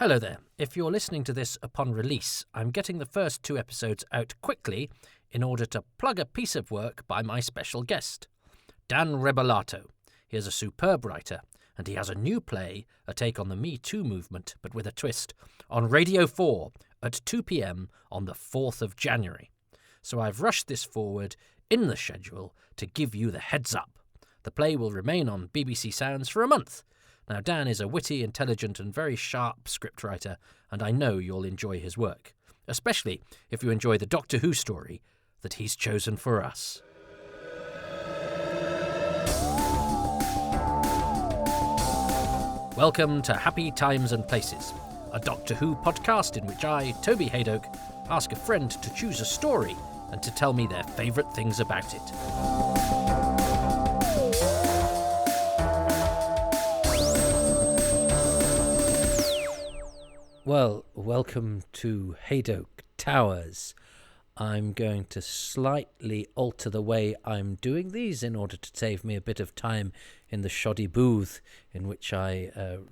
Hello there. If you're listening to this upon release, I'm getting the first 2 episodes out quickly in order to plug a piece of work by my special guest, Dan Rebolato. He is a superb writer, and he has a new play, a take on the Me Too movement, but with a twist, on Radio 4 at 2 p.m. on the 4th of January. So I've rushed this forward in the schedule to give you the heads up. The play will remain on BBC Sounds for a month. Now, Dan is a witty, intelligent and very sharp scriptwriter, and I know you'll enjoy his work, especially if you enjoy the Doctor Who story that he's chosen for us. Welcome to Happy Times and Places, a Doctor Who podcast in which I, Toby Haydock, ask a friend to choose a story and to tell me their favourite things about it. Well, welcome to Haydock Towers. I'm going to slightly alter the way I'm doing these in order to save me a bit of time in the shoddy booth in which I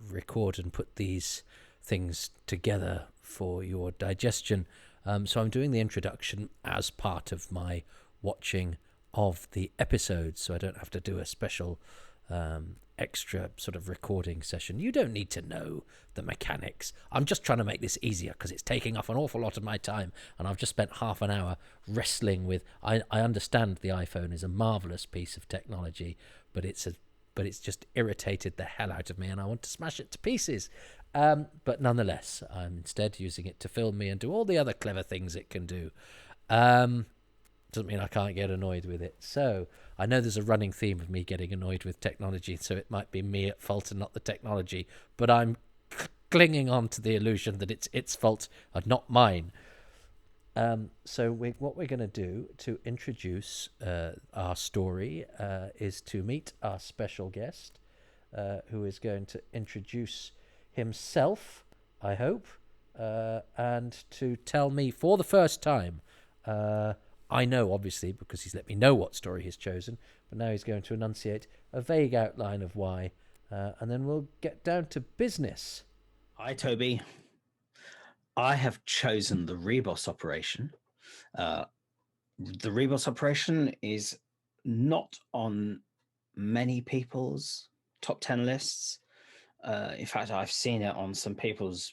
record and put these things together for your digestion. So I'm doing the introduction as part of my watching of the episodes, so I don't have to do a special extra sort of recording session. You don't need to know the mechanics. I'm just trying to make this easier because it's taking up an awful lot of my time, and I've just spent half an hour wrestling with. I understand the iPhone is a marvelous piece of technology, but it's just irritated the hell out of me, and I want to smash it to pieces. But nonetheless, I'm instead using it to film me and do all the other clever things it can do. Doesn't mean I can't get annoyed with it. So I know there's a running theme of me getting annoyed with technology, so it might be me at fault and not the technology, but I'm clinging on to the illusion that it's its fault and not mine. So what we're going to do to introduce our story is to meet our special guest, who is going to introduce himself, I hope, and to tell me for the first time. I know, obviously, because he's let me know what story he's chosen, but now he's going to enunciate a vague outline of why, and then we'll get down to business. Hi, Toby. I have chosen the Ribos operation. The Ribos operation is not on many people's top 10 lists. In fact, I've seen it on some people's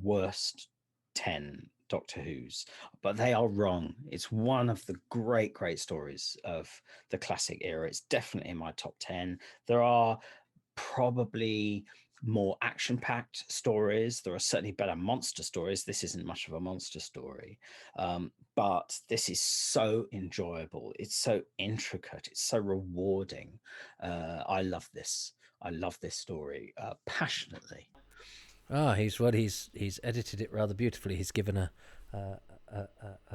worst 10 Doctor Who's, but they are wrong. It's one of the great stories of the classic era. It's definitely in my top 10. There are probably more action-packed stories. There are certainly better monster stories. This isn't much of a monster story, but this is so enjoyable. It's so intricate. It's so rewarding. I love this. I love this story passionately. He's edited it rather beautifully. He's given a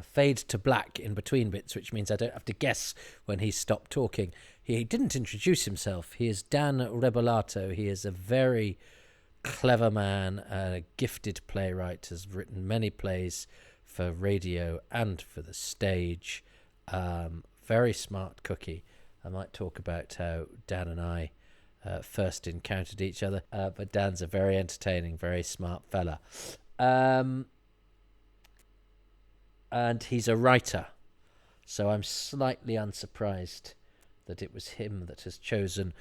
fade to black in between bits, which means I don't have to guess when he's stopped talking. He didn't introduce himself. He is Dan Rebolato. He is a very clever man, a gifted playwright, has written many plays for radio and for the stage. Very smart cookie. I might talk about how Dan and I first encountered each other, but Dan's a very entertaining, very smart fella. And he's a writer, so I'm slightly unsurprised that it was him that has chosen.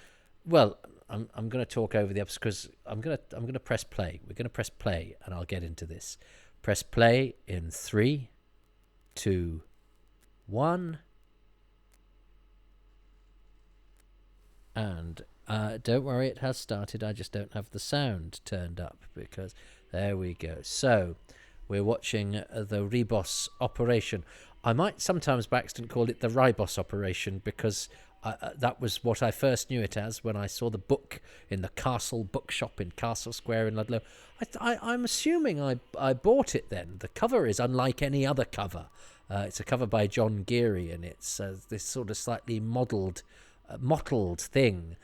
Well, I'm going to talk over the episode because I'm going to press play. We're going to press play, and I'll get into this. Press play in 3, 2, 1, and don't worry, it has started. I just don't have the sound turned up because there we go. So we're watching the Ribos operation. I might sometimes by accident call it the Ribos operation because that was what I first knew it as when I saw the book in the Castle bookshop in Castle Square in Ludlow. I'm assuming I bought it then. The cover is unlike any other cover. It's a cover by John Geary, and it's this sort of slightly mottled thing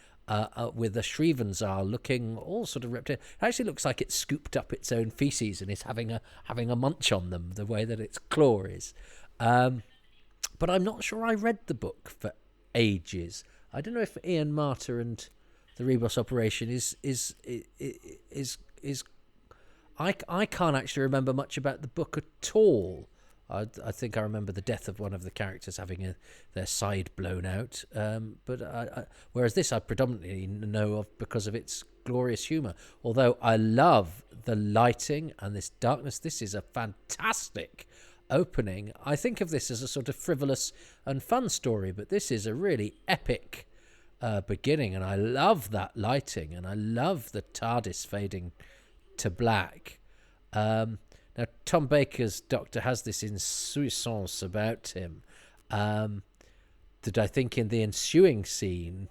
with the Shrivanzar looking all sort of reptilian. It actually looks like it scooped up its own feces and is having a munch on them, the way that its claw is. But I'm not sure I read the book for ages. I don't know if Ian Marter and the Ribos operation is is I can't actually remember much about the book at all. I think I remember the death of one of the characters having their side blown out. Whereas this I predominantly know of because of its glorious humour. Although I love the lighting and this darkness, this is a fantastic opening. I think of this as a sort of frivolous and fun story, but this is a really epic beginning, and I love that lighting, and I love the TARDIS fading to black. Now, Tom Baker's Doctor has this insouciance about him that I think in the ensuing scene,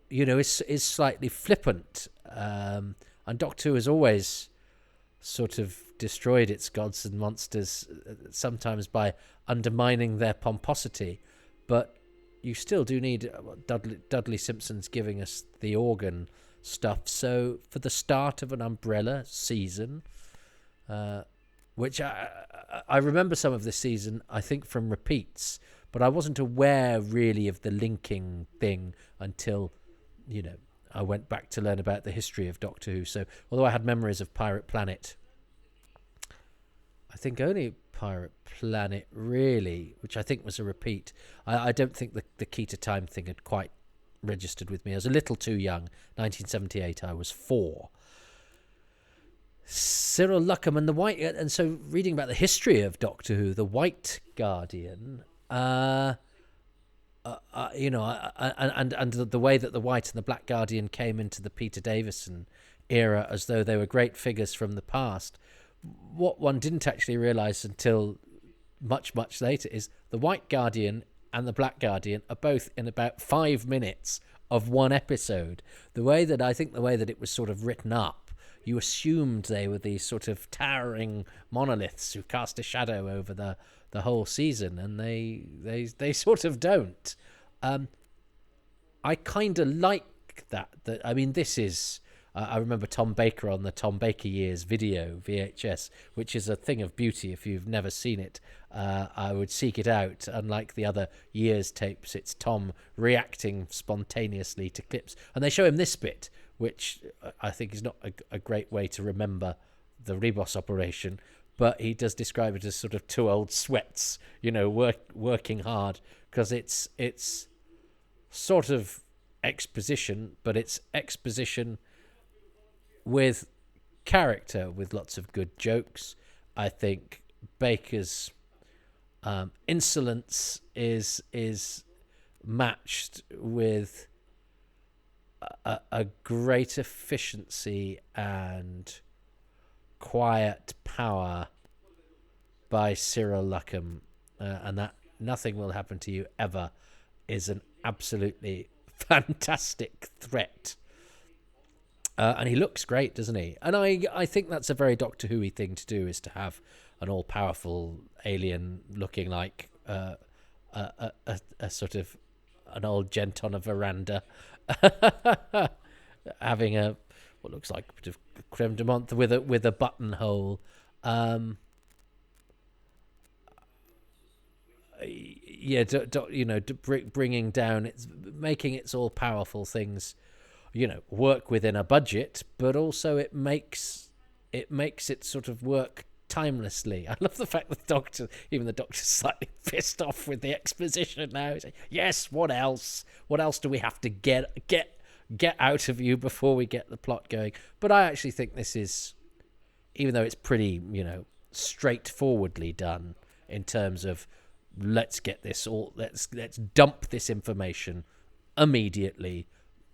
is slightly flippant. And Doctor Who has always sort of destroyed its gods and monsters, sometimes by undermining their pomposity. But you still do need Dudley Simpson's giving us the organ stuff. So for the start of an Umbrella season, which I remember some of this season, I think from repeats, but I wasn't aware really of the linking thing until, I went back to learn about the history of Doctor Who. So although I had memories of Pirate Planet, I think only Pirate Planet really, which I think was a repeat. I don't think the Key to Time thing had quite registered with me. I was a little too young. 1978, I was 4. Cyril Luckham and the White, and so reading about the history of Doctor Who, the White Guardian, and the way that the White and the Black Guardian came into the Peter Davison era as though they were great figures from the past. What one didn't actually realise until much, much later is the White Guardian and the Black Guardian are both in about 5 minutes of one episode. The way that it was sort of written up, you assumed they were these sort of towering monoliths who cast a shadow over the whole season, and they sort of don't. I kind of like that. I mean, this is... I remember Tom Baker on the Tom Baker Years video, VHS, which is a thing of beauty. If you've never seen it, I would seek it out. Unlike the other Years tapes, it's Tom reacting spontaneously to clips. And they show him this bit, which I think is not a great way to remember the Ribos operation, but he does describe it as sort of 2 old sweats, working hard, because it's sort of exposition, but it's exposition with character, with lots of good jokes. I think Baker's insolence is matched with a great efficiency and quiet power by Cyril Luckham, and that nothing will happen to you ever is an absolutely fantastic threat. And he looks great, doesn't he? And I think that's a very Doctor Who-y thing to do, is to have an all-powerful alien looking like a sort of an old gent on a veranda, having what looks like a bit of creme de menthe with a buttonhole. Bringing down, making its all-powerful things, work within a budget, but also it makes it sort of work timelessly. I love the fact that the Doctor's slightly pissed off with the exposition now. He's like, yes, what else? What else do we have to get out of you before we get the plot going? But I actually think this is, even though it's pretty, straightforwardly done in terms of let's dump this information immediately,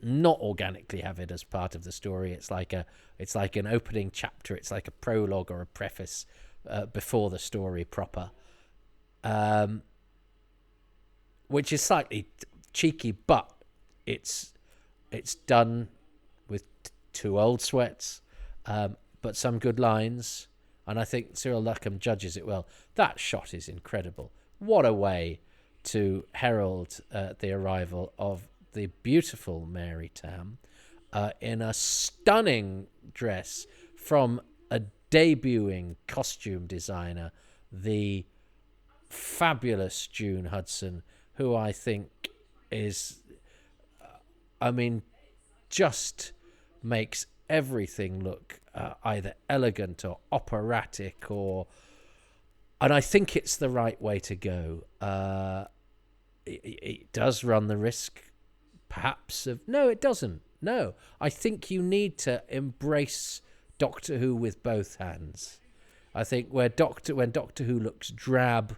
not organically have it as part of the story. It's like an opening chapter. It's like a prologue or a preface before the story proper, which is slightly cheeky, but it's done with 2 old sweats, but some good lines, and I think Cyril Luckham judges it well. That shot is incredible. What a way to herald the arrival of the beautiful Mary Tam in a stunning dress from a debuting costume designer, the fabulous June Hudson, who I think is, just makes everything look either elegant or operatic, and I think it's the right way to go. It does run the risk, perhaps, of... No, it doesn't. No, I think you need to embrace Doctor Who with both hands. I think when Doctor Who looks drab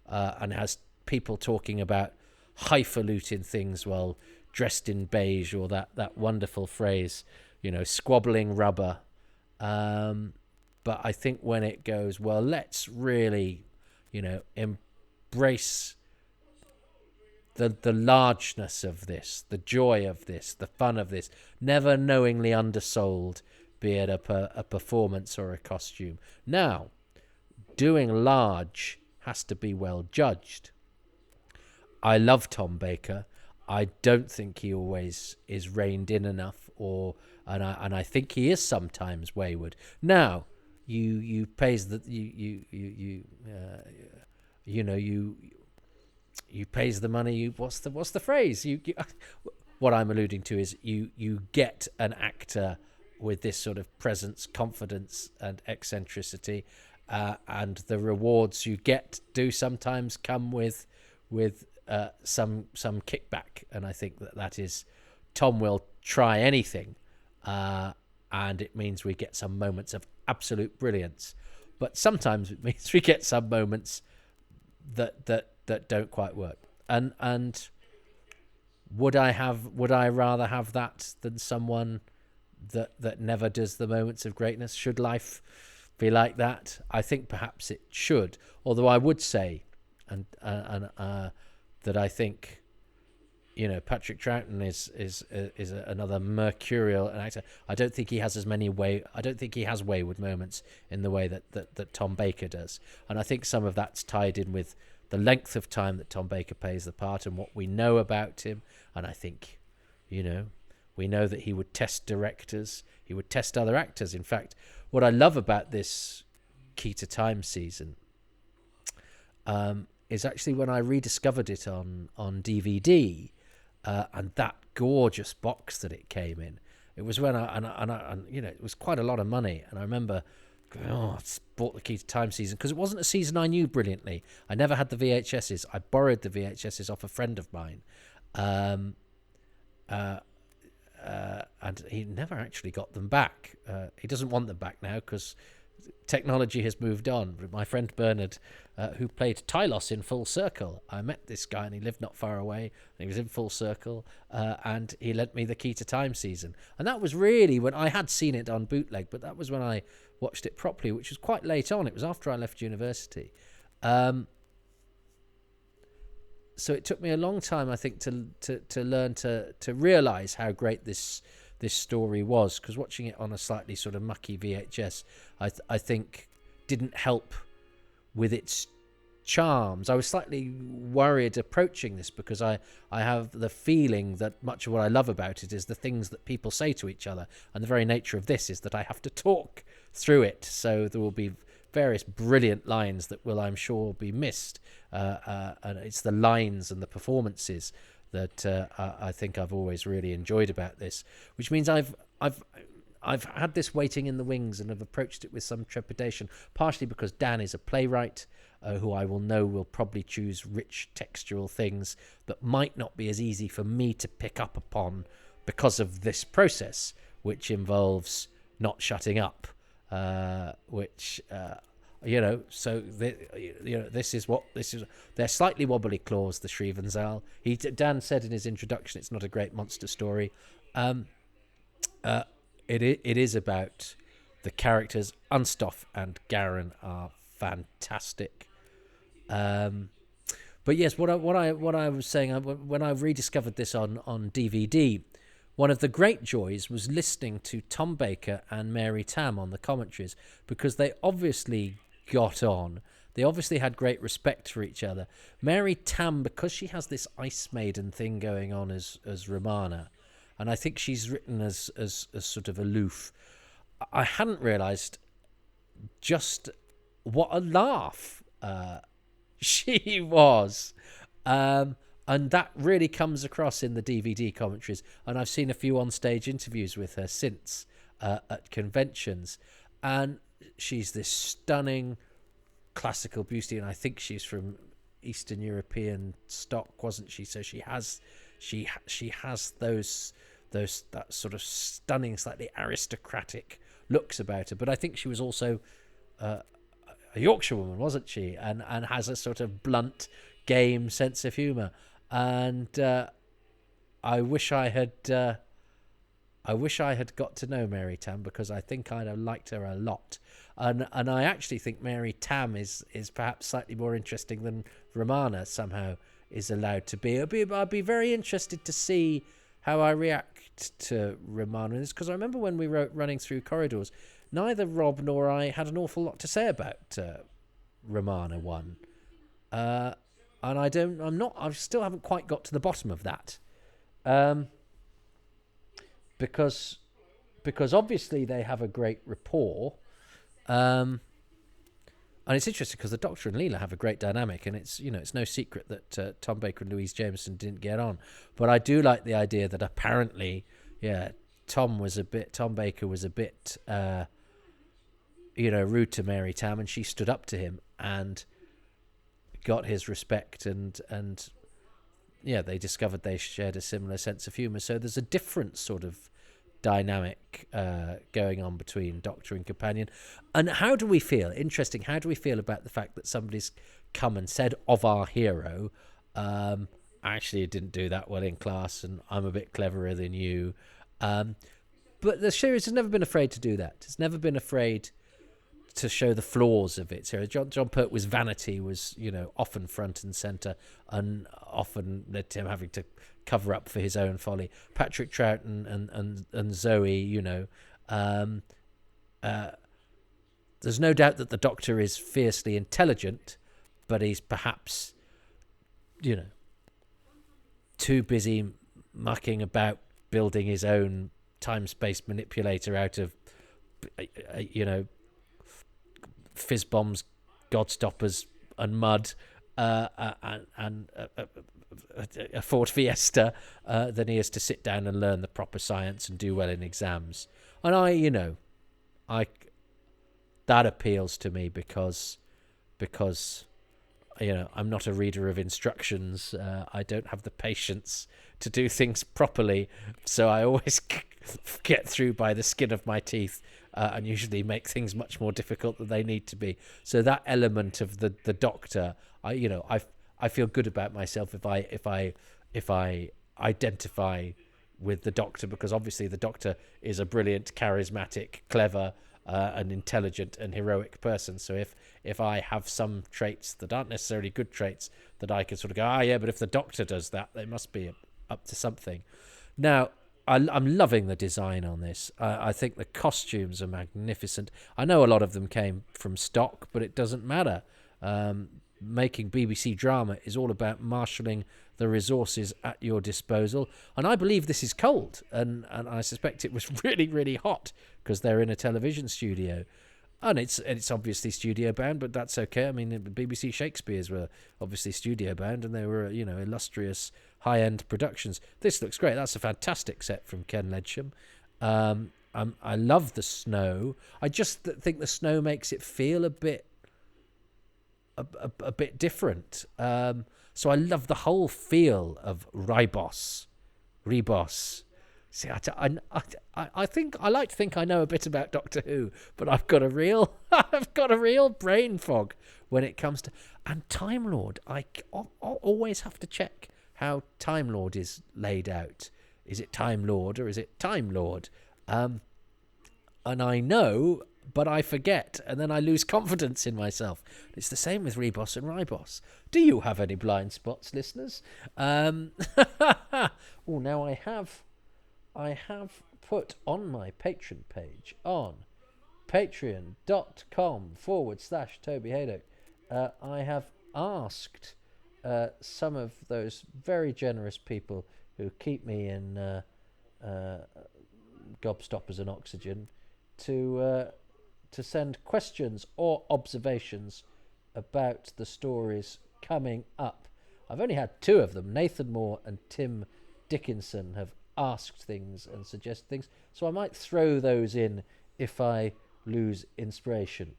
and has people talking about highfalutin things while dressed in beige, or that wonderful phrase, squabbling rubber. But I think when it goes, well, let's really, embrace the largeness of this, the joy of this, the fun of this, never knowingly undersold, be it a performance or a costume. Now, doing large has to be well judged. I love Tom Baker. I don't think he always is reined in enough, and I think he is sometimes wayward. Now, you pays the you pays the money. What's the phrase? What I'm alluding to is you get an actor with this sort of presence, confidence, and eccentricity, and the rewards you get do sometimes come with some kickback. And I think that is, Tom will try anything, and it means we get some moments of absolute brilliance, but sometimes it means we get some moments that don't quite work. And would I rather have that than someone that never does the moments of greatness? Should life be like that? I think perhaps it should. Although I would say, and that I think, Patrick Troughton is another mercurial actor. I don't think he has I don't think he has wayward moments in the way that Tom Baker does. And I think some of that's tied in with the length of time that Tom Baker plays the part and what we know about him. And I think, we know that he would test directors, he would test other actors. In fact, what I love about this Key to Time season is actually when I rediscovered it on DVD, and that gorgeous box that it came in. It was when it was quite a lot of money, and I remember going, I bought the Key to Time season because it wasn't a season I knew brilliantly. I never had the VHSs. I borrowed the VHSs off a friend of mine, and he never actually got them back. He doesn't want them back now because technology has moved on. My friend Bernard, who played Tylos in Full Circle, I met this guy and he lived not far away, and he was in Full Circle, and he lent me the Key to Time season. And that was really when I had seen it on bootleg, but that was when I watched it properly, which was quite late on. It was after I left university. So it took me a long time, I think, to learn to realise how great this story was, because watching it on a slightly sort of mucky VHS, I think didn't help with its charms. I was slightly worried approaching this because I have the feeling that much of what I love about it is the things that people say to each other, and the very nature of this is that I have to talk through it, so there will be various brilliant lines that will, I'm sure, be missed, and it's the lines and the performances that I think I've always really enjoyed about this, which means I've had this waiting in the wings and have approached it with some trepidation, partially because Dan is a playwright who I will probably choose rich textual things that might not be as easy for me to pick up upon because of this process, which involves not shutting up, which so this is they're slightly wobbly claws, the Shrievenzahl. Dan said in his introduction it's not a great monster story. It is about the characters. Unstoff and Garen are fantastic. But yes, what I was saying, when I rediscovered this on DVD, one of the great joys was listening to Tom Baker and Mary Tam on the commentaries, because they obviously got on. They obviously had great respect for each other. Mary Tam, because she has this Ice Maiden thing going on as Romana, and I think she's written as sort of aloof. I hadn't realised just what a laugh she was. And that really comes across in the DVD commentaries. And I've seen a few on-stage interviews with her since at conventions. And she's this stunning classical beauty. And I think she's from Eastern European stock, wasn't she? So she has that sort of stunning, slightly aristocratic looks about her. But I think she was also a Yorkshire woman, wasn't she? And has a sort of blunt, game sense of humour. And I wish I had got to know Mary Tam, because I think I'd have liked her a lot. And I actually think Mary Tam is perhaps slightly more interesting than Romana somehow is allowed to be. I'd be very interested to see how I react to Romana, because I remember when we wrote Running Through Corridors, neither Rob nor I had an awful lot to say about Romana 1. And I still haven't quite got to the bottom of that. Because obviously they have a great rapport. And it's interesting because the Doctor and Leela have a great dynamic, and it's no secret that Tom Baker and Louise Jameson didn't get on. But I do like the idea that apparently, Tom Baker was a bit, rude to Mary Tam, and she stood up to him and got his respect, and they discovered they shared a similar sense of humour. So there's a different sort of dynamic going on between Doctor and companion. And how do we feel? Interesting. How do we feel about the fact that somebody's come and said of our hero, actually it didn't do that well in class, and I'm a bit cleverer than you. But the series has never been afraid to do that. It's never been afraid to show the flaws of it. So John Pertwee's vanity was, often front and centre, and often led to him having to cover up for his own folly. Patrick Troughton and Zoe, there's no doubt that the Doctor is fiercely intelligent, but he's perhaps, too busy mucking about building his own time-space manipulator out of, fizz bombs, godstoppers, and mud, and a Ford Fiesta, than he is to sit down and learn the proper science and do well in exams. And that appeals to me because I'm not a reader of instructions. I don't have the patience to do things properly, so I always get through by the skin of my teeth, and usually make things much more difficult than they need to be. So that element of the Doctor, I feel good about myself if I identify with the Doctor, because obviously the Doctor is a brilliant, charismatic, clever, and intelligent and heroic person. So if I have some traits that aren't necessarily good traits, that I can sort of go, but if the Doctor does that, they must be up to something. Now, I'm loving the design on this. I think the costumes are magnificent. I know a lot of them came from stock, but it doesn't matter. Making BBC drama is all about marshalling the resources at your disposal. And I believe this is cold, and I suspect it was really, really hot because they're in a television studio. And it's obviously studio bound, but that's okay. I mean, BBC Shakespeare's were obviously studio bound, and they were, illustrious high-end productions. This looks great. That's a fantastic set from Ken Ledsham. I love the snow. I just think the snow makes it feel a bit different. So I love the whole feel of Ribos. See, I think I like to think I know a bit about Doctor Who, but I've got a real brain fog when it comes to, and Time Lord. I always have to check how Time Lord is laid out. Is it Time Lord or is it Time Lord? And I know, but I forget, and then I lose confidence in myself. It's the same with Ribos and Ribos. Do you have any blind spots, listeners? Now I have put on my Patreon page on patreon.com/Toby Haydock. I have asked some of those very generous people who keep me in gobstoppers and oxygen to send questions or observations about the stories coming up. I've only had two of them. Nathan Moore and Tim Dickinson have asked things and suggested things, so I might throw those in if I lose inspiration.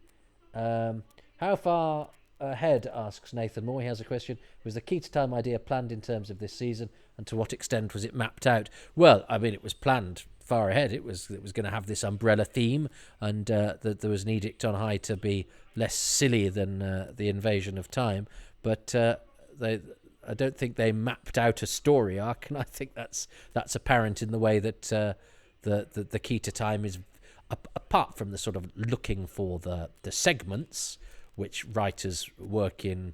How far ahead, asks Nathan Moore, he has a question, was the Key to Time idea planned in terms of this season, and to what extent was it mapped out? Well, I mean, it was planned far ahead. It was going to have this umbrella theme, and that there was an edict on high to be less silly than the Invasion of Time, but I don't think they mapped out a story arc, and I think that's apparent in the way that the Key to Time is, apart from the sort of looking for the segments, which writers work in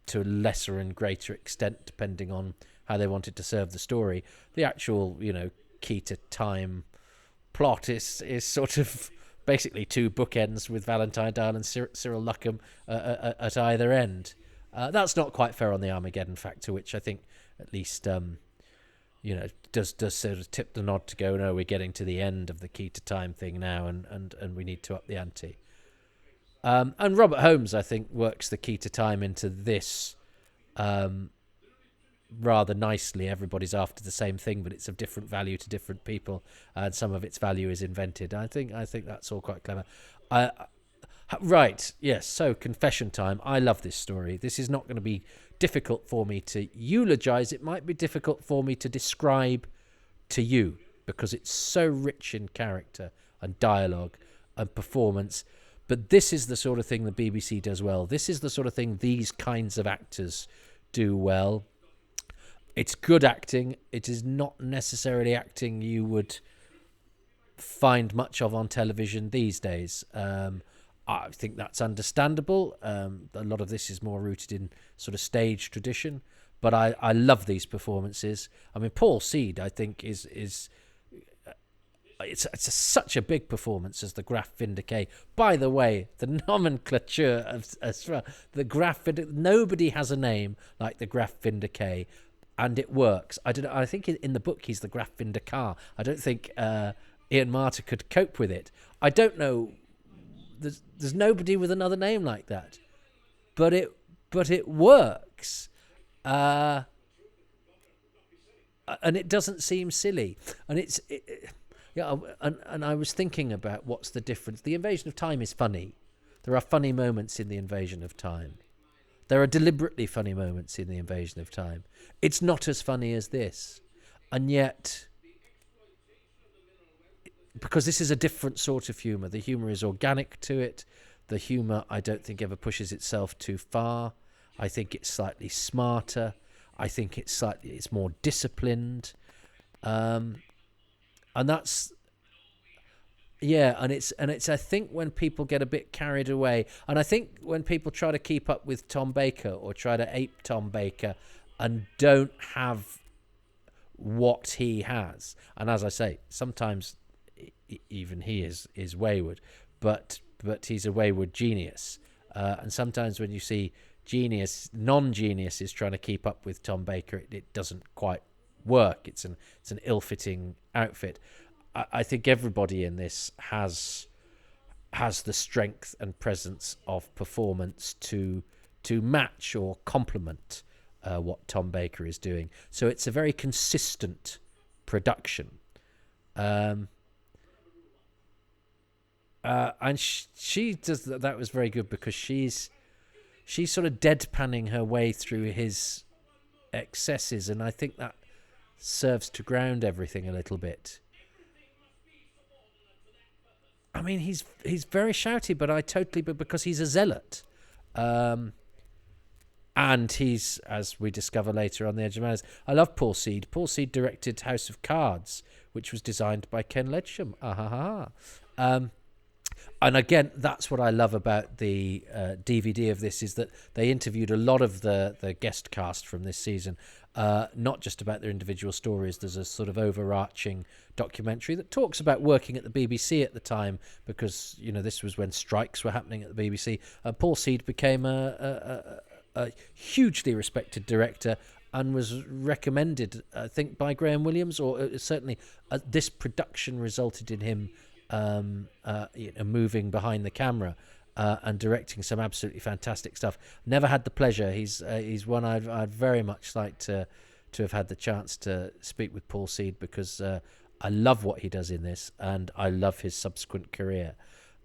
to a lesser and greater extent depending on how they wanted to serve the story. The actual, Key to Time plot is sort of basically two bookends with Valentine Dial and Cyril Luckham at either end. That's not quite fair on the Armageddon factor, which I think at least does sort of tip the nod to go, no, we're getting to the end of the Key to Time thing now, and we need to up the ante. And Robert Holmes, I think, works the Key to Time into this rather nicely. Everybody's after the same thing, but it's of different value to different people, and some of its value is invented. I think that's all quite clever. Right, yes, so confession time. I love this story. This is not going to be difficult for me to eulogize. It might be difficult for me to describe to you, because it's so rich in character and dialogue and performance. But this is the sort of thing the BBC does well. This is the sort of thing these kinds of actors do well. It's good acting. It is not necessarily acting you would find much of on television these days. I think that's understandable. A lot of this is more rooted in sort of stage tradition. But I love these performances. I mean, Paul Seed, I think, is it's such a big performance as the Graf Vindicay. By the way, the nomenclature of the Graf, nobody has a name like the Graf Vindicay, and it works. I think in the book he's the Graf Vindicar. I don't think Ian Marter could cope with it. I don't know. There's nobody with another name like that, but it works. And it doesn't seem silly, and and I was thinking about what's the difference. The Invasion of Time is funny. There are funny moments in the Invasion of Time. There are deliberately funny moments in the Invasion of Time. It's not as funny as this, and yet, because this is a different sort of humour, the humour is organic to it. The humour, I don't think, ever pushes itself too far. I think it's slightly smarter. I think it's more disciplined. And that's, and it's I think when people get a bit carried away, and I think when people try to keep up with Tom Baker or try to ape Tom Baker and don't have what he has, and as I say, sometimes even he is wayward, but he's a wayward genius, and sometimes when you see non-geniuses trying to keep up with Tom Baker, it doesn't quite work. It's an ill-fitting outfit. I think everybody in this has the strength and presence of performance to match or complement what Tom Baker is doing. So it's a very consistent production. And she does that was very good, because she's sort of deadpanning her way through his excesses, and I think that serves to ground everything a little bit. I mean, he's very shouty, but because he's a zealot, and he's, as we discover later, on the edge of manners. I love Paul Seed. Paul Seed directed House of Cards, which was designed by Ken Ledsham. And again, that's what I love about the DVD of this, is that they interviewed a lot of the guest cast from this season, not just about their individual stories. There's a sort of overarching documentary that talks about working at the BBC at the time, because this was when strikes were happening at the BBC. Paul Seed became a hugely respected director and was recommended, I think, by Graham Williams, or certainly this production resulted in him moving behind the camera. and directing some absolutely fantastic stuff. Never had the pleasure. He's one I'd very much like to have had the chance to speak with Paul Seed, because I love what he does in this, and I love his subsequent career.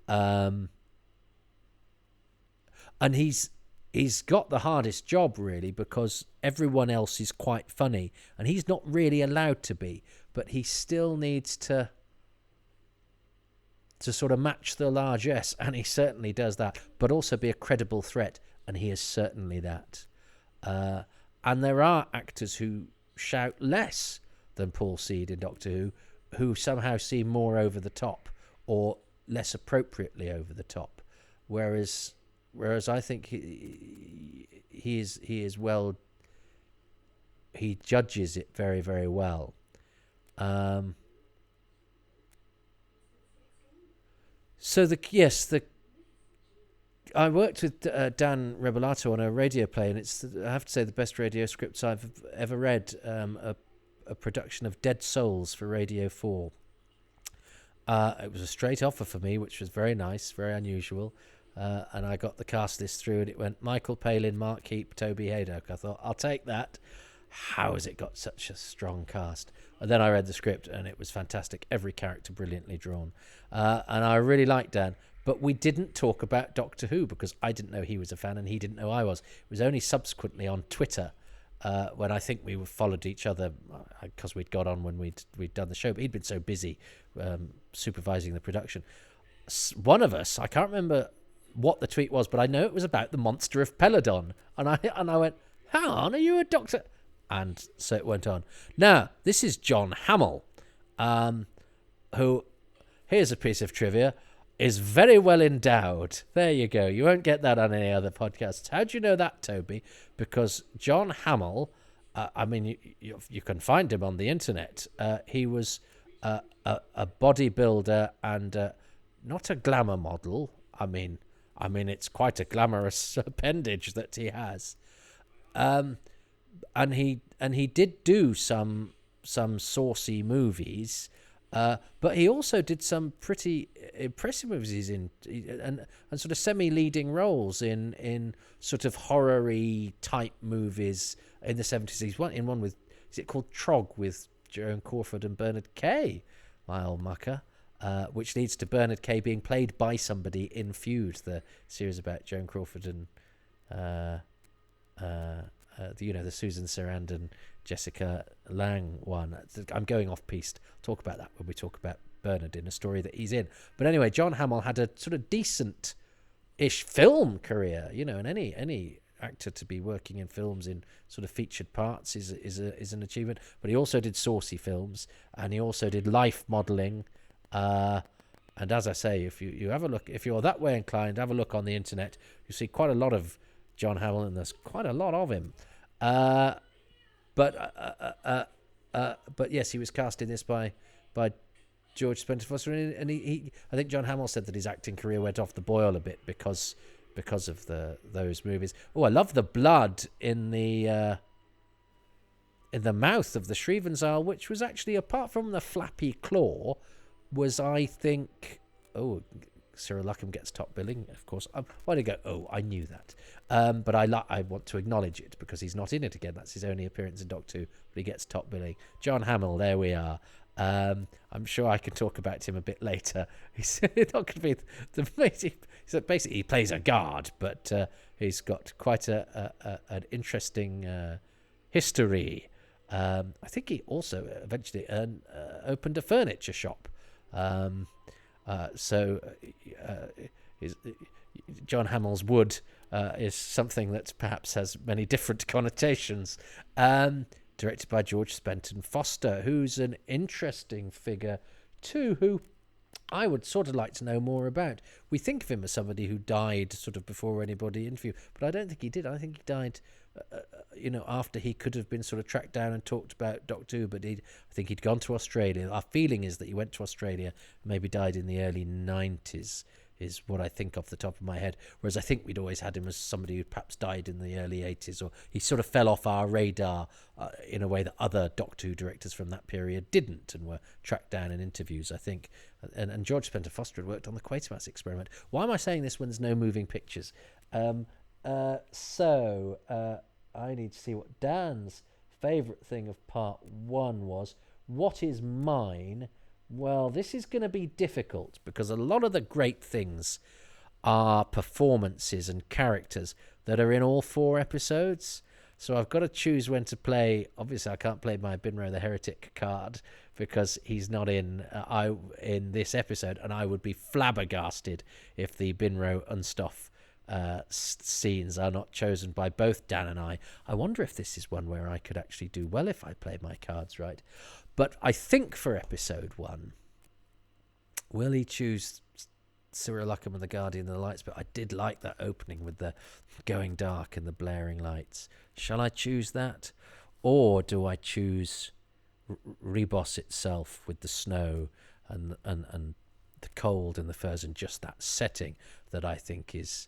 And he's got the hardest job, really, because everyone else is quite funny, and he's not really allowed to be, but he still needs to sort of match the largesse, and he certainly does that, but also be a credible threat, and he is certainly that. And there are actors who shout less than Paul Seed in Doctor who somehow seem more over the top, or less appropriately over the top, whereas I think he is well. He judges it very, very well. I worked with Dan Rebelato on a radio play, and it's, I have to say, the best radio scripts I've ever read. A production of Dead Souls for Radio 4. It was a straight offer for me, which was very nice, very unusual. And I got the cast list through, and it went Michael Palin, Mark Heap, Toby Haydock. I thought, I'll take that. How has it got such a strong cast? And then I read the script, and it was fantastic. Every character brilliantly drawn. And I really liked Dan. But we didn't talk about Doctor Who, because I didn't know he was a fan, and he didn't know I was. It was only subsequently on Twitter, when I think we followed each other, because we'd got on when we'd done the show, but he'd been so busy supervising the production. One of us, I can't remember what the tweet was, but I know it was about the monster of Peladon, and I went, hang on, are you a doctor? And so it went on. Now, this is John Hamill, who, here's a piece of trivia, is very well endowed. There you go. You won't get that on any other podcasts. How do you know that, Toby? Because John Hamill, you can find him on the internet. He was a bodybuilder and not a glamour model. I mean, it's quite a glamorous appendage that he has. And he did do some saucy movies. But he also did some pretty impressive movies and sort of semi-leading roles in sort of horror-y type movies in the 70s. He's one with, is it called Trog, with Joan Crawford and Bernard Kay, my old mucker, which leads to Bernard Kay being played by somebody in Feud, the series about Joan Crawford and the Susan Sarandon, Jessica Lange one. I'm going off piste. Talk about that when we talk about Bernard in a story that he's in. But anyway, John Hamill had a sort of decent-ish film career, and any actor to be working in films in sort of featured parts is an achievement. But he also did saucy films, and he also did life modelling. And as I say, if you have a look, if you're that way inclined, have a look on the internet. You see quite a lot of John Hamill, and there's quite a lot of him. But yes, he was cast in this by George Spencer Foster, and he I think John Hamill said that his acting career went off the boil a bit because of those movies. Oh, I love the blood in the mouth of the Shrievenzahl, which was actually, apart from the flappy claw, was, I think, Cyril Luckham gets top billing, of course. Why did I go? Oh, I knew that. But I want to acknowledge it because he's not in it again. That's his only appearance in Doctor Who, but he gets top billing. John Hamill, there we are. I'm sure I can talk about him a bit later. He's not going to be basically he plays a guard, but he's got quite an interesting history. I think he also eventually opened a furniture shop. John Hamill's wood is something that perhaps has many different connotations. Directed by George Spenton Foster, who's an interesting figure too, who I would sort of like to know more about. We think of him as somebody who died sort of before anybody interviewed, but I don't think he did. I think he died, after he could have been sort of tracked down and talked about Doctor Who, but I think he'd gone to Australia. Our feeling is that he went to Australia, maybe died in the early 90s, is what I think off the top of my head. Whereas I think we'd always had him as somebody who perhaps died in the early 80s, or he sort of fell off our radar in a way that other Doctor Who directors from that period didn't, and were tracked down in interviews, I think. And George Spencer Foster had worked on the Quatermass experiment. Why am I saying this when there's no moving pictures? So I need to see what Dan's favourite thing of part one was. What is mine? Well, this is going to be difficult because a lot of the great things are performances and characters that are in all 4 episodes. So I've got to choose when to play. Obviously, I can't play my Binro the Heretic card because he's not in this episode, and I would be flabbergasted if the Binro Unstoff scenes are not chosen by both Dan and I. I wonder if this is one where I could actually do well if I played my cards right. But I think for episode 1, will he choose Cyril Luckham and the Guardian of the Lights? But I did like that opening with the going dark and the blaring lights. Shall I choose that? Or do I choose Ribos itself with the snow and the cold and the furs and just that setting that I think is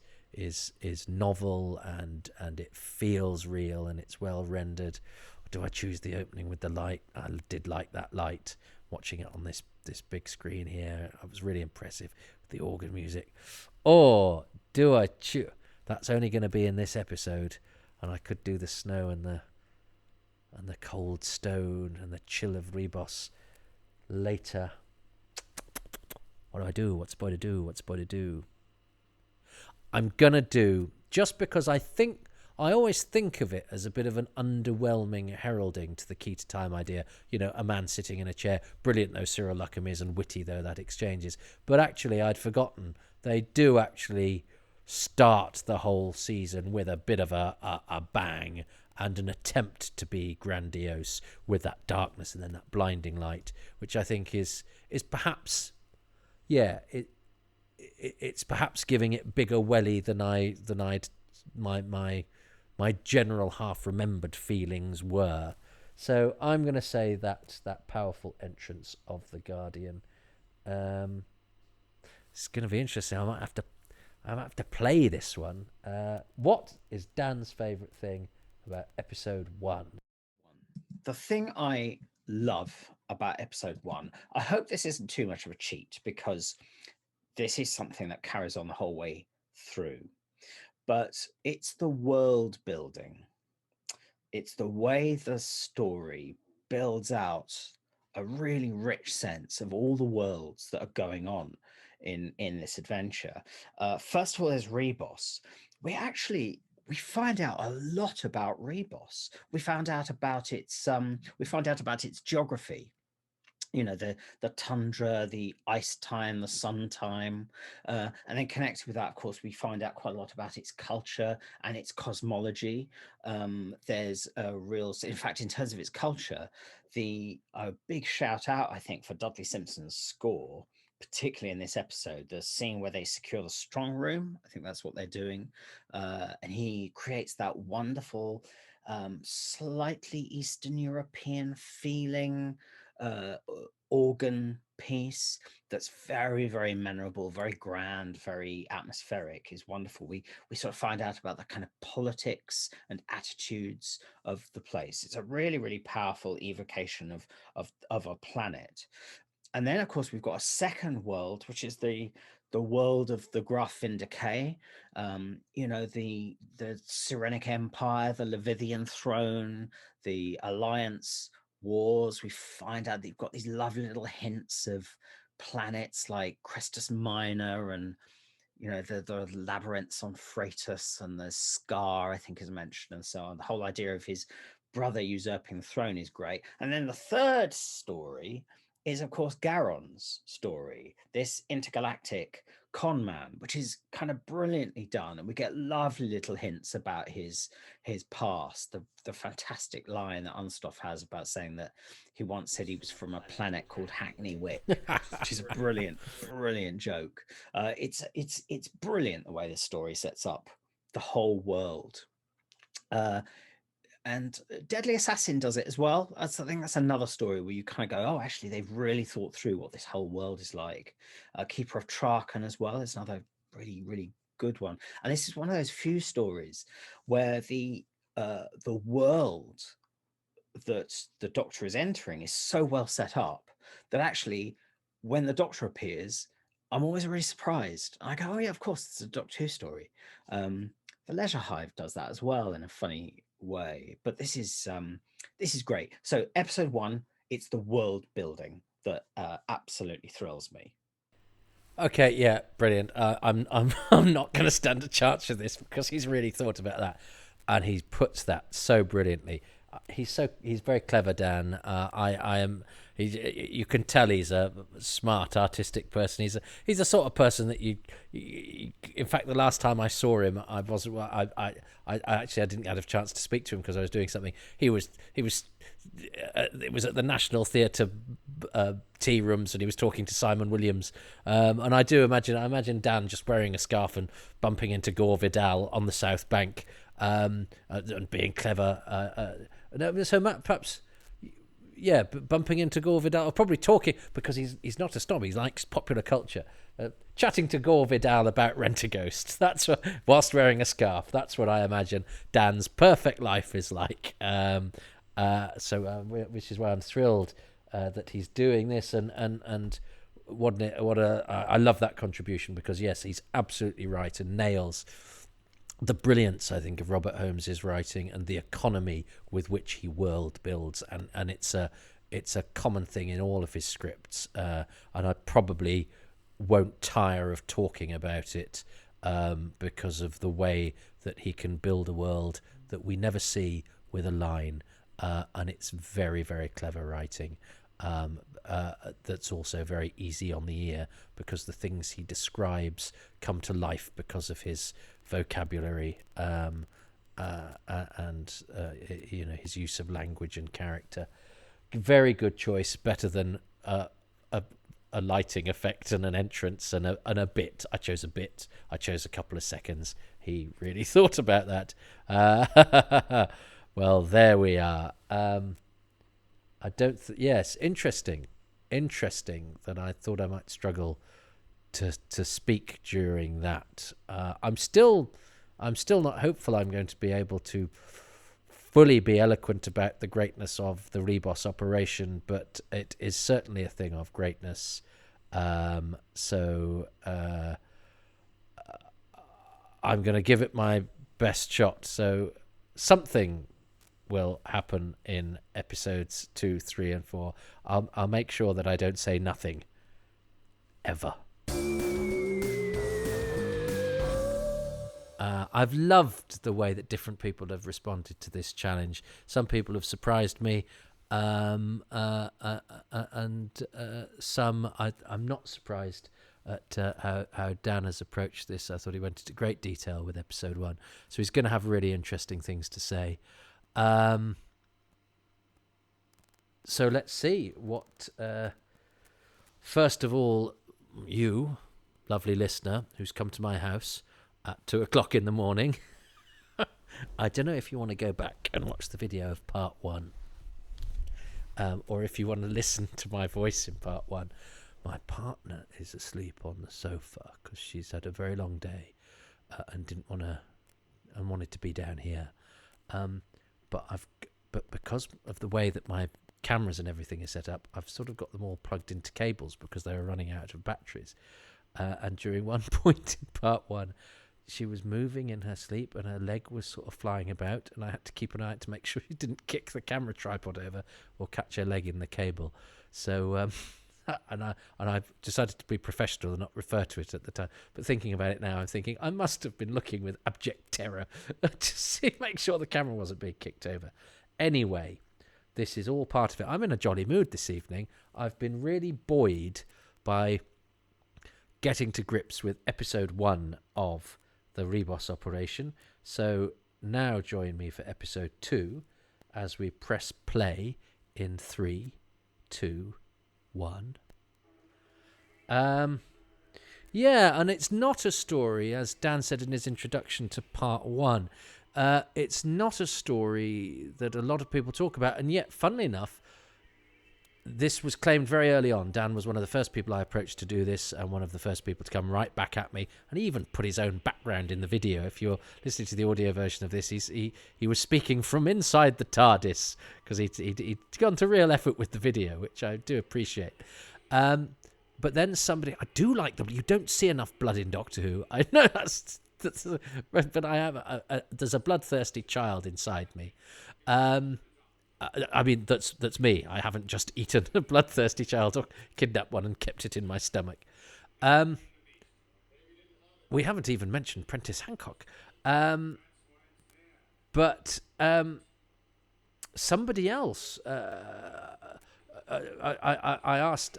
novel and it feels real and it's well rendered? Or do I choose the opening with the light? I did like that light, watching it on this big screen here. It was really impressive with the organ music. Or do I choose? That's only going to be in this episode, and I could do the snow and the cold stone and the chill of Ribos later. What do I do? What's boy to do? What's boy to do? I'm going to do, just because I always think of it as a bit of an underwhelming heralding to the key to time idea. You know, a man sitting in a chair. Brilliant though Cyril Luckham is, and witty though that exchange is. But actually, I'd forgotten. They do actually start the whole season with a bit of a bang and an attempt to be grandiose with that darkness and then that blinding light, which I think is perhaps, yeah, it's perhaps giving it bigger welly than my general half remembered feelings were. So I'm going to say that powerful entrance of the Guardian. It's going to be interesting. I might have to play this one. What is Dan's favourite thing about episode 1? The thing I love about episode 1, I hope this isn't too much of a cheat, because this is something that carries on the whole way through, but it's the world building. It's the way the story builds out a really rich sense of all the worlds that are going on in this adventure. First of all, there's Ribos. We find out a lot about Ribos. We find out about its geography. You know, the tundra, the ice time, the sun time, and then connected with that, of course, we find out quite a lot about its culture and its cosmology. There's a real, in fact, in terms of its culture, a big shout out, I think, for Dudley Simpson's score, particularly in this episode, the scene where they secure the strong room. I think that's what they're doing, and he creates that wonderful, slightly Eastern European feeling organ piece that's very, very memorable, very grand, very atmospheric, is wonderful. We sort of find out about the kind of politics and attitudes of the place. It's a really, really powerful evocation of a planet. And then, of course, we've got a second world, which is the world of the Gruff in Decay. You know, the Sirenic Empire, the Levithian throne, the Alliance wars. We find out that you've got these lovely little hints of planets like Crestus Minor, and you know, the labyrinths on Freitas, and the Scar, I think, is mentioned, and so on. The whole idea of his brother usurping the throne is great. And then the third story is, of course, Garon's story, this intergalactic con man, which is kind of brilliantly done, and we get lovely little hints about his past. The fantastic line that Unstoff has about saying that he once said he was from a planet called Hackney Wick, which is a brilliant joke. It's brilliant the way this story sets up the whole world. And Deadly Assassin does it as well. I think that's another story where you kind of go, oh, actually, they've really thought through what this whole world is like. Keeper of Traken as well is another really, really good one. And this is one of those few stories where the world that the Doctor is entering is so well set up that actually, when the Doctor appears, I'm always really surprised. I go, oh yeah, of course, it's a Doctor Who story. The Leisure Hive does that as well in a funny way, but this is great. So episode 1, it's the world building that absolutely thrills me. Okay, yeah, brilliant. I'm not going to stand a chance for this because he's really thought about that, and he puts that so brilliantly. He's very clever, Dan. I am. You can tell he's a smart, artistic person. He's the sort of person that in fact, the last time I saw him, I wasn't. I actually I didn't get a chance to speak to him because I was doing something. He was. It was at the National Theatre tea rooms, and he was talking to Simon Williams. And I imagine Dan just wearing a scarf and bumping into Gore Vidal on the South Bank, and being clever. So Matt, perhaps, yeah, bumping into Gore Vidal, or probably talking, because he's not a snob. He likes popular culture. Chatting to Gore Vidal about Rent-A-Ghost. That's whilst wearing a scarf. That's what I imagine Dan's perfect life is like. Which is why I'm thrilled that he's doing this, and I love that contribution, because yes, he's absolutely right and nails the brilliance, I think, of Robert Holmes's writing and the economy with which he world builds, and it's a common thing in all of his scripts, and I probably won't tire of talking about it, because of the way that he can build a world that we never see with a line, and it's very, very clever writing. That's also very easy on the ear, because the things he describes come to life because of his vocabulary, and his use of language and character. Very good choice, better than a lighting effect and an entrance and a bit. I chose a bit. I chose a couple of seconds. He really thought about that. Well, there we are. Yes, interesting that I thought I might struggle to speak during that. I'm still not hopeful I'm going to be able to fully be eloquent about the greatness of the Ribos operation, but it is certainly a thing of greatness. I'm going to give it my best shot. So something will happen in episodes 2, 3, and 4. I'll make sure that I don't say nothing ever. I've loved the way that different people have responded to this challenge. Some people have surprised me, and some I'm not surprised at how Dan has approached this. I thought he went into great detail with episode 1, so he's going to have really interesting things to say. So let's see what. First of all, you, lovely listener, who's come to my house at 2:00 in the morning. I don't know if you want to go back and watch the video of part 1, or if you want to listen to my voice in part 1. My partner is asleep on the sofa because she's had a very long day, and wanted to be down here. But because of the way that my cameras and everything is set up, I've sort of got them all plugged into cables because they were running out of batteries. And during one point in part 1, she was moving in her sleep and her leg was sort of flying about, and I had to keep an eye out to make sure she didn't kick the camera tripod over or catch her leg in the cable. So and I decided to be professional and not refer to it at the time. But thinking about it now, I'm thinking I must have been looking with abject terror to make sure the camera wasn't being kicked over. Anyway, this is all part of it. I'm in a jolly mood this evening. I've been really buoyed by getting to grips with episode 1 of the Ribos operation. So now join me for episode 2 as we press play in 3, 2, 1. Yeah, and it's not a story, as Dan said in his introduction to part 1. It's not a story that a lot of people talk about, and yet, funnily enough, this was claimed very early on. Dan was one of the first people I approached to do this, and one of the first people to come right back at me, and he even put his own background in the video. If you're listening to the audio version of this, he was speaking from inside the TARDIS, because he'd gone to real effort with the video, which I do appreciate. But then somebody, I do like them. You don't see enough blood in Doctor Who. I know that's but I have there's a bloodthirsty child inside me. I mean, that's me. I haven't just eaten a bloodthirsty child or kidnapped one and kept it in my stomach. We haven't even mentioned Prentice Hancock. But somebody else. I asked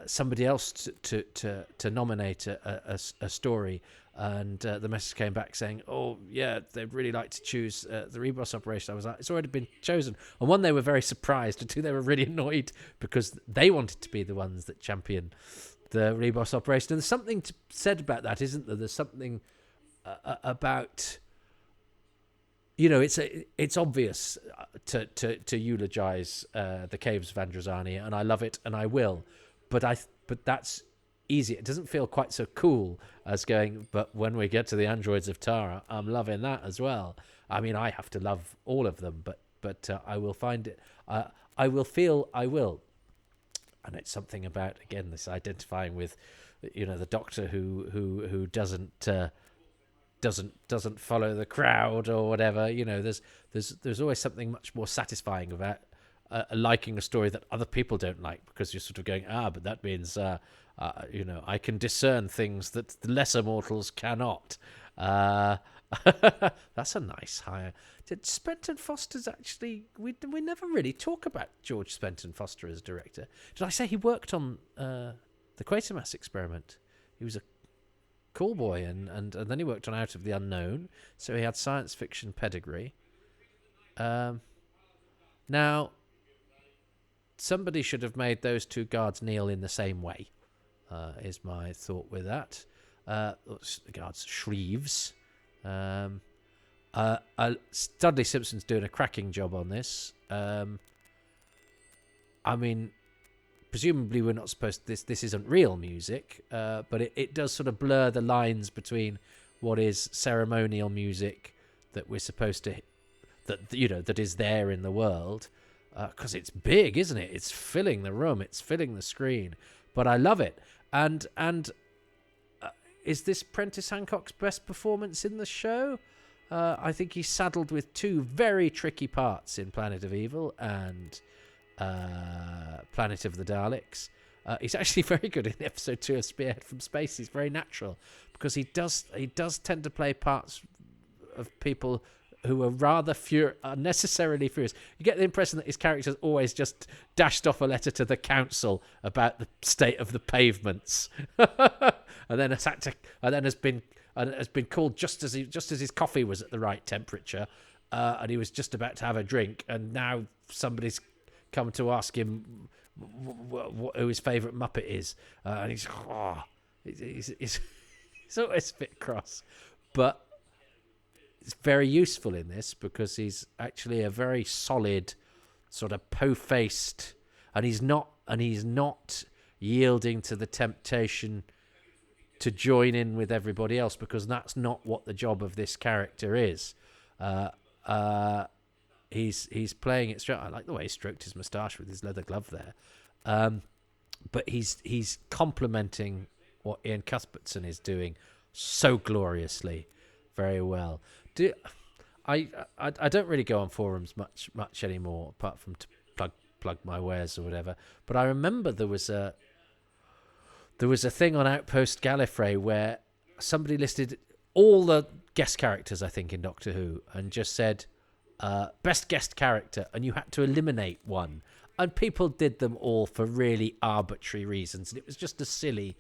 somebody else to nominate a story, and the message came back saying, "Oh yeah, they'd really like to choose the Ribos operation." I was like, "It's already been chosen." And one, they were very surprised, and two, they were really annoyed because they wanted to be the ones that champion the Ribos operation. And there's something said about that, isn't there? There's something about, you know, it's obvious to eulogize the Caves of Androzani, and I love it, and I will, but that's easy. It doesn't feel quite so cool as going, but when we get to the androids of Tara, I'm loving that as well. I mean, I have to love all of them, but I will find it. I will feel I will, and it's something about, again, this identifying with, you know, the Doctor who doesn't follow the crowd or whatever. You know, there's always something much more satisfying about liking a story that other people don't like, because you're sort of going, but that means you know, I can discern things that the lesser mortals cannot. That's a nice hire. Did Spenton Foster's actually? We never really talk about George Spenton Foster as director. Did I say he worked on the Quatermass Experiment? He was a call boy, and then he worked on Out of the Unknown, so he had science fiction pedigree. Now, somebody should have made those two guards kneel in the same way, is my thought with that. The guards, Shreves. Dudley Simpson's doing a cracking job on this. I mean, presumably we're not supposed to, this isn't real music, but it does sort of blur the lines between what is ceremonial music that we're supposed to, that, you know, that is there in the world, because it's big, isn't it? It's filling the room, it's filling the screen, but I love it. And is this Prentice Hancock's best performance in the show? I think he's saddled with two very tricky parts in Planet of Evil and Planet of the Daleks. He's actually very good in episode 2 of Spearhead from Space. He's very natural, because he does tend to play parts of people who are rather unnecessarily furious. You get the impression that his character's always just dashed off a letter to the council about the state of the pavements, and then has been called just as his coffee was at the right temperature, and he was just about to have a drink, and now somebody's come to ask him who his favourite Muppet is, and he's always a bit cross, but it's very useful in this, because he's actually a very solid, sort of po-faced, and he's not yielding to the temptation to join in with everybody else, because that's not what the job of this character is. He's playing it straight. I like the way he stroked his moustache with his leather glove there, but he's complementing what Ian Cuthbertson is doing so gloriously, very well. I don't really go on forums much anymore, apart from to plug my wares or whatever. But I remember there was a thing on Outpost Gallifrey where somebody listed all the guest characters, I think, in Doctor Who, and just said best guest character, and you had to eliminate one, and people did them all for really arbitrary reasons, and it was just a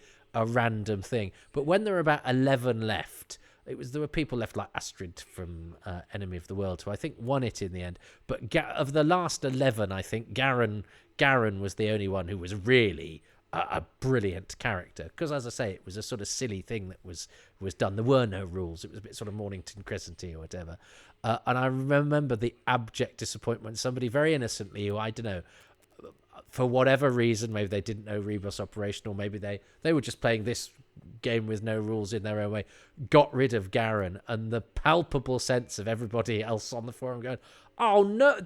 random thing. But when there were about 11 left, there were people left like Astrid from Enemy of the World, who I think won it in the end. But of the last 11, I think Garen was the only one who was really a brilliant character, because, as I say, it was a sort of silly thing that was done. There were no rules. It was a bit sort of Mornington Crescenty or whatever. And I remember the abject disappointment. Somebody very innocently, who, I don't know, for whatever reason, maybe they didn't know Rebus Operation, or maybe they were just playing this game with no rules in their own way, got rid of Garen, and the palpable sense of everybody else on the forum going, oh no,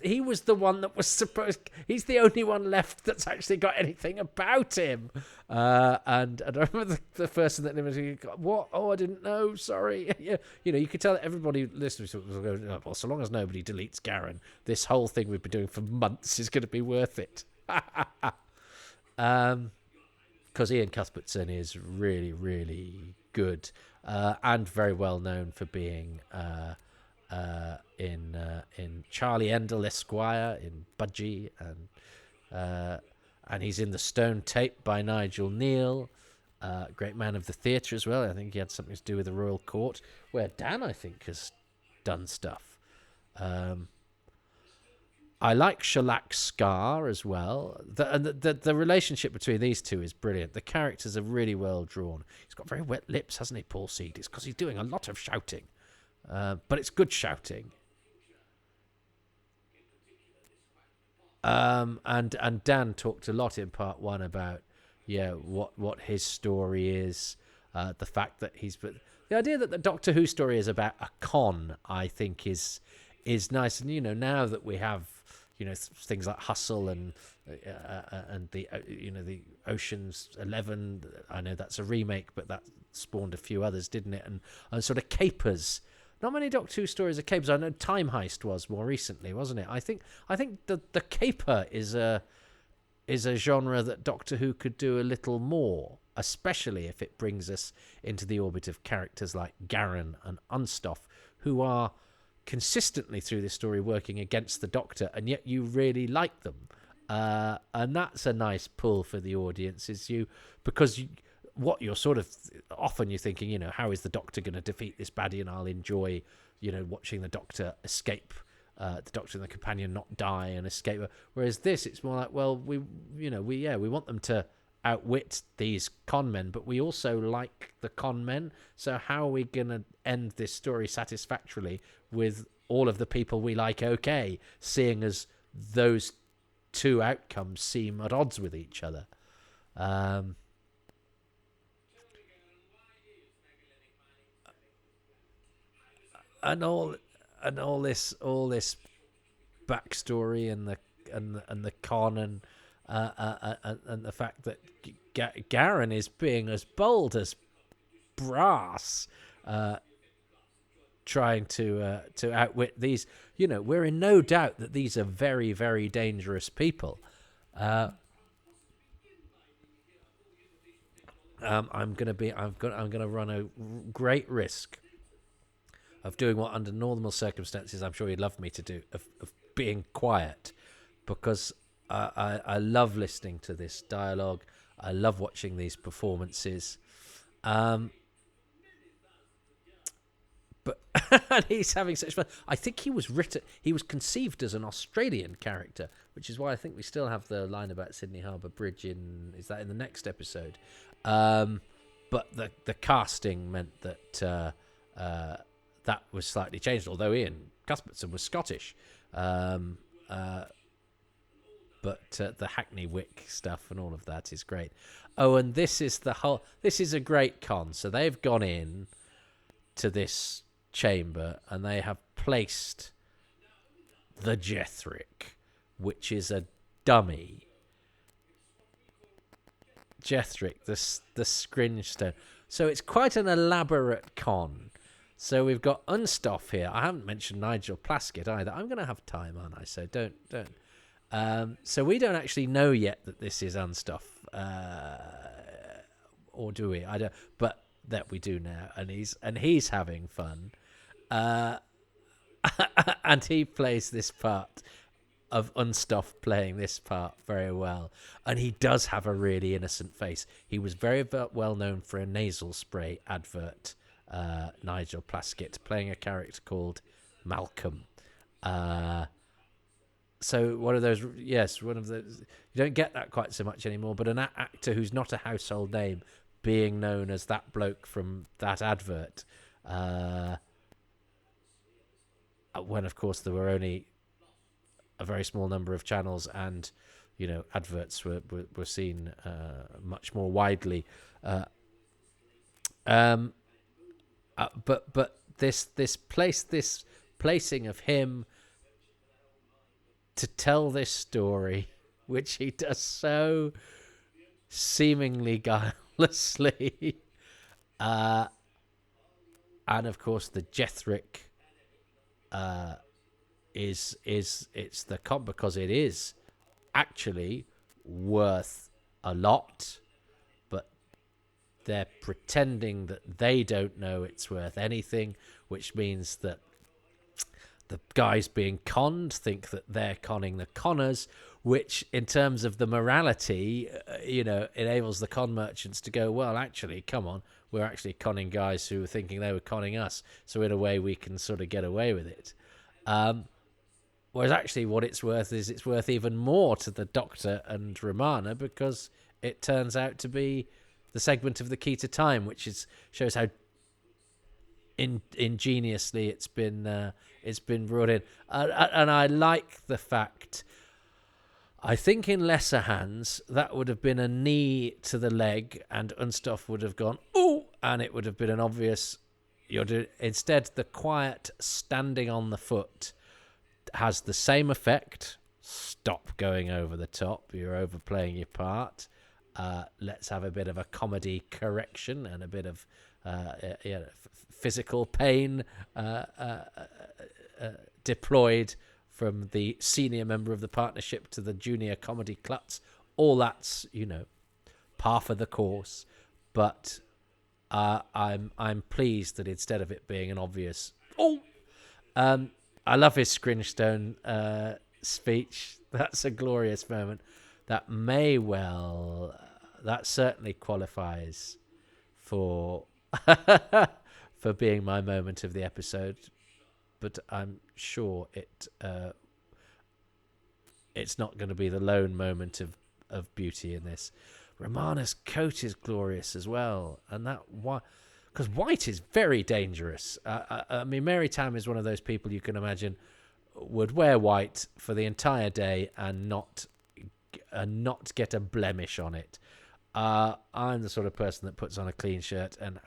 he was the one that was supposed, he's the only one left that's actually got anything about him. And I remember the person that limited, what? Oh, I didn't know, sorry. Yeah, you could tell that everybody listening was going, well, so long as nobody deletes Garen, this whole thing we've been doing for months is going to be worth it. Because Ian Cuthbertson is really, really good, and very well known for being in Charlie Endell Esquire, in Budgie, and he's in The Stone Tape by Nigel Neal. Great man of the theatre as well. I think he had something to do with the Royal Court, where Dan, I think, has done stuff. I like Shellac Scar as well. The relationship between these two is brilliant. The characters are really well drawn. He's got very wet lips, hasn't he, Paul Seed? It's because he's doing a lot of shouting. But it's good shouting. And Dan talked a lot in part one about what his story is, the fact that but the idea that the Doctor Who story is about a con, I think is nice. And now that we have things like Hustle and the the Ocean's 11, I know that's a remake, but that spawned a few others, didn't it? And sort of capers. Not many Doctor Who stories are capers. I know Time Heist was more recently, wasn't it? I think the caper is a genre that Doctor Who could do a little more, especially if it brings us into the orbit of characters like Garen and Unstoff, who are consistently through this story working against the Doctor, and yet you really like them. And that's a nice pull for the audience, because what you're sort of often you're thinking, how is the Doctor going to defeat this baddie, and I'll enjoy, watching the Doctor escape, the Doctor and the companion not die and escape. Whereas this, it's more like, well, we want them to outwit these con men, but we also like the con men. So how are we going to end this story satisfactorily with all of the people we like? Okay, seeing as those two outcomes seem at odds with each other. And all this backstory and the con and the fact that Garen is being as bold as brass, trying to outwit these. We're in no doubt that these are very, very dangerous people. I'm gonna run a great risk of doing what, under normal circumstances, I'm sure you'd love me to do, of being quiet, because I love listening to this dialogue. I love watching these performances. But and he's having such fun. I think he was conceived as an Australian character, which is why I think we still have the line about Sydney Harbour Bridge is that in the next episode? But the casting meant that that was slightly changed, although Ian Cuthbertson was Scottish. But the Hackney Wick stuff and all of that is great. Oh, and this is a great con. So they've gone in to this chamber and they have placed the Jethric, which is a dummy. Jethric, the Scringe Stone. So it's quite an elaborate con. So we've got Unstoff here. I haven't mentioned Nigel Plaskett either. I'm going to have time, aren't I? So don't. So we don't actually know yet that this is Unstoff, or do we? I don't. But that we do now, and he's having fun, and he plays this part of Unstoff, playing this part very well, and he does have a really innocent face. He was very well known for a nasal spray advert. Nigel Plaskett, playing a character called Malcolm. So one of those, yes, one of those. You don't get that quite so much anymore. But an actor who's not a household name being known as that bloke from that advert, when of course there were only a very small number of channels, and adverts were seen much more widely. But this placing of him to tell this story, which he does so seemingly guilelessly, and of course the Jethric is it's the con, because it is actually worth a lot, but they're pretending that they don't know it's worth anything, which means that the guys being conned think that they're conning the conners, which in terms of the morality, enables the con merchants to go, well, actually, come on, we're actually conning guys who were thinking they were conning us. So in a way, we can sort of get away with it. Whereas actually what it's worth is it's worth even more to the Doctor and Romana, because it turns out to be the segment of the key to time, which shows how ingeniously it's been brought in, and I like the fact. I think in lesser hands that would have been a knee to the leg, and Unstoff would have gone ooh, and it would have been an obvious. Instead, the quiet standing on the foot has the same effect. Stop going over the top. You're overplaying your part. Let's have a bit of a comedy correction and a bit of physical pain deployed from the senior member of the partnership to the junior comedy klutz. All that's par for the course, but I'm pleased that instead of it being an obvious I love his Scrinstone speech. That's a glorious moment. That certainly qualifies for for being my moment of the episode, but I'm sure it's not going to be the lone moment of beauty in this. Romana's coat is glorious as well, and that because white is very dangerous. I mean, Mary Tam is one of those people you can imagine would wear white for the entire day and not get a blemish on it. I'm the sort of person that puts on a clean shirt and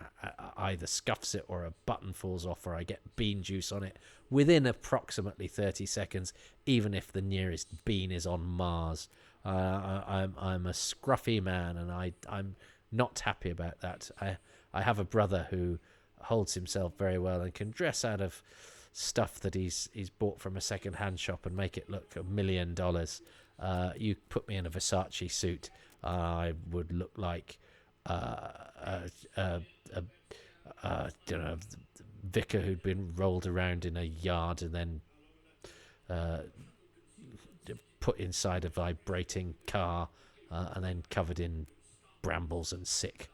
either scuffs it or a button falls off or I get bean juice on it within approximately 30 seconds, even if the nearest bean is on Mars. I'm a scruffy man, and I'm not happy about that. I have a brother who holds himself very well and can dress out of stuff that he's bought from a second-hand shop and make it look $1 million. You put me in a Versace suit, I would look like vicar who'd been rolled around in a yard and then put inside a vibrating car and then covered in brambles and sick.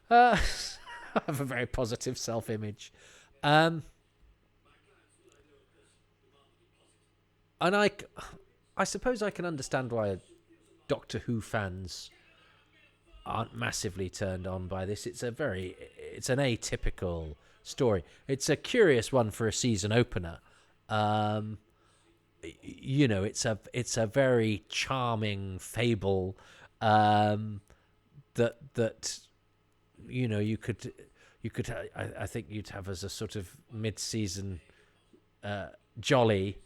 I have a very positive self-image. And I suppose I can understand why Doctor Who fans aren't massively turned on by this. It's an atypical story. It's a curious one for a season opener. It's a very charming fable that you could I think you'd have as a sort of mid-season jolly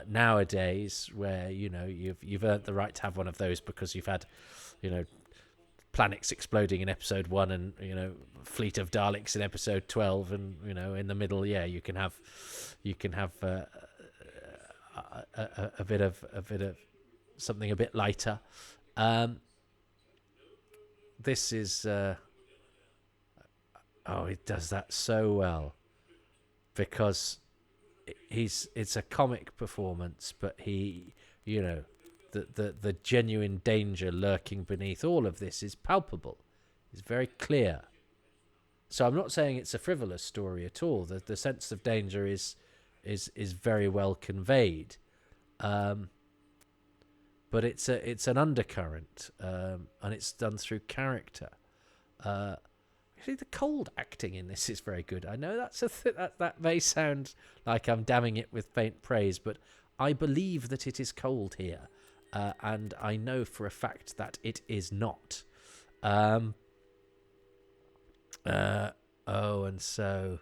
nowadays, where you've earned the right to have one of those because you've had planets exploding in episode 1 and fleet of Daleks in episode 12, and in the middle you can have a bit of something a bit lighter. This is he does that so well, because it's a comic performance, but he the genuine danger lurking beneath all of this is palpable. It's very clear. So I'm not saying it's a frivolous story at all. The sense of danger is very well conveyed. but it's an undercurrent, and it's done through character. Actually, the cold acting in this is very good. I know that's that may sound like I'm damning it with faint praise, but I believe that it is cold here, and I know for a fact that it is not. And so,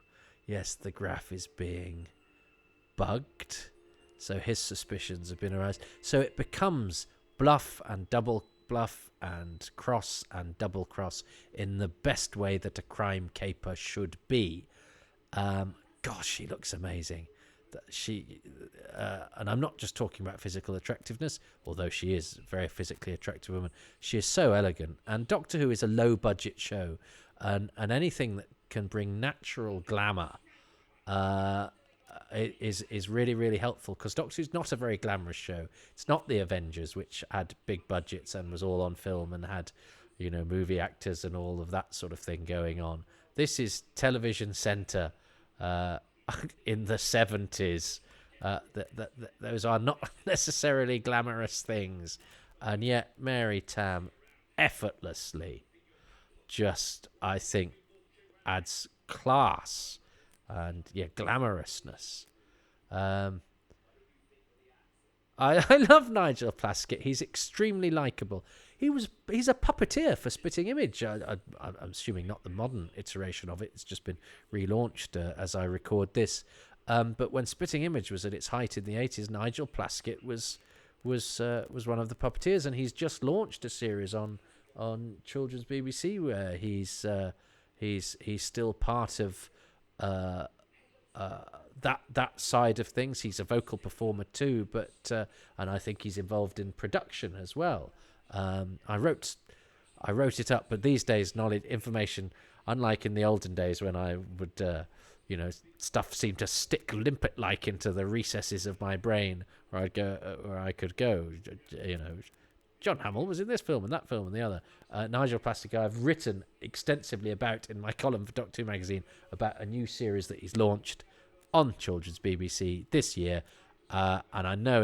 yes, the Graf is being bugged. So his suspicions have been aroused. So it becomes bluff and double bluff and cross and double cross in the best way that a crime caper should be. Gosh, she looks amazing. And I'm not just talking about physical attractiveness, although she is a very physically attractive woman. She is so elegant. And Doctor Who is a low-budget show, and anything that can bring natural glamour is really, really helpful, because Doctor Who's not a very glamorous show. It's not the Avengers, which had big budgets and was all on film and had, movie actors and all of that sort of thing going on. This is television centre in the 70s. Those are not necessarily glamorous things, and yet Mary Tam effortlessly just, I think, adds class and glamorousness. I love Nigel Plaskett. He's extremely likable. He's a puppeteer for Spitting Image. I'm assuming not the modern iteration of it. It's just been relaunched as I record this. But when Spitting Image was at its height in the 80s, Nigel Plaskett was one of the puppeteers, and he's just launched a series on Children's BBC where he's still part of that side of things. He's a vocal performer too, but and I think he's involved in production as well. I wrote it up, but these days information, unlike in the olden days when I would stuff seemed to stick limpet-like into the recesses of my brain where I could go. John Hamill was in this film and that film and the other. Nigel Plaskett, I've written extensively about in my column for Doctor Who magazine about a new series that he's launched on Children's BBC this year, and I know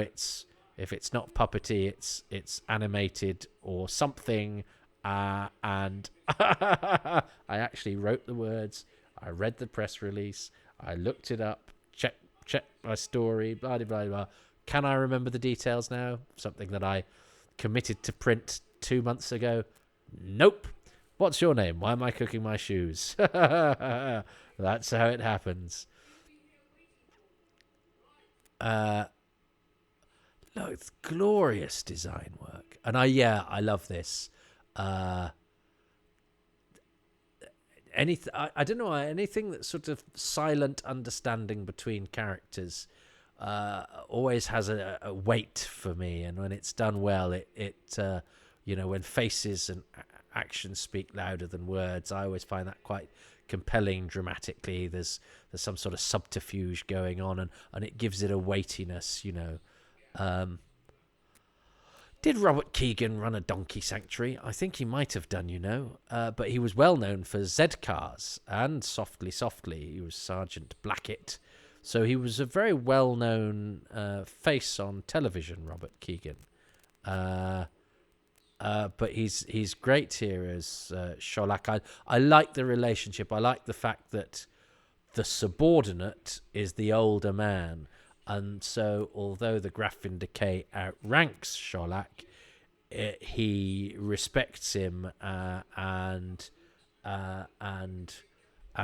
if it's not puppety, it's animated or something. And I actually wrote the words. I read the press release. I looked it up. Checked my story. Blah blah blah blah. Can I remember the details now? Something that I committed to print 2 months ago. Nope. What's your name? Why am I cooking my shoes? That's how it happens. Look, it's glorious design work, and I love this. I don't know, anything that's sort of silent understanding between characters always has a weight for me, and when it's done well, it when faces and actions speak louder than words, I always find that quite compelling dramatically. There's some sort of subterfuge going on, and it gives it a weightiness. Did Robert Keegan run a donkey sanctuary? I think he might have done, but he was well known for Z-Cars and Softly Softly. He was Sergeant Blackett. So he was a very well-known face on television, Robert Keegan. But he's great here as Sherlock. I like the relationship. I like the fact that the subordinate is the older man. And so, although the Graf in Decay outranks Sherlock, he respects him, and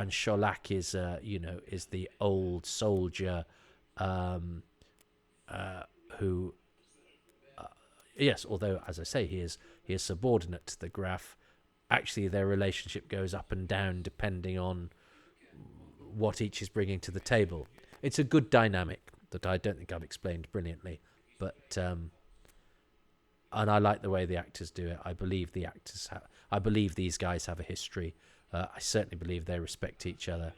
Sherlock is is the old soldier, who, yes, although as I say he is subordinate to the Graf. Actually, their relationship goes up and down depending on what each is bringing to the table. It's a good dynamic that I don't think I've explained brilliantly, but and I like the way the actors do it. I believe I believe these guys have a history. I certainly believe they respect each other.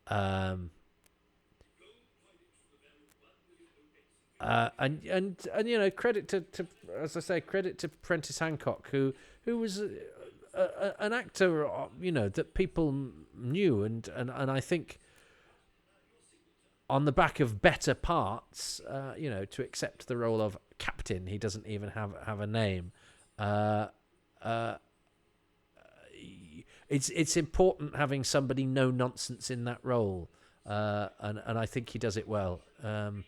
And credit to as I say, credit to Prentice Hancock, who was an actor that people knew, and I think on the back of better parts, to accept the role of captain. He doesn't even have a name. It's important having somebody no nonsense in that role, and I think he does it well. And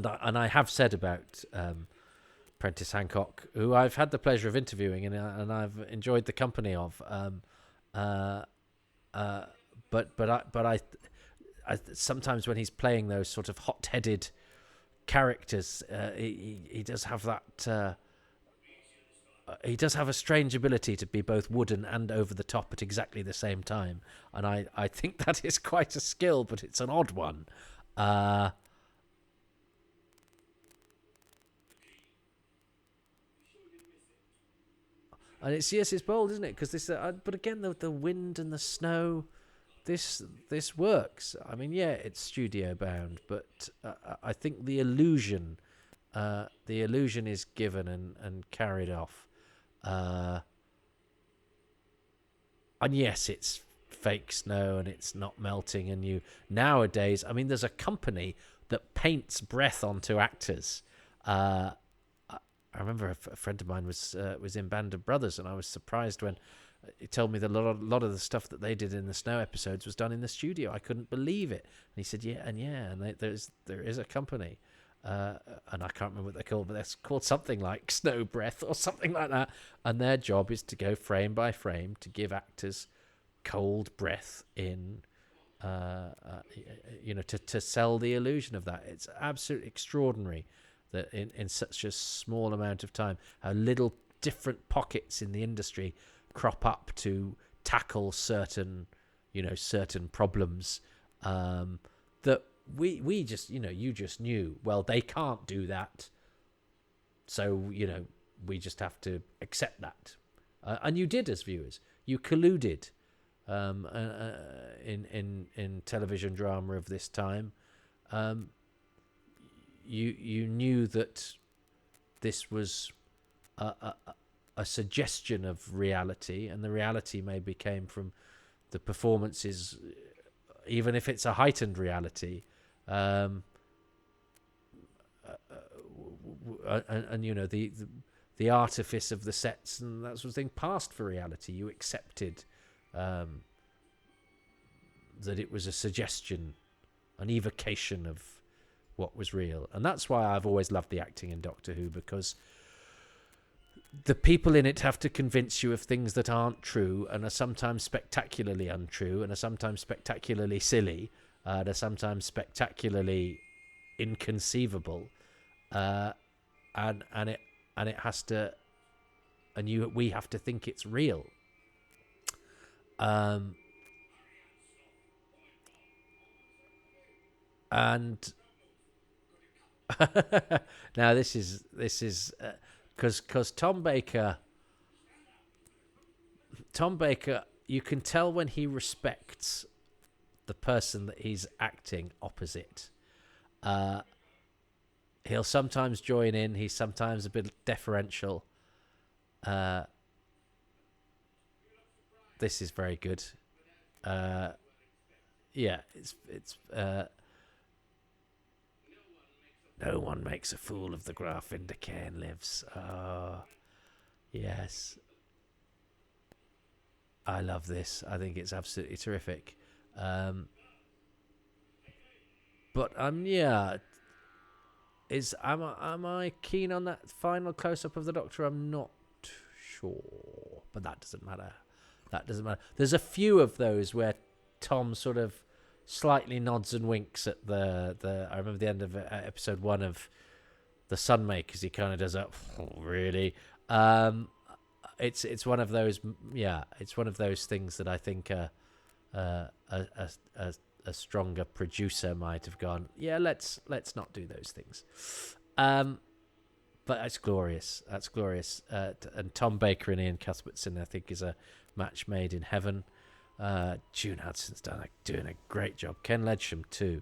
I have said about Prentice Hancock, who I've had the pleasure of interviewing and I've enjoyed the company of. But I sometimes when he's playing those sort of hot-headed characters, he does have that. He does have a strange ability to be both wooden and over the top at exactly the same time, and I think that is quite a skill, but it's an odd one. And it's bold, isn't it? Because this, but again, the wind and the snow, this works. I mean, yeah, it's studio bound, but I think the illusion is given and carried off. And yes, it's fake snow and it's not melting. And nowadays, I mean, there's a company that paints breath onto actors. I remember a friend of mine was in Band of Brothers, and I was surprised when he told me that a lot of the stuff that they did in the snow episodes was done in the studio. I couldn't believe it. And he said, there is a company, and I can't remember what they're called, but they're called something like Snow Breath or something like that. And their job is to go frame by frame to give actors cold breath in, to sell the illusion of that. It's absolutely extraordinary that in such a small amount of time, how little different pockets in the industry crop up to tackle certain problems, that we just, you just knew, well, they can't do that, so we just have to accept that, and you did as viewers, you colluded in television drama of this time. You knew that this was a suggestion of reality, and the reality maybe came from the performances, even if it's a heightened reality. And the artifice of the sets and that sort of thing passed for reality. You accepted that it was a suggestion, an evocation of what was real. And that's why I've always loved the acting in Doctor Who, because the people in it have to convince you of things that aren't true and are sometimes spectacularly untrue and are sometimes spectacularly silly and are sometimes spectacularly inconceivable, and it has to, and we have to think it's real. And now this is because Tom Baker, you can tell when he respects the person that he's acting opposite. He'll sometimes join in. He's sometimes a bit deferential. This is very good. Yeah, it's no one makes a fool of the Graffinder Cairn lives. Oh, yes. I love this. I think it's absolutely terrific. But am I keen on that final close-up of the Doctor? I'm not sure, but that doesn't matter. There's a few of those where Tom sort of slightly nods and winks at the I remember the end of episode 1 of the Sunmakers. He kind of does that. Oh, really? It's one of those. Yeah, it's one of those things that I think a stronger producer might have gone, yeah, let's not do those things. But that's glorious. And Tom Baker and Ian Cuthbertson, I think, is a match made in heaven. June Hudson's doing a great job. Ken Ledsham too.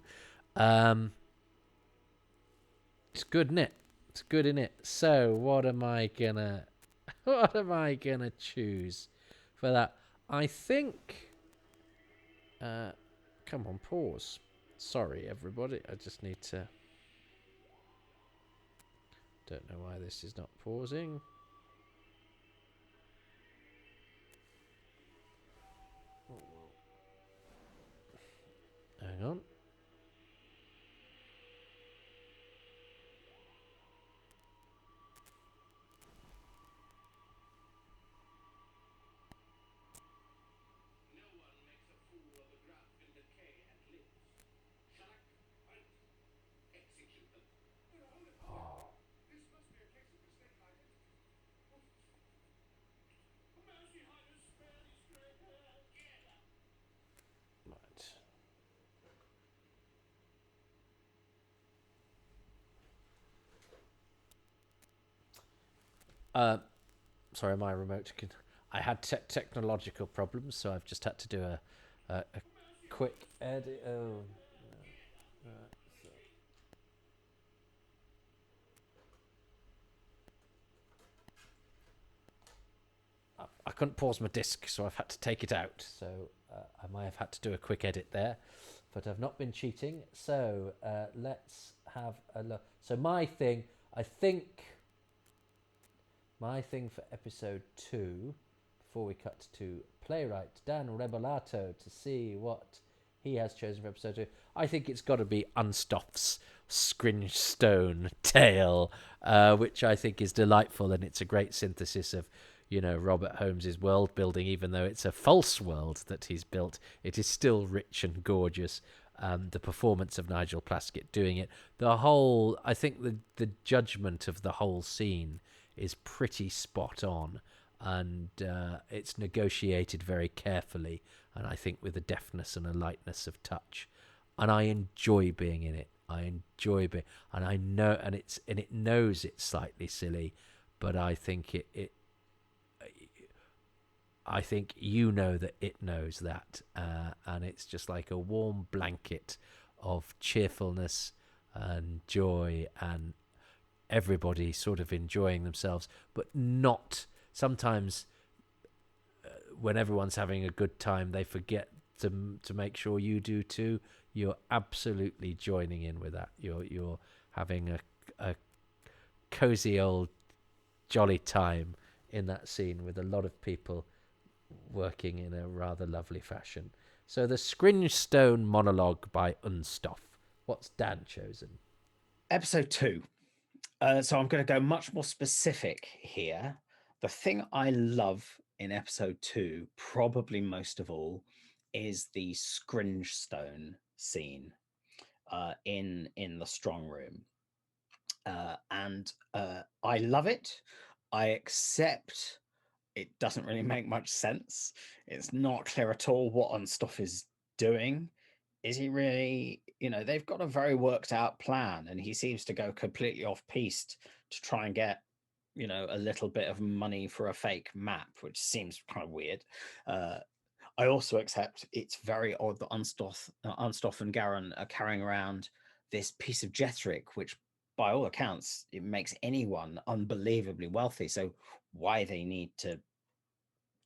It's good, innit? It's good, innit? So what am I gonna choose for that? I think. Come on, pause. Sorry, everybody. I just need to. Don't know why this is not pausing. Hang on. Right. Sorry, my remote. I had technological problems, so I've just had to do a quick edit. Oh, I couldn't pause my disc, so I've had to take it out. So I might have had to do a quick edit there, but I've not been cheating. So let's have a look. So my thing, I think, my thing for episode 2, before we cut to playwright Dan Rebelato to see what he has chosen for episode 2, I think it's got to be Unstoff's Scrinstone tale, which I think is delightful, and it's a great synthesis of, you know, Robert Holmes's world building. Even though it's a false world that he's built, it is still rich and gorgeous. The performance of Nigel Plaskett doing it, the whole, I think the judgment of the whole scene is pretty spot on, and it's negotiated very carefully, and I think with a deftness and a lightness of touch, and I enjoy being in it. I enjoy being, and I know, and it knows it's slightly silly, but I think I think you know that it knows that, and it's just like a warm blanket of cheerfulness and joy, and everybody sort of enjoying themselves, but not sometimes when everyone's having a good time, they forget to make sure you do too. You're absolutely joining in with that. You're having a cozy old jolly time in that scene with a lot of people working in a rather lovely fashion. So the Scrinstone monologue by Unstoff. What's Dan chosen? Episode 2. So I'm going to go much more specific here. The thing I love in episode 2, probably most of all, is the Scringestone scene in the strong room, and I love it. I accept it doesn't really make much sense. It's not clear at all what Unstoff is doing. Is he really, they've got a very worked out plan, and he seems to go completely off piste to try and get, a little bit of money for a fake map, which seems kind of weird. I also accept it's very odd that Unstoff and Garen are carrying around this piece of Jethric, which, by all accounts, it makes anyone unbelievably wealthy. So why they need to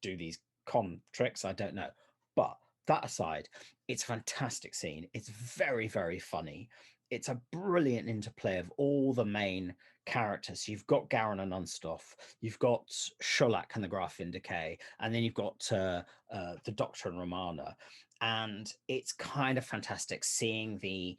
do these con tricks, I don't know. But that aside, it's a fantastic scene. It's very, very funny. It's a brilliant interplay of all the main characters. You've got Garen and Unstoff, you've got Sholak and the Graf in Decay, and then you've got the Doctor and Romana. And it's kind of fantastic seeing the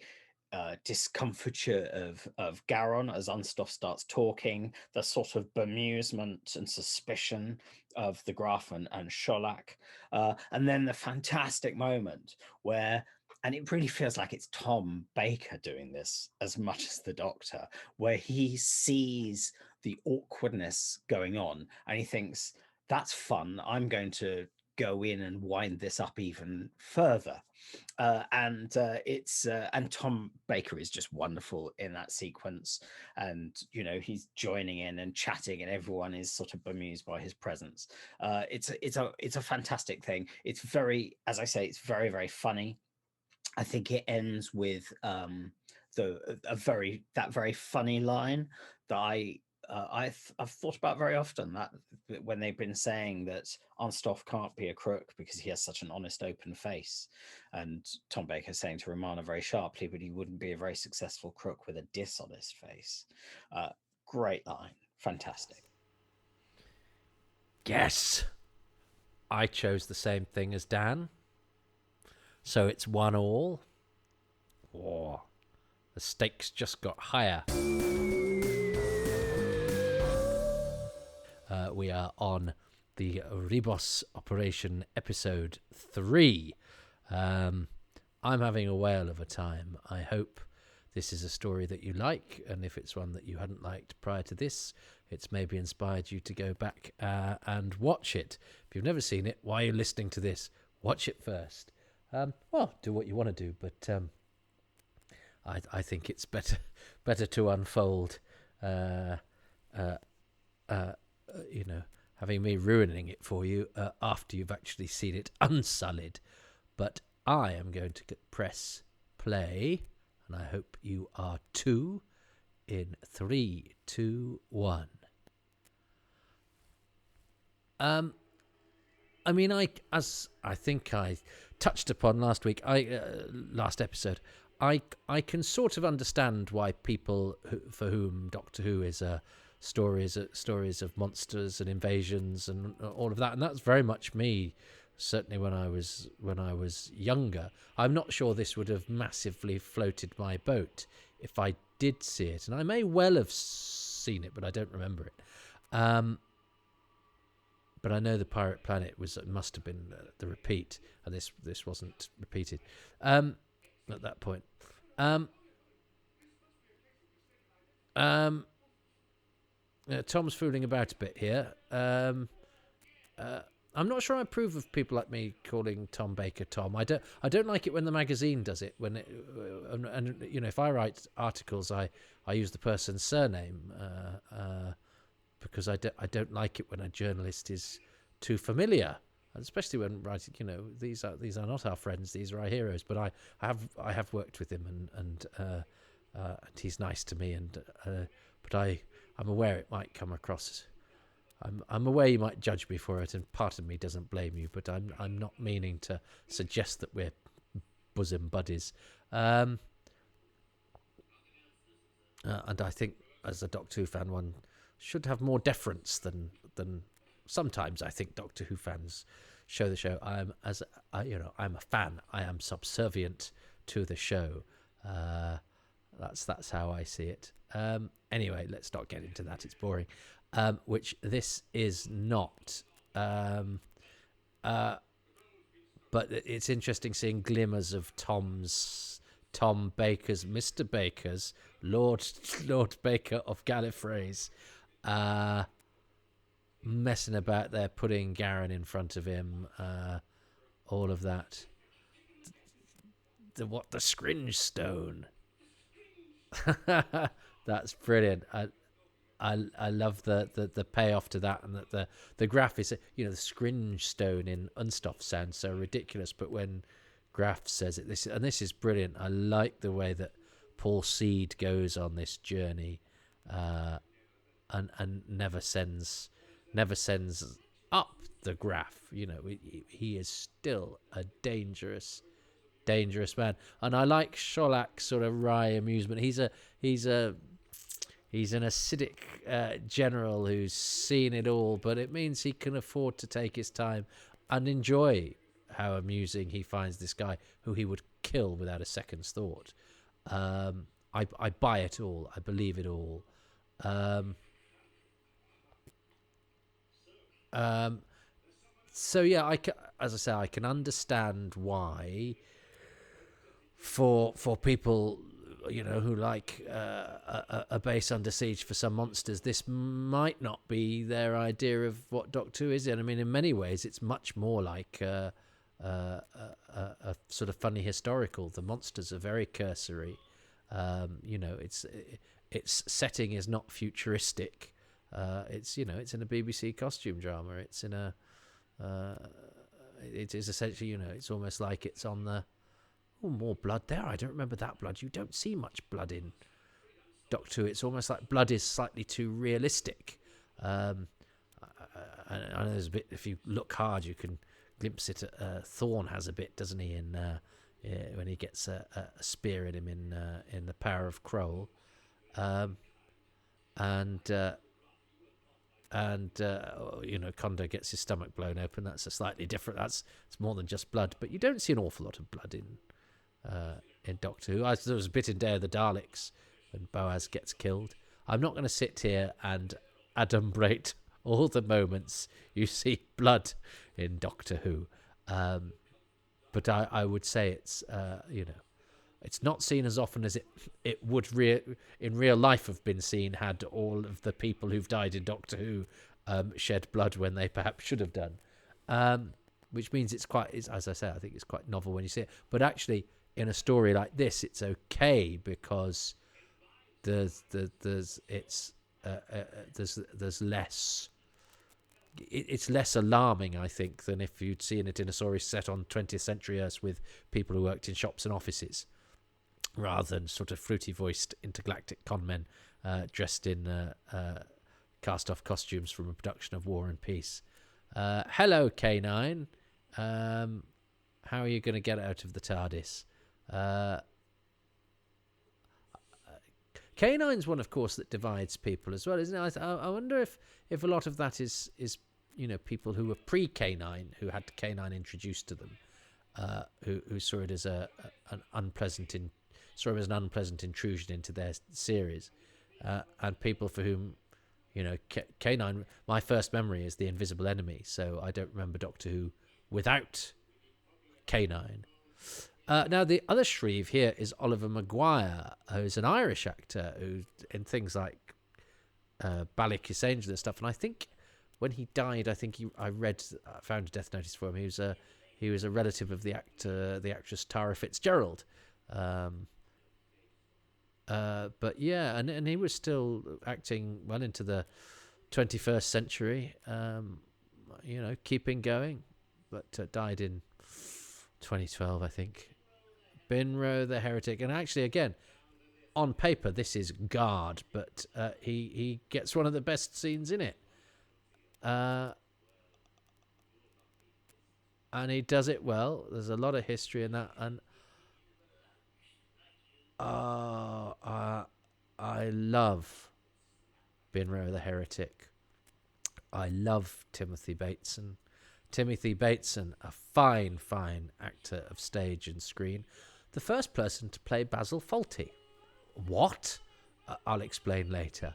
discomfiture of Garon as Unstoff starts talking, the sort of bemusement and suspicion of the Graf and Sholak, and then the fantastic moment where, and it really feels like it's Tom Baker doing this as much as the Doctor, where he sees the awkwardness going on and he thinks, that's fun, I'm going to go in and wind this up even further. And Tom Baker is just wonderful in that sequence, and he's joining in and chatting, and everyone is sort of bemused by his presence. It's a fantastic thing. It's very, as I say, it's very, very funny. I think it ends with that very funny line that I I've thought about very often that when they've been saying that Unstoff can't be a crook because he has such an honest, open face, and Tom Baker saying to Romana very sharply, but he wouldn't be a very successful crook with a dishonest face. Great line, fantastic. Yes, I chose the same thing as Dan, so it's 1-1. Oh, the stakes just got higher. We are on the Ribos Operation Episode 3. I'm having a whale of a time. I hope this is a story that you like, and if it's one that you hadn't liked prior to this, it's maybe inspired you to go back and watch it. If you've never seen it, why are you listening to this? Watch it first. Well, do what you want to do, but I think it's better to unfold. Having me ruining it for you after you've actually seen it unsullied. But I am going to press play, and I hope you are too. In 3, 2, 1. As I think I touched upon last week, last episode, I can sort of understand why people for whom Doctor Who is stories of monsters and invasions and all of that, and that's very much me. Certainly when I was younger, I'm not sure this would have massively floated my boat if I did see it, and I may well have seen it, but I don't remember it. But I know the Pirate Planet must have been the repeat, and this wasn't repeated at that point. Tom's fooling about a bit here. I'm not sure I approve of people like me calling Tom Baker Tom. I don't like it when the magazine does it. And if I write articles, I use the person's surname because I don't like it when a journalist is too familiar, especially when writing. These are not our friends; these are our heroes. But I have worked with him, and he's nice to me. But I'm aware it might come across. I'm aware you might judge me for it, and part of me doesn't blame you. But I'm not meaning to suggest that we're bosom buddies. And I think, as a Doctor Who fan, one should have more deference than sometimes I think Doctor Who fans show the show. I'm a fan. I am subservient to the show. That's how I see it. Anyway, let's not get into that. It's boring. Which this is not. But it's interesting seeing glimmers of Tom Baker's, Mr. Baker's, Lord Baker of Gallifrey's, messing about there, putting Garen in front of him, all of that. The Scringe Stone. That's brilliant. I love the payoff to that, and that the graph is, the Scringe Stone in Unstoff sounds so ridiculous, but when Graf says it, this is brilliant. I like the way that Paul Seed goes on this journey, and never sends up the Graf. He is still a dangerous man, and I like Sholak's sort of wry amusement. He's an acidic general who's seen it all, but it means he can afford to take his time and enjoy how amusing he finds this guy who he would kill without a second's thought. I buy it all. I believe it all. So yeah, as I say, I can understand why for people who like a base under siege for some monsters, this might not be their idea of what Doctor Who is. And I mean, in many ways, it's much more like a sort of funny historical. The monsters are very cursory. Its setting is not futuristic. It's in a BBC costume drama. It's in a it is essentially, it's almost like it's on the more blood there. I don't remember that blood. You don't see much blood in Doctor Who, it's almost like blood is slightly too realistic. I know there's a bit, if you look hard, you can glimpse it. Thorne has a bit, doesn't he, in when he gets a spear in him in The Power of Kroll. Kondo gets his stomach blown open. That's a slightly different. It's more than just blood, but you don't see an awful lot of blood in Doctor Who. There was a bit in Day of the Daleks when Boaz gets killed. I'm not going to sit here and adumbrate all the moments you see blood in Doctor Who, but I would say it's it's not seen as often as it would in real life have been seen had all of the people who've died in Doctor Who shed blood when they perhaps should have done, which means it's as I say, I think it's quite novel when you see it. But actually, in a story like this, it's okay because there's less. It's less alarming, I think, than if you'd seen it in a story set on 20th century Earth with people who worked in shops and offices, rather than sort of fruity-voiced intergalactic conmen dressed in cast-off costumes from a production of War and Peace. Hello, K9. How are you going to get out of the TARDIS? K9's one, of course, that divides people as well, isn't it? I wonder if a lot of that is people who were pre-K9, who had K9 introduced to them, who saw it as an unpleasant intrusion into their series, and people for whom K9. My first memory is The Invisible Enemy, so I don't remember Doctor Who without K9. Now, the other Shreve here is Oliver Maguire, who's an Irish actor who in things like Ballycus Angel and stuff. And I think when he died, I found a death notice for him. He was a relative of the actress Tara Fitzgerald. But yeah, and he was still acting well into the 21st century, keeping going, but died in 2012, I think. Binro the Heretic, and actually, again, on paper, this is Guard, but he gets one of the best scenes in it, and he does it well. There's a lot of history in that, and I love Binro the Heretic. I love Timothy Bateson. Timothy Bateson, a fine actor of stage and screen. The first person to play Basil Fawlty. What? I'll explain later.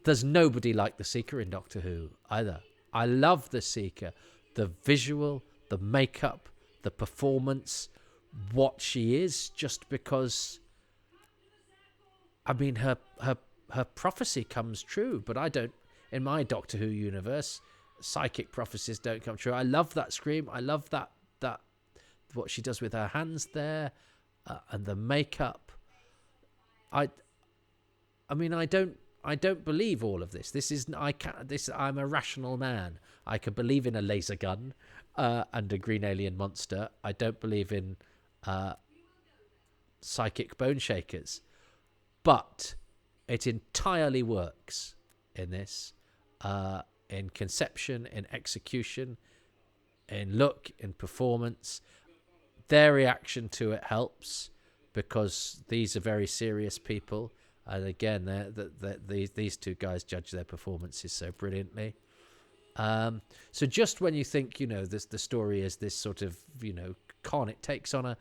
There's nobody like the Seeker in Doctor Who either. I love the Seeker. The visual, the makeup, the performance, what she is, just because, I mean, her prophecy comes true, but I don't, in my Doctor Who universe, psychic prophecies don't come true. I love that scream. I love that what she does with her hands there, and the makeup. I don't believe all of this. I'm a rational man. I can believe in a laser gun and a green alien monster. I don't believe in psychic bone shakers, but it entirely works in this. In conception, in execution, in look, in performance. Their reaction to it helps, because these are very serious people, and again, these two guys judge their performances so brilliantly. So just when you think the story is this sort of con, it takes on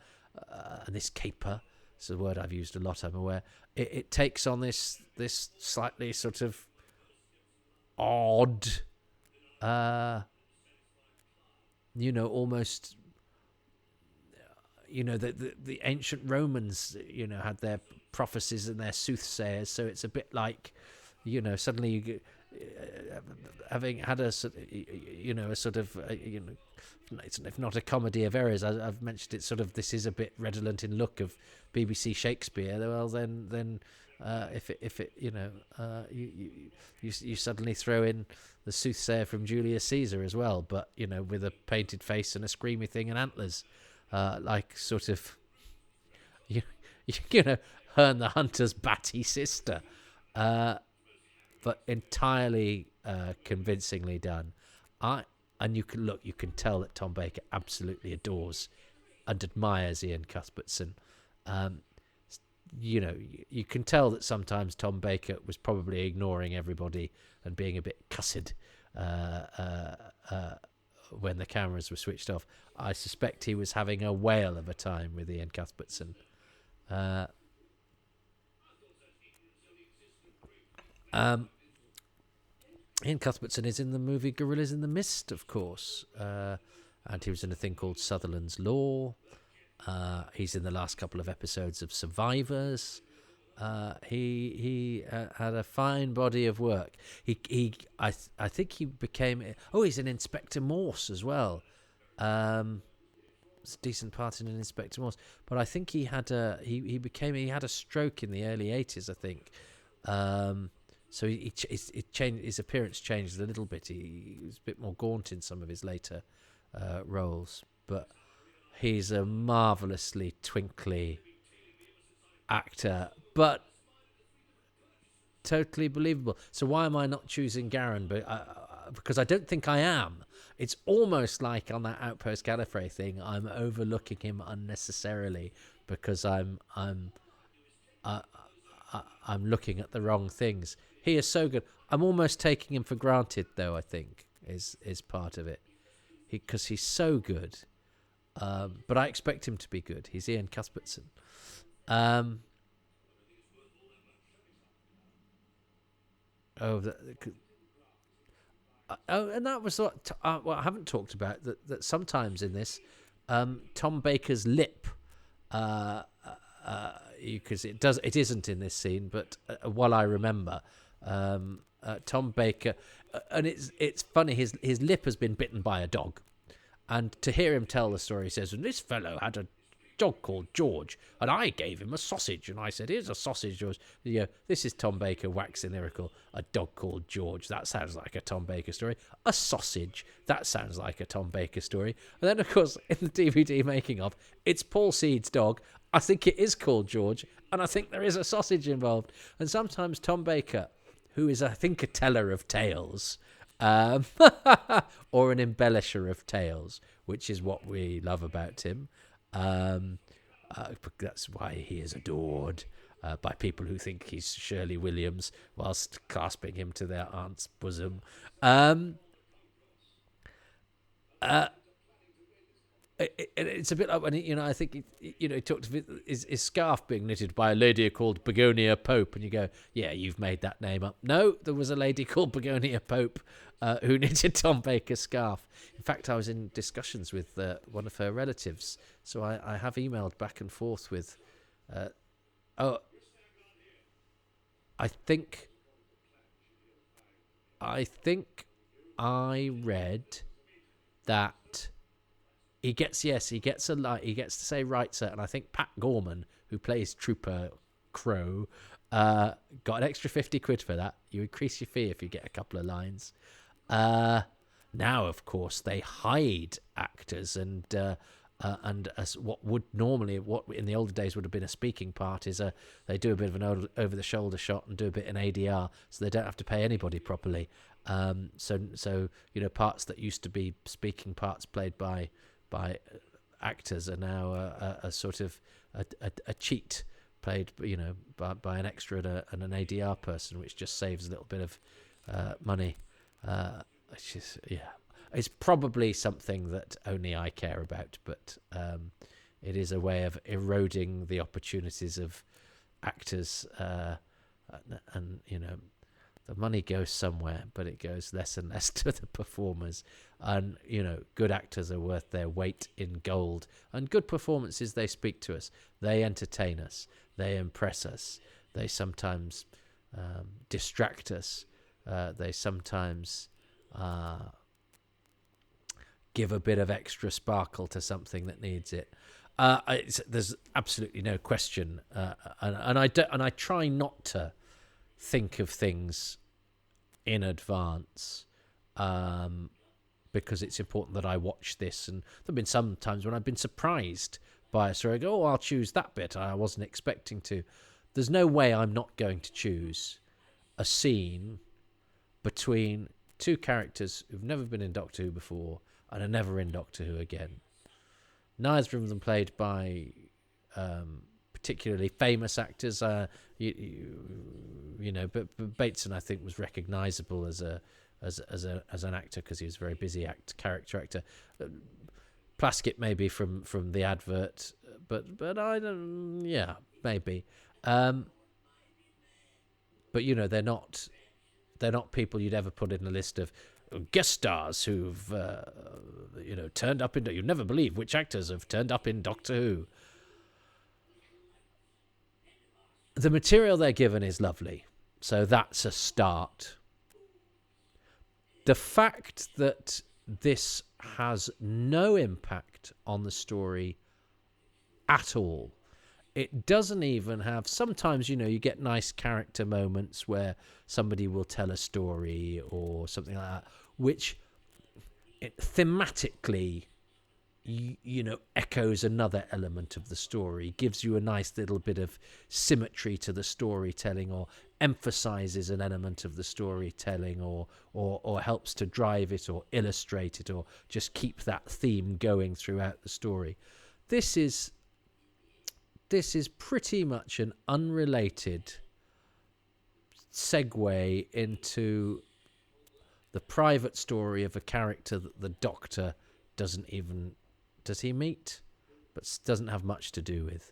this caper. It's a word I've used a lot, I'm aware. It takes on this slightly sort of odd, almost, the ancient Romans, had their prophecies and their soothsayers. So it's a bit like, suddenly you get, having had a sort of, if not a comedy of errors, I've mentioned it. Sort of, this is a bit redolent in look of BBC Shakespeare. Well, then. You suddenly throw in the soothsayer from Julius Caesar as well, but with a painted face and a screamy thing and antlers, like sort of, Herne the Hunter's batty sister, but entirely convincingly done. And you can tell that Tom Baker absolutely adores and admires Ian Cuthbertson. You can tell that sometimes Tom Baker was probably ignoring everybody and being a bit cussed when the cameras were switched off. I suspect he was having a whale of a time with Ian Cuthbertson. Ian Cuthbertson is in the movie Gorillas in the Mist, of course, and he was in a thing called Sutherland's Law. He's in the last couple of episodes of Survivors. He had a fine body of work. I think he became. Oh, he's in Inspector Morse as well. It's a decent part in an Inspector Morse, but I think he had a stroke in the early 80s. I think. So it changed. His appearance changed a little bit. He was a bit more gaunt in some of his later roles, but he's a marvelously twinkly actor, but totally believable. So why am I not choosing Garin? Because I don't think I am. It's almost like on that Outpost Gallifrey thing, I'm overlooking him unnecessarily because I'm looking at the wrong things. He is so good. I'm almost taking him for granted, though. I think is part of it, because he's so good. But I expect him to be good. He's Ian Cuthbertson. And that was what I haven't talked about. That sometimes in this, Tom Baker's lip, because it isn't in this scene, but while I remember, Tom Baker, and it's funny. His lip has been bitten by a dog. And to hear him tell the story, he says, and this fellow had a dog called George, and I gave him a sausage. And I said, here's a sausage, George. This is Tom Baker waxing lyrical. A dog called George. That sounds like a Tom Baker story. A sausage. That sounds like a Tom Baker story. And then, of course, in the DVD making of, it's Paul Seed's dog. I think it is called George. And I think there is a sausage involved. And sometimes Tom Baker, who is, I think, a teller of tales, or an embellisher of tales, which is what we love about him. That's why he is adored by people who think he's Shirley Williams whilst clasping him to their aunt's bosom. It's a bit like when I think he talked of his scarf being knitted by a lady called Begonia Pope, and you go, yeah, you've made that name up. No, there was a lady called Begonia Pope who knitted Tom Baker's scarf. In fact, I was in discussions with one of her relatives, so I have emailed back and forth with. I think I read that. He gets to say right, sir, and I think Pat Gorman, who plays Trooper Crow, got an extra 50 quid for that. You increase your fee if you get a couple of lines. Now, of course, they hide actors, and what in the older days would have been a speaking part is they do a bit of an over-the-shoulder shot and do a bit in ADR, so they don't have to pay anybody properly. So parts that used to be speaking parts played by actors are now a sort of a cheat played by an extra and an ADR person, which just saves a little bit of money. It's probably something that only I care about, but it is a way of eroding the opportunities of actors, and the money goes somewhere, but it goes less and less to the performers. And, good actors are worth their weight in gold. And good performances, they speak to us. They entertain us. They impress us. They sometimes distract us. They sometimes give a bit of extra sparkle to something that needs it. There's absolutely no question. And I try not to think of things in advance, because it's important that I watch this. And there have been some times when I've been surprised by a story. I go, I'll choose that bit. I wasn't expecting to. there's no way I'm not going to choose a scene between two characters who've never been in Doctor Who before and are never in Doctor Who again. Neither of them played by particularly famous actors. You know, but Bateson, I think, was recognisable as an actor because he was a very busy character actor. Plaskett maybe from the advert, but I don't. Yeah, maybe. But you know, they're not people you'd ever put in a list of guest stars who've turned up in. You'd never believe which actors have turned up in Doctor Who. The material they're given is lovely, so that's a start. The fact that this has no impact on the story at all. It doesn't even have... Sometimes, you know, you get nice character moments where somebody will tell a story or something like that, which thematically, you know, echoes another element of the story, gives you a nice little bit of symmetry to the storytelling, or emphasizes an element of the storytelling, or helps to drive it or illustrate it, or just keep that theme going throughout the story. This is pretty much an unrelated segue into the private story of a character that the Doctor doesn't even... Does he meet? But doesn't have much to do with.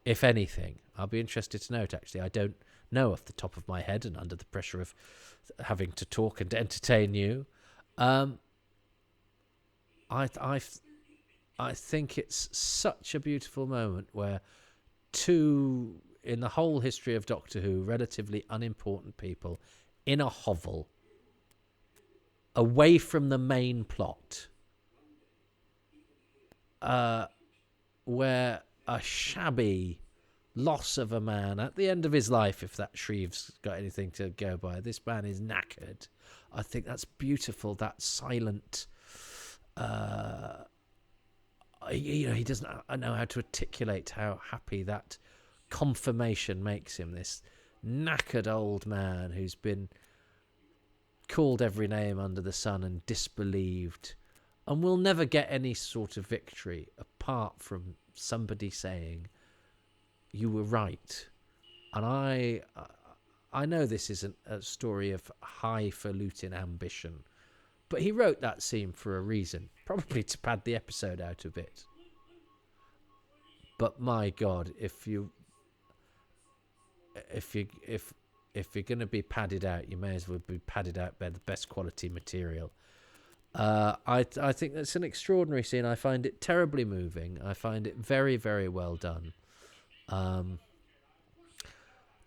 If anything, I'll be interested to note, actually. I don't know off the top of my head, and under the pressure of having to talk and entertain you. I think it's such a beautiful moment where two, in the whole history of Doctor Who, relatively unimportant people in a hovel, away from the main plot, where a shabby loss of a man at the end of his life, if that Shreve's got anything to go by, this man is knackered. I think that's beautiful, that silent... he doesn't know how to articulate how happy that confirmation makes him. This knackered old man who's been called every name under the sun and disbelieved, and will never get any sort of victory apart from somebody saying, "You were right." And I know this isn't a story of highfalutin ambition, but he wrote that scene for a reason, probably to pad the episode out a bit. But my God, if you're going to be padded out, you may as well be padded out by the best quality material. I think that's an extraordinary scene. I find it terribly moving. I find it very, very well done.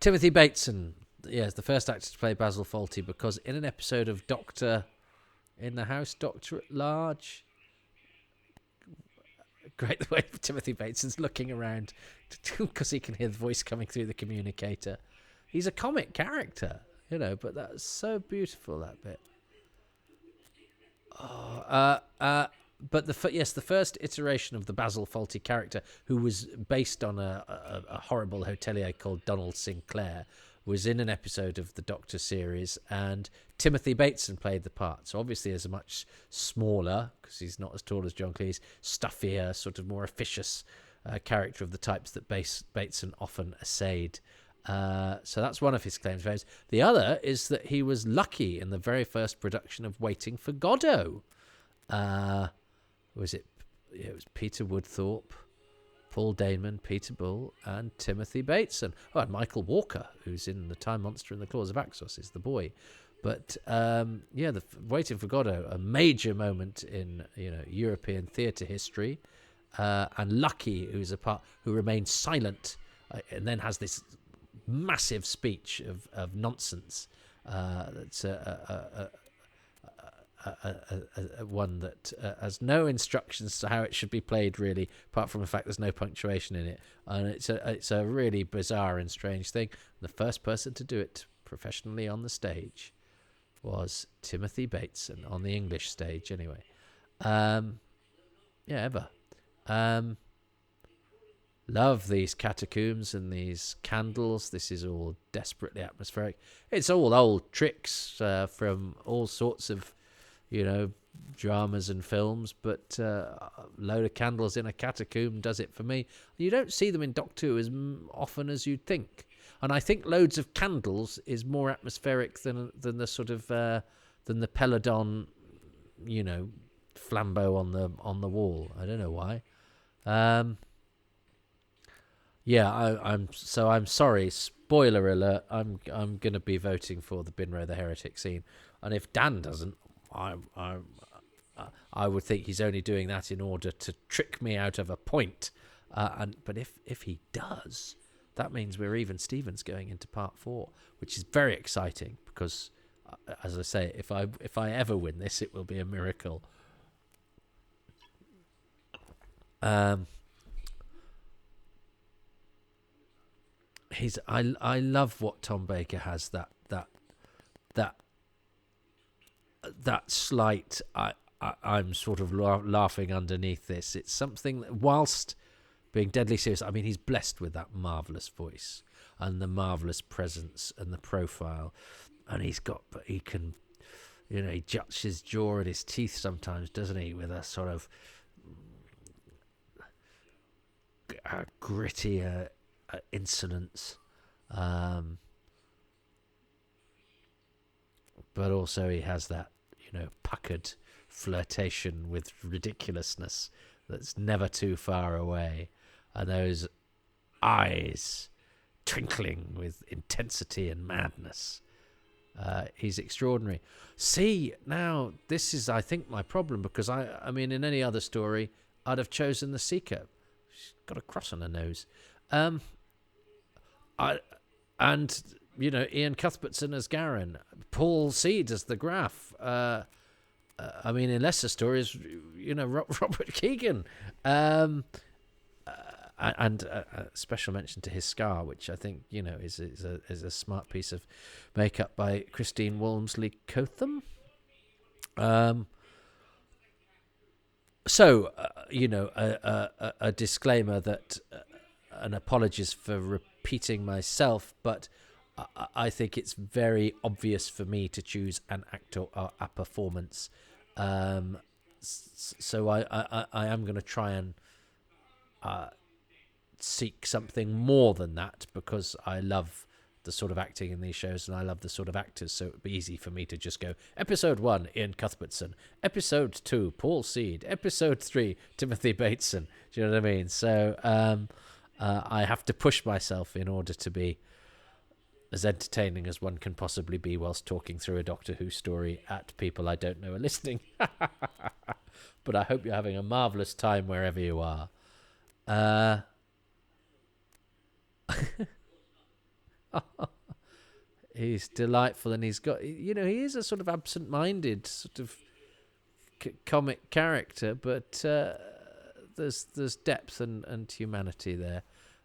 Timothy Bateson, yes, the first actor to play Basil Fawlty, because in an episode of Doctor in the House, Doctor at Large, great the way Timothy Bateson's looking around because he can hear the voice coming through the communicator. He's a comic character, you know, but that's so beautiful, that bit. But the first iteration of the Basil Fawlty character, who was based on a horrible hotelier called Donald Sinclair, was in an episode of the Doctor series, and Timothy Bateson played the part. So obviously is a much smaller, because he's not as tall as John Cleese, stuffier, sort of more officious character of the types that Bateson often essayed. So that's one of his claims to fame. The other is that he was lucky in the very first production of Waiting for Godot. It was Peter Woodthorpe, Paul Damon, Peter Bull, and Timothy Bateson. Oh, and Michael Walker, who's in The Time Monster and the Claws of Axos, is the boy. But the Waiting for Godot, a major moment in European theatre history, and Lucky, who remains silent and then has this massive speech of nonsense. That's one that has no instructions to how it should be played, really, apart from the fact there's no punctuation in it, and it's a really bizarre and strange thing. The first person to do it professionally on the stage was Timothy Bateson, on the English stage anyway. Ever. Love these catacombs and these candles. This is all desperately atmospheric. It's all old tricks from all sorts of, dramas and films, but a load of candles in a catacomb does it for me. You don't see them in Doctor Who as often as you'd think. And I think loads of candles is more atmospheric than the sort of than the Peladon, flambeau on the wall. I don't know why. I'm sorry. Spoiler alert. I'm gonna be voting for the Binro the Heretic scene, and if Dan doesn't, I would think he's only doing that in order to trick me out of a point. But if he does, that means we're even Stevens going into part 4, which is very exciting because, as I say, if I ever win this, it will be a miracle. I love what Tom Baker has, that slight I'm sort of laughing underneath this. It's something that, whilst being deadly serious, I mean, he's blessed with that marvelous voice and the marvelous presence and the profile, and he can, he juts his jaw and his teeth sometimes, doesn't he, with a sort of gritty insolence, but also he has that puckered flirtation with ridiculousness that's never too far away, and those eyes twinkling with intensity and madness. He's extraordinary. See, now this is, I think, my problem, because I mean, in any other story, I'd have chosen the Seeker. She's got a cross on her nose. Ian Cuthbertson as Garen, Paul Seed as the Graf. I mean, in lesser stories, Robert Keegan, and a special mention to his scar, which I think is a smart piece of makeup by Christine Walmsley Cotham. A disclaimer that an apologies for repeating myself, but I think it's very obvious for me to choose an actor or a performance. So I am going to try and seek something more than that, because I love the sort of acting in these shows and I love the sort of actors, so it would be easy for me to just go episode 1 Ian Cuthbertson, episode 2 Paul Seed, episode 3 Timothy Bateson. Do you know what I mean? So I have to push myself in order to be as entertaining as one can possibly be whilst talking through a Doctor Who story at people I don't know are listening. But I hope you're having a marvellous time wherever you are. He's delightful, and he's got, he is a sort of absent-minded sort of comic character, but there's depth and humanity there.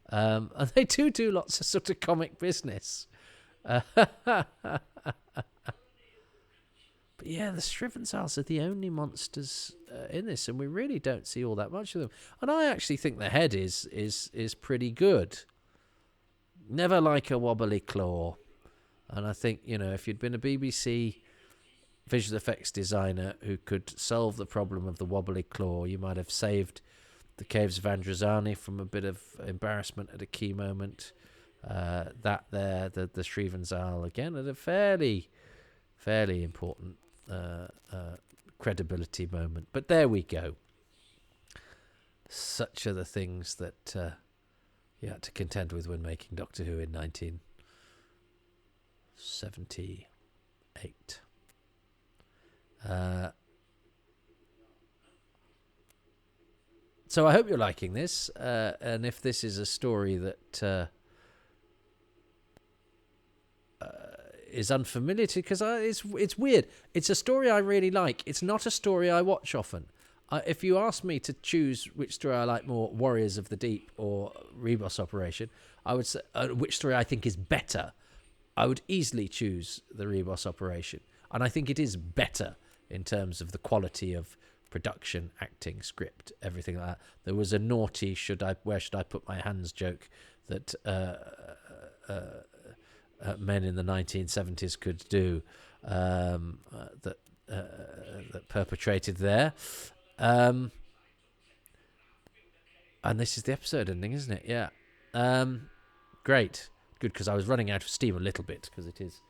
And they do lots of sort of comic business. But yeah, the Shrivensals are the only monsters in this, and we really don't see all that much of them. And I actually think the head is pretty good. Never like a wobbly claw. And I think, if you'd been a BBC visual effects designer who could solve the problem of the wobbly claw, you might have saved the Caves of Androzani from a bit of embarrassment at a key moment. The Shrivensal, again, at a fairly important credibility moment. But there we go. Such are the things that you had to contend with when making Doctor Who in 1978. So I hope you're liking this, and if this is a story that is unfamiliar to, because it's weird. It's a story I really like. It's not a story I watch often. If you ask me to choose which story I like more, Warriors of the Deep or Ribos Operation, I would say which story I think is better. I would easily choose the Ribos Operation, and I think it is better in terms of the quality of production, acting, script, everything like that. There was a naughty where should I put my hands joke that men in the 1970s could do, that perpetrated there. And this is the episode ending, isn't it? Yeah. Great. Good, because I was running out of steam a little bit because it is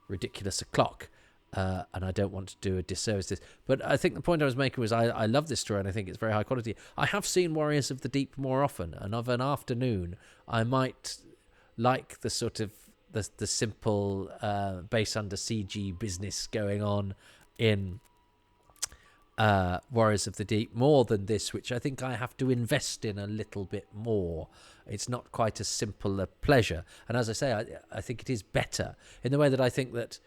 ridiculous o'clock. And I don't want to do a disservice to this. But I think the point I was making was I love this story and I think it's very high quality. I have seen Warriors of the Deep more often, and of an afternoon I might like the sort of the simple base under CG business going on in Warriors of the Deep more than this, which I think I have to invest in a little bit more. It's not quite as simple a pleasure. And as I say, I think it is better in the way that I think that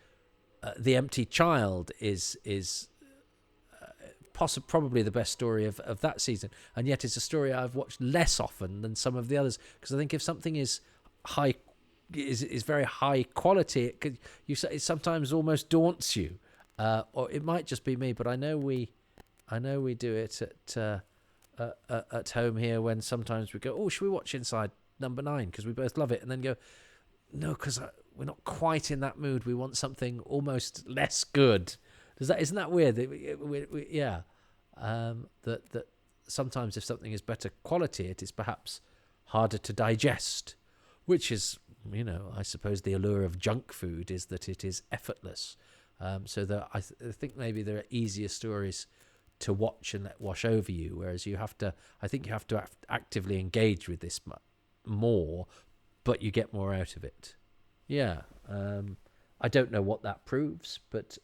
The Empty Child is probably the best story of that season, and yet it's a story I've watched less often than some of the others, because I think if something is very high quality, it sometimes almost daunts you, or it might just be me, but I know we do it at home here when sometimes we go, oh, should we watch Inside Number 9 because we both love it, and then go, no, because we're not quite in that mood. We want something almost less good. Isn't that weird? That sometimes if something is better quality, it is perhaps harder to digest, which is, I suppose the allure of junk food is that it is effortless. So that I think maybe there are easier stories to watch and let wash over you, whereas I think you have to actively engage with this more, but you get more out of it. Yeah. I don't know what that proves, but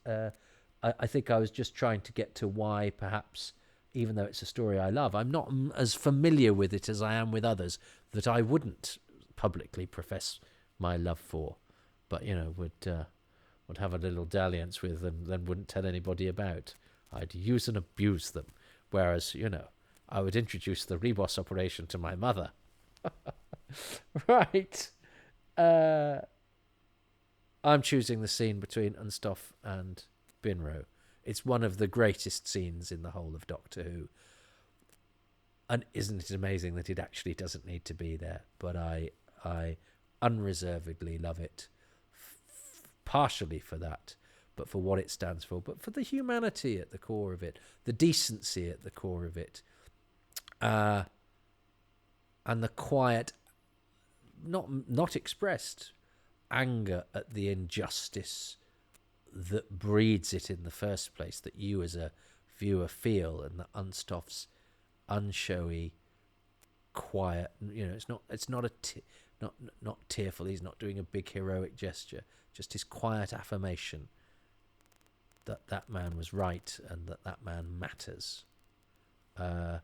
I think I was just trying to get to why perhaps, even though it's a story I love, I'm not as familiar with it as I am with others that I wouldn't publicly profess my love for, but would have a little dalliance with and then wouldn't tell anybody about. I'd use and abuse them, whereas I would introduce the Ribos operation to my mother. Right. I'm choosing the scene between Unstoff and Binro. It's one of the greatest scenes in the whole of Doctor Who. And isn't it amazing that it actually doesn't need to be there? But I unreservedly love it, partially for that, but for what it stands for, but for the humanity at the core of it, the decency at the core of it, and the quiet, not expressed anger at the injustice that breeds it in the first place, that you as a viewer feel, and that Unstoff's unshowy, quiet, it's not not tearful. He's not doing a big heroic gesture, just his quiet affirmation that man was right and that man matters. I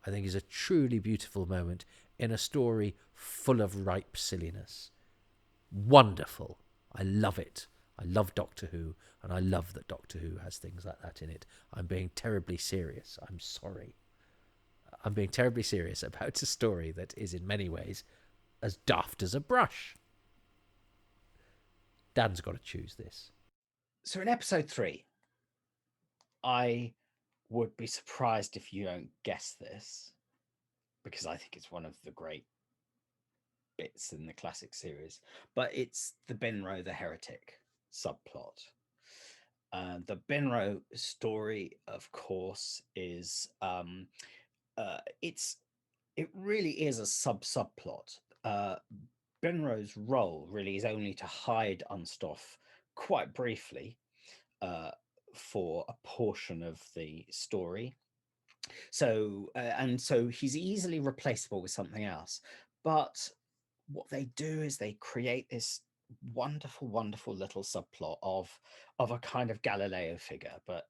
think is a truly beautiful moment in a story full of ripe silliness. Wonderful. I love it. I love Doctor Who, and I love that Doctor Who has things like that in it. I'm being terribly serious. I'm sorry. I'm being terribly serious about a story that is in many ways as daft as a brush. Dan's got to choose this. So in episode 3, I would be surprised if you don't guess this, because I think it's one of the great bits in the classic series, but it's the Benro the Heretic subplot. The Benro story, of course, is it really is a subplot. Benro's role really is only to hide Unstoff quite briefly for a portion of the story. So he's easily replaceable with something else. But what they do is they create this wonderful little subplot of a kind of Galileo figure, but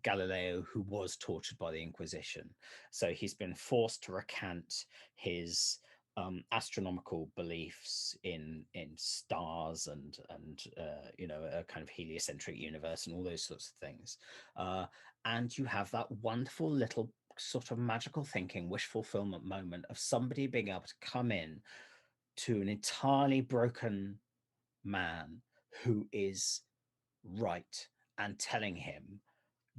Galileo who was tortured by the Inquisition. So he's been forced to recant his astronomical beliefs in stars and a kind of heliocentric universe and all those sorts of things. And you have that wonderful little sort of magical thinking, wish fulfillment moment of somebody being able to come in to an entirely broken man who is right and telling him,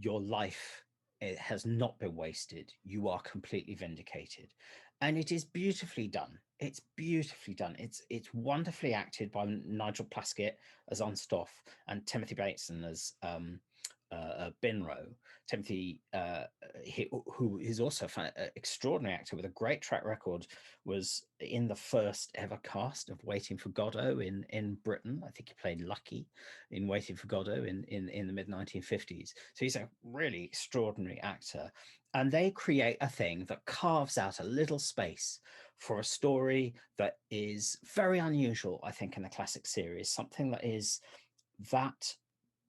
your life, it has not been wasted. You are completely vindicated. And it is beautifully done. It's beautifully done. It's wonderfully acted by Nigel Plaskett as Unstoff and Timothy Bateson as Binro. Timothy, who is also an extraordinary actor with a great track record, was in the first ever cast of Waiting for Godot in Britain. I think he played Lucky in Waiting for Godot in the mid 1950s. So he's a really extraordinary actor. And they create a thing that carves out a little space for a story that is very unusual, I think, in the classic series, something that is that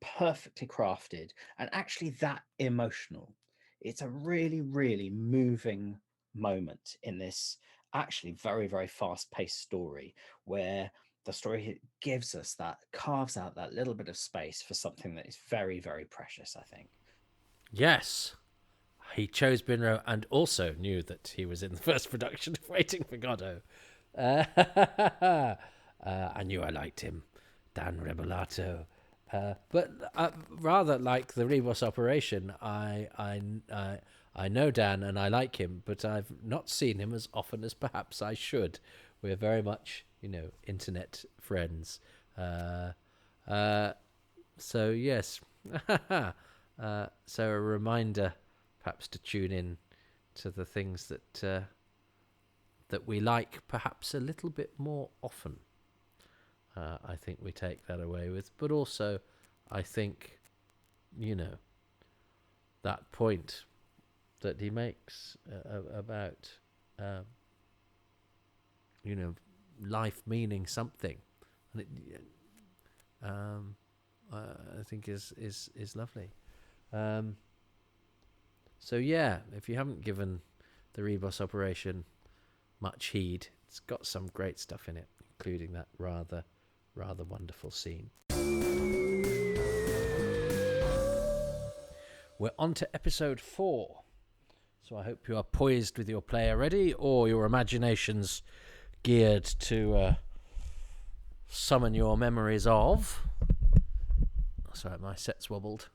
perfectly crafted and actually that emotional. It's a really, really moving moment in this actually very, very fast-paced story, where the story gives us that, carves out that little bit of space for something that is very, very precious, I think. Yes. He chose Binro and also knew that he was in the first production of Waiting for Godot. I knew I liked him, Dan Rebelato. But rather like the Ribos operation, I know Dan and I like him, but I've not seen him as often as perhaps I should. We're very much, internet friends. So yes, so a reminder, perhaps, to tune in to the things that that we like, perhaps a little bit more often. I think we take that away with, but also, I think, that point that he makes about, life meaning something, and I think is lovely. So yeah, if you haven't given the Ribos operation much heed, it's got some great stuff in it, including that rather wonderful scene. We're on to episode 4. So I hope you are poised with your player ready, or your imaginations geared to summon your memories of. Sorry, my set's wobbled.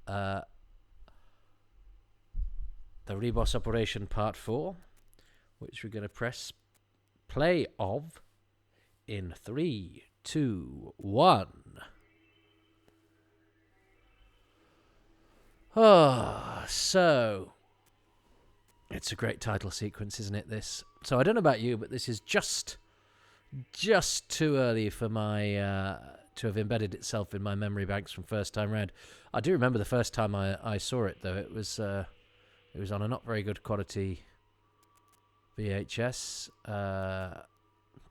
The Ribos Operation Part 4, which we're going to press play of in 3, 2, 1. So it's a great title sequence, isn't it, this? So I don't know about you, but this is just too early for my to have embedded itself in my memory banks from first time round. I do remember the first time I saw it, though. It was on a not very good quality VHS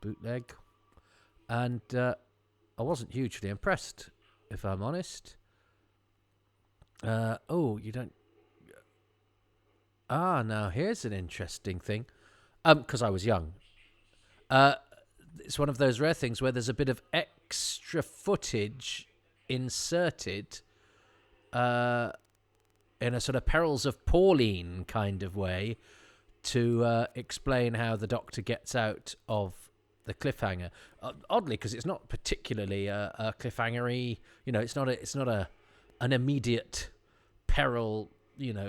bootleg, and I wasn't hugely impressed, if I'm honest. You don't. Now here's an interesting thing. Because I was young. It's one of those rare things where there's a bit of extra footage inserted in a sort of Perils of Pauline kind of way to explain how the Doctor gets out of the cliffhanger. Oddly, because it's not particularly a cliffhanger-y. It's not an immediate peril.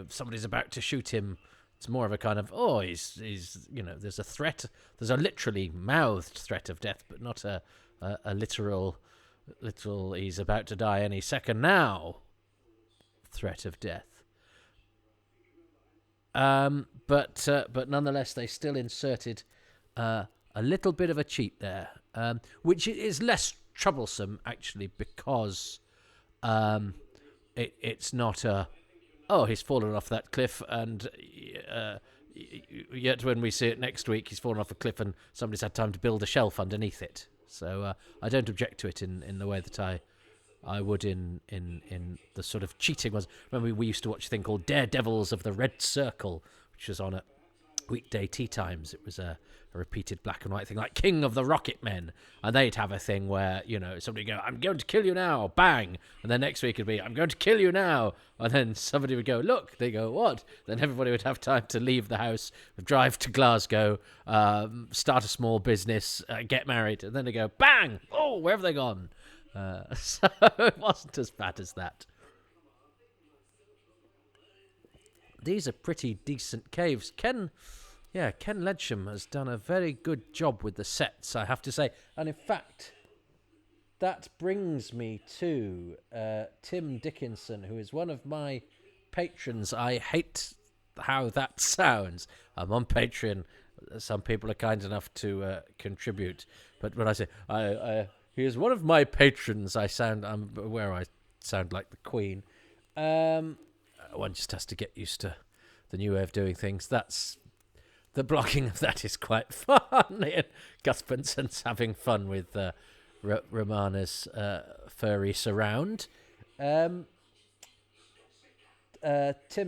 Somebody's about to shoot him. It's more of a kind of, he's there's a threat. There's a literally mouthed threat of death, but not a literal he's about to die any second now threat of death. But nonetheless, they still inserted a little bit of a cheat there, which is less troublesome actually, because it's not he's fallen off that cliff, and yet when we see it next week, he's fallen off a cliff and somebody's had time to build a shelf underneath it. So I don't object to it in the way that I would in the sort of cheating ones. Remember, we used to watch a thing called Daredevils of the Red Circle, which was on at weekday tea times. It was a repeated black and white thing, like King of the Rocket Men, and they'd have a thing where somebody would go, "I'm going to kill you now," bang, and then next week it'd be, "I'm going to kill you now," and then somebody would go, "Look," they go, "What?" Then everybody would have time to leave the house, drive to Glasgow, start a small business, get married, and then they go, bang, where have they gone? So it wasn't as bad as that. these are pretty decent caves. Ken Ledsham has done a very good job with the sets, I have to say. And in fact, that brings me to Tim Dickinson, who is one of my patrons. I hate how that sounds. I'm on Patreon. Some people are kind enough to contribute. But when I say he is one of my patrons, I'm aware I sound like the Queen. One just has to get used to the new way of doing things. The blogging of that is quite fun. Gus Benson's having fun with Romana's furry surround. Tim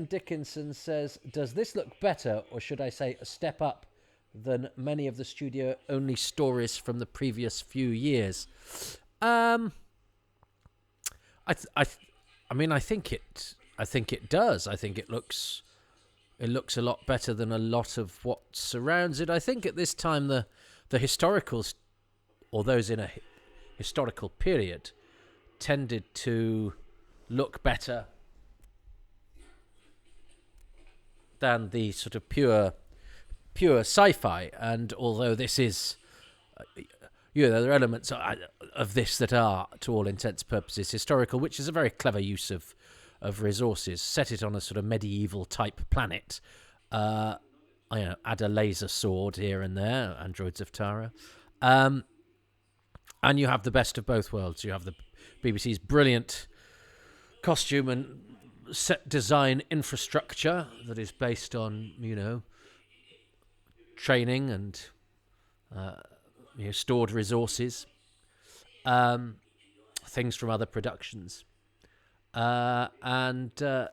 Dickinson says, does this look better, or should I say a step up, than many of the studio-only stories from the previous few years? I think it does. I think it looks a lot better than a lot of what surrounds it. I think at this time the historicals, or those in a historical period, tended to look better than the sort of pure sci-fi. And although this is, there are elements of this that are, to all intents and purposes, historical, which is a very clever use of resources. Set it on a sort of medieval type planet. Add a laser sword here and there, Androids of Tara. And you have the best of both worlds. You have the BBC's brilliant costume and set design infrastructure that is based on, training and stored resources, things from other productions, and I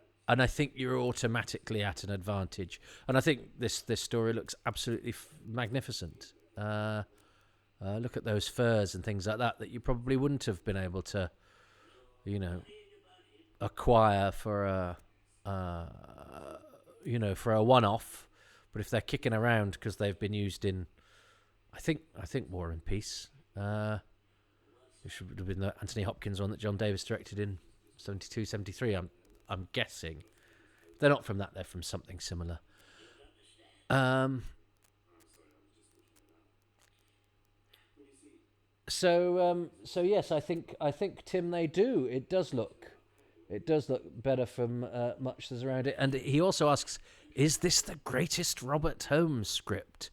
think you're automatically at an advantage. And I think this story looks absolutely magnificent. Look at those furs and things like that you probably wouldn't have been able to, acquire for a one-off. But if they're kicking around because they've been used in, I think War and Peace. It should have been the Anthony Hopkins one that John Davis directed in 72, 73. I'm guessing. They're not from that. They're from something similar. So yes, I think Tim, they do. It does look better from much that's around it. And he also asks, is this the greatest Robert Holmes script?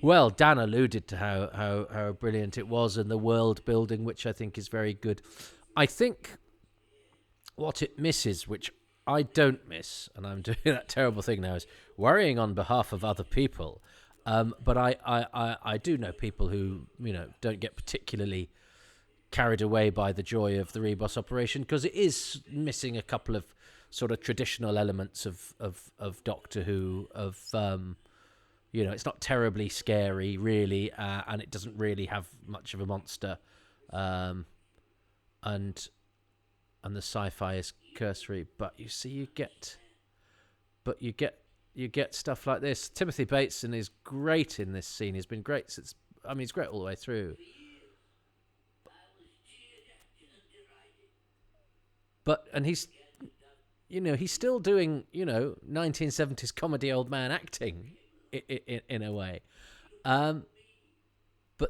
Well, Dan alluded to how brilliant it was, and the world building, which I think is very good. I think what it misses, which I don't miss, and I'm doing that terrible thing now, is worrying on behalf of other people. But I do know people who don't get particularly carried away by the joy of the Ribos operation, because it is missing a couple of sort of traditional elements of Doctor Who. It's not terribly scary really, and it doesn't really have much of a monster, and the sci-fi is cursory. But you get stuff like this. Timothy Bateson is great in this scene. He's been great since. He's great all the way through. And he's still doing 1970s comedy old man acting in a way. But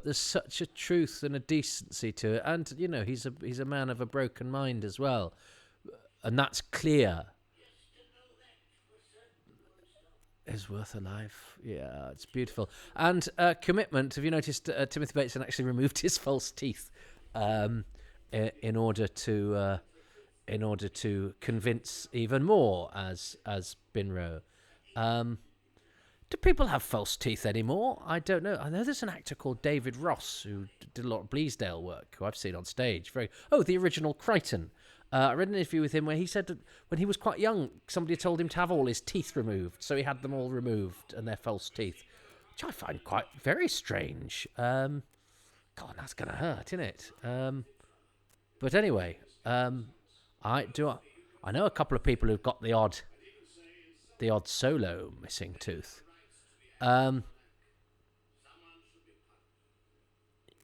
there's such a truth and a decency to it, and he's a man of a broken mind as well, and that's clear. Is worth a life. Yeah, it's beautiful. And commitment. Have you noticed Timothy Bateson actually removed his false teeth in order to convince even more as Binro. Do people have false teeth anymore? I don't know. I know there's an actor called David Ross who did a lot of Bleasdale work, who I've seen on stage. The original Crichton. I read an interview with him where he said that when he was quite young, somebody told him to have all his teeth removed, so he had them all removed, and they're false teeth, which I find quite very strange. God, that's going to hurt, isn't it? But anyway, I know a couple of people who've got the odd solo missing tooth.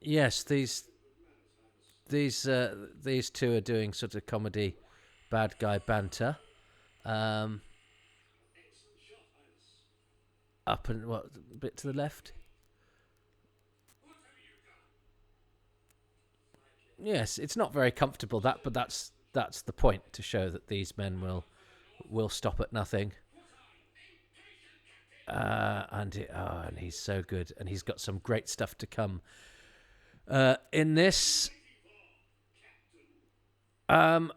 Yes, these two are doing sort of comedy bad guy banter. up and what a bit to the left. Yes, it's not very comfortable but that's the point, to show that these men will stop at nothing. And he's so good, and he's got some great stuff to come in this. And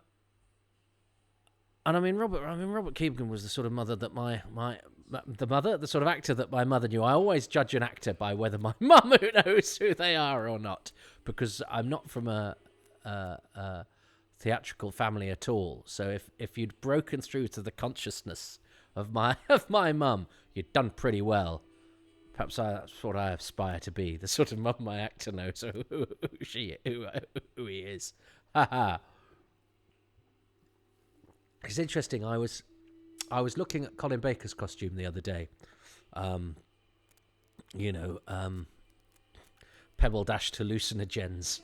Robert Keegan was the sort of mother that the sort of actor that my mother knew. I always judge an actor by whether my mum knows who they are or not, because I'm not from a theatrical family at all. So if you'd broken through to the consciousness of my mum, you'd done pretty well. Perhaps that's what I aspire to be, the sort of mum my actor knows who he is. Ha. It's interesting. I was looking at Colin Baker's costume the other day. Pebble Dash to hallucinogens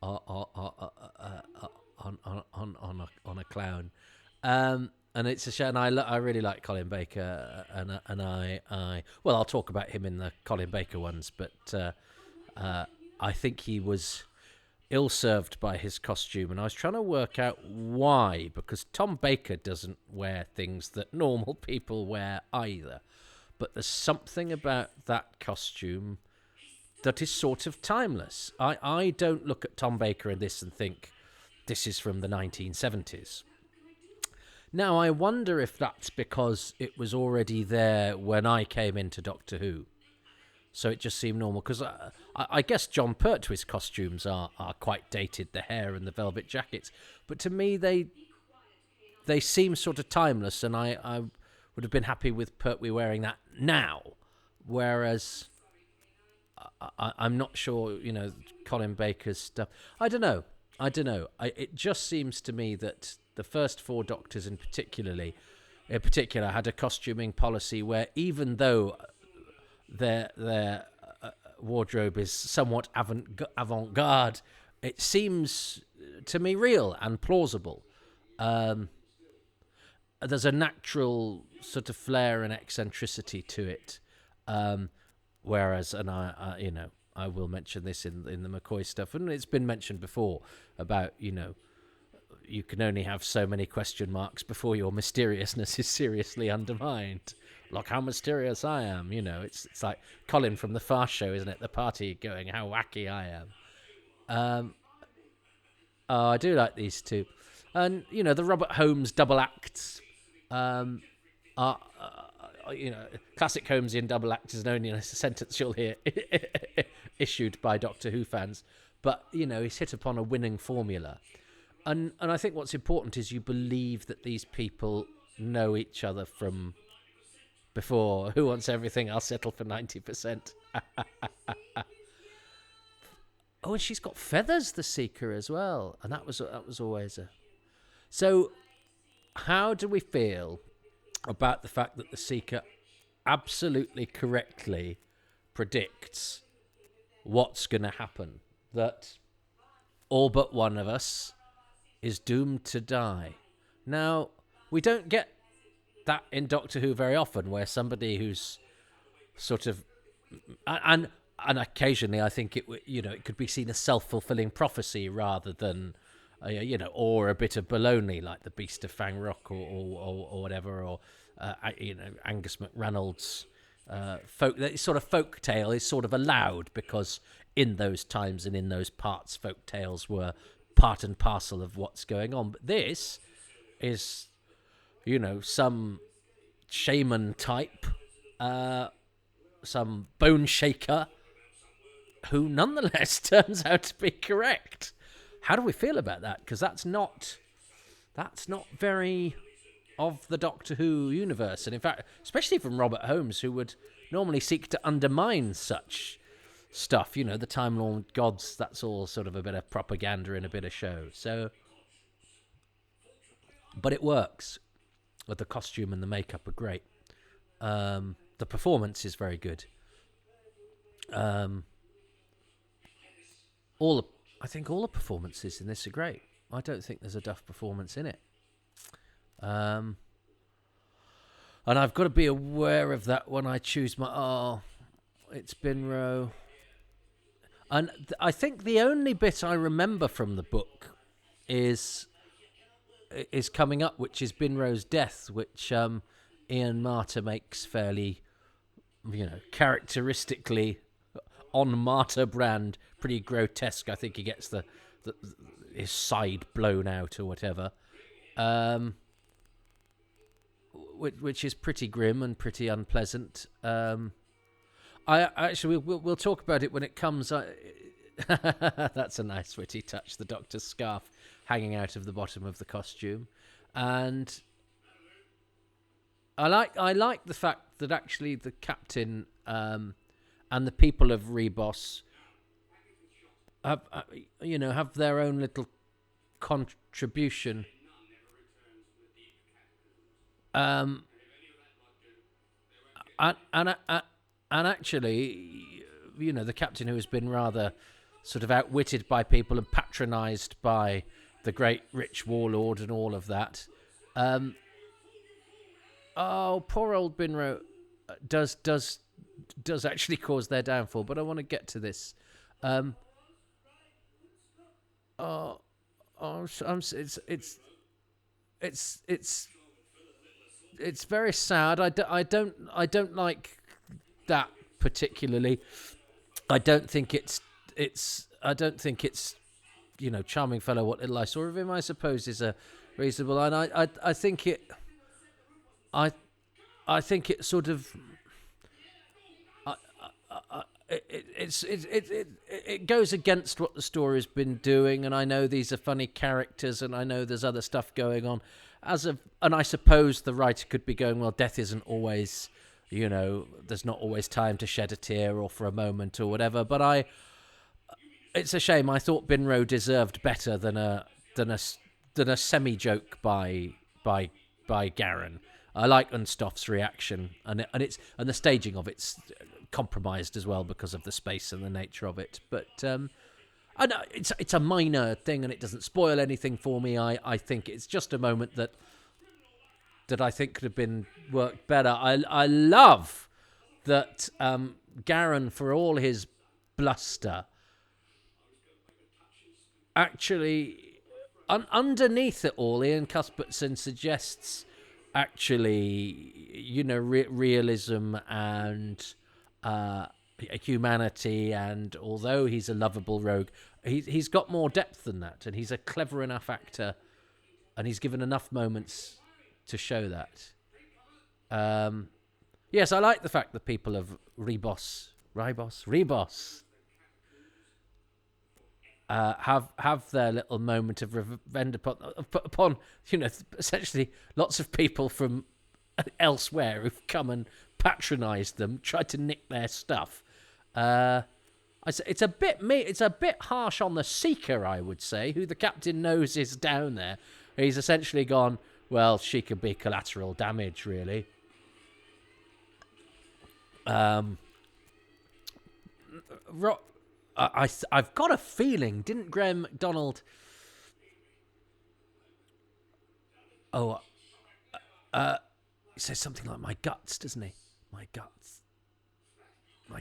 on a clown. And it's a shame. And I really like Colin Baker, and I'll talk about him in the Colin Baker ones, but I think he was ill-served by his costume, and I was trying to work out why, because Tom Baker doesn't wear things that normal people wear either, but there's something about that costume that is sort of timeless. I don't look at Tom Baker in this and think this is from the 1970s. Now, I wonder if that's because it was already there when I came into Doctor Who. So it just seemed normal. Because I guess John Pertwee's costumes are quite dated, the hair and the velvet jackets. But to me, they seem sort of timeless, and I would have been happy with Pertwee wearing that now. Whereas I'm not sure, Colin Baker's stuff. I don't know. It just seems to me that the first four Doctors in particular had a costuming policy where, even though their wardrobe is somewhat avant-garde, it seems to me real and plausible. There's a natural sort of flair and eccentricity to it. Whereas, and I will mention this in the McCoy stuff, and it's been mentioned before about, you can only have so many question marks before your mysteriousness is seriously undermined. Look how mysterious I am, It's like Colin from The Fast Show, isn't it? The party going, how wacky I am. I do like these two. And, the Robert Holmes double acts are... classic Holmesian double act is only a sentence you'll hear issued by Doctor Who fans. But, he's hit upon a winning formula. And I think what's important is you believe that these people know each other from before. Who wants everything? I'll settle for 90%. Oh, and she's got feathers, the Seeker, as well. And that was always a... So, how do we feel about the fact that the Seeker absolutely correctly predicts what's going to happen? That all but one of us is doomed to die. Now, we don't get that in Doctor Who very often, where somebody who's sort of... And occasionally I think it could be seen as self-fulfilling prophecy rather than... or a bit of baloney, like the Beast of Fang Rock or whatever, or Angus MacReynolds' folk tale is sort of allowed, because in those times and in those parts, folk tales were part and parcel of what's going on. But this is, some shaman type, some bone shaker, who nonetheless turns out to be correct. How do we feel about that? Because that's not very of the Doctor Who universe. And in fact, especially from Robert Holmes, who would normally seek to undermine such stuff. The Time Lord gods, that's all sort of a bit of propaganda and a bit of show. So, but it works. The costume and the makeup are great. The performance is very good. I think all the performances in this are great. I don't think there's a duff performance in it. And I've got to be aware of that when I choose my... Oh, it's Binro. And I think the only bit I remember from the book is coming up, which is Binro's death, which Ian Marter makes fairly, characteristically on Marter brand, pretty grotesque. I think he gets his side blown out or whatever, which is pretty grim and pretty unpleasant. I actually we'll talk about it when it comes. That's a nice witty touch. The Doctor's scarf hanging out of the bottom of the costume, and I like the fact that actually the captain and the people of Ribos have their own little contribution. And actually, the captain, who has been rather sort of outwitted by people and patronised by the great rich warlord and all of that. Poor old Binro does actually cause their downfall. But I want to get to this. It's very sad. I don't like that particularly. I don't think it's charming fellow. What little I saw of him, I suppose, is a reasonable. And I think it sort of it goes against what the story's been doing. And I know these are funny characters, and I know there's other stuff going on. And I suppose the writer could be going, well, death isn't always, there's not always time to shed a tear or for a moment or whatever. But it's a shame. I thought Binro deserved better than a semi joke by Garen. I like Unstoff's reaction, and the staging of it's compromised as well because of the space and the nature of it. But I know it's a minor thing, and it doesn't spoil anything for me. I think it's just a moment that I think could have been worked better. I love that Garen, for all his bluster, actually underneath it all, Ian Cuthbertson suggests actually, realism and humanity, and although he's a lovable rogue, he's got more depth than that, and he's a clever enough actor, and he's given enough moments to show that. Yes, I like the fact that people of Ribos have their little moment of revenge upon essentially lots of people from elsewhere who've come and patronised them, tried to nick their stuff. It's a bit harsh on the Seeker, I would say, who the captain knows is down there. He's essentially gone, well, she could be collateral damage, really. I've got a feeling, didn't Graham MacDonald... he says something like, my guts, doesn't he? My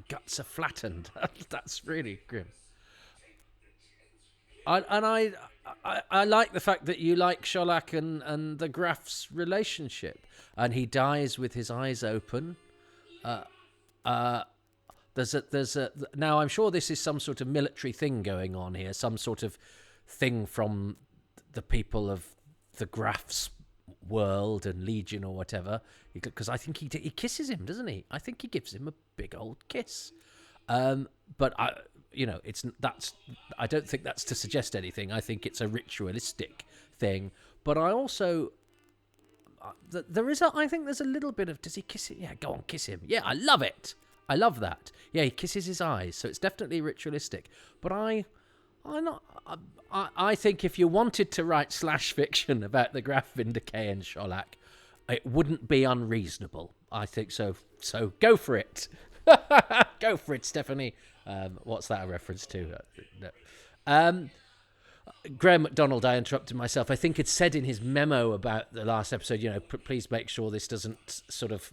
guts are flattened. That's really grim. I like the fact that you like Sholak and the Graf's relationship, and he dies with his eyes open. There's a now I'm sure this is some sort of military thing going on here, some sort of thing from the people of the Graf's world and Legion or whatever, because I think he kisses him, doesn't he? I think he gives him a big old kiss. But I don't think that's to suggest anything. I think it's a ritualistic thing. But I also I think there's a little bit of, does he kiss it? Yeah, go on, kiss him. Yeah, I love it. I love that. Yeah, he kisses his eyes, so it's definitely ritualistic. But I think if you wanted to write slash fiction about the Graf Vindicay and Sholak, it wouldn't be unreasonable. I think so. So go for it. Go for it, Stephanie. What's that a reference to? No. Graham MacDonald, I interrupted myself, I think had said in his memo about the last episode, please make sure this doesn't sort of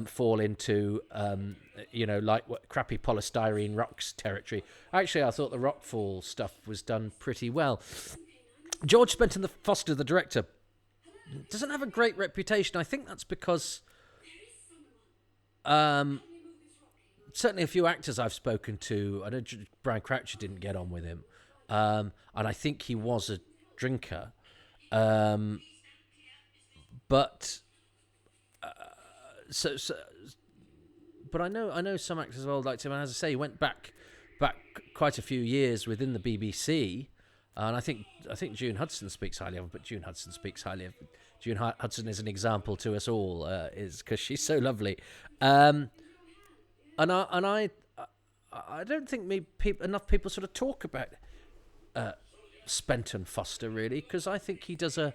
fall into, like what crappy polystyrene rocks territory. Actually, I thought the Rockfall stuff was done pretty well. George Foster, the director, doesn't have a great reputation. I think that's because certainly a few actors I've spoken to, I know Brian Croucher didn't get on with him. And I think he was a drinker. But but I know some actors well liked him, and as I say, he went back quite a few years within the BBC. And I think June Hudson speaks highly of him, but June Hudson is an example to us all, is because she's so lovely. And I don't think enough people sort of talk about Spenton Foster, really, because I think he does a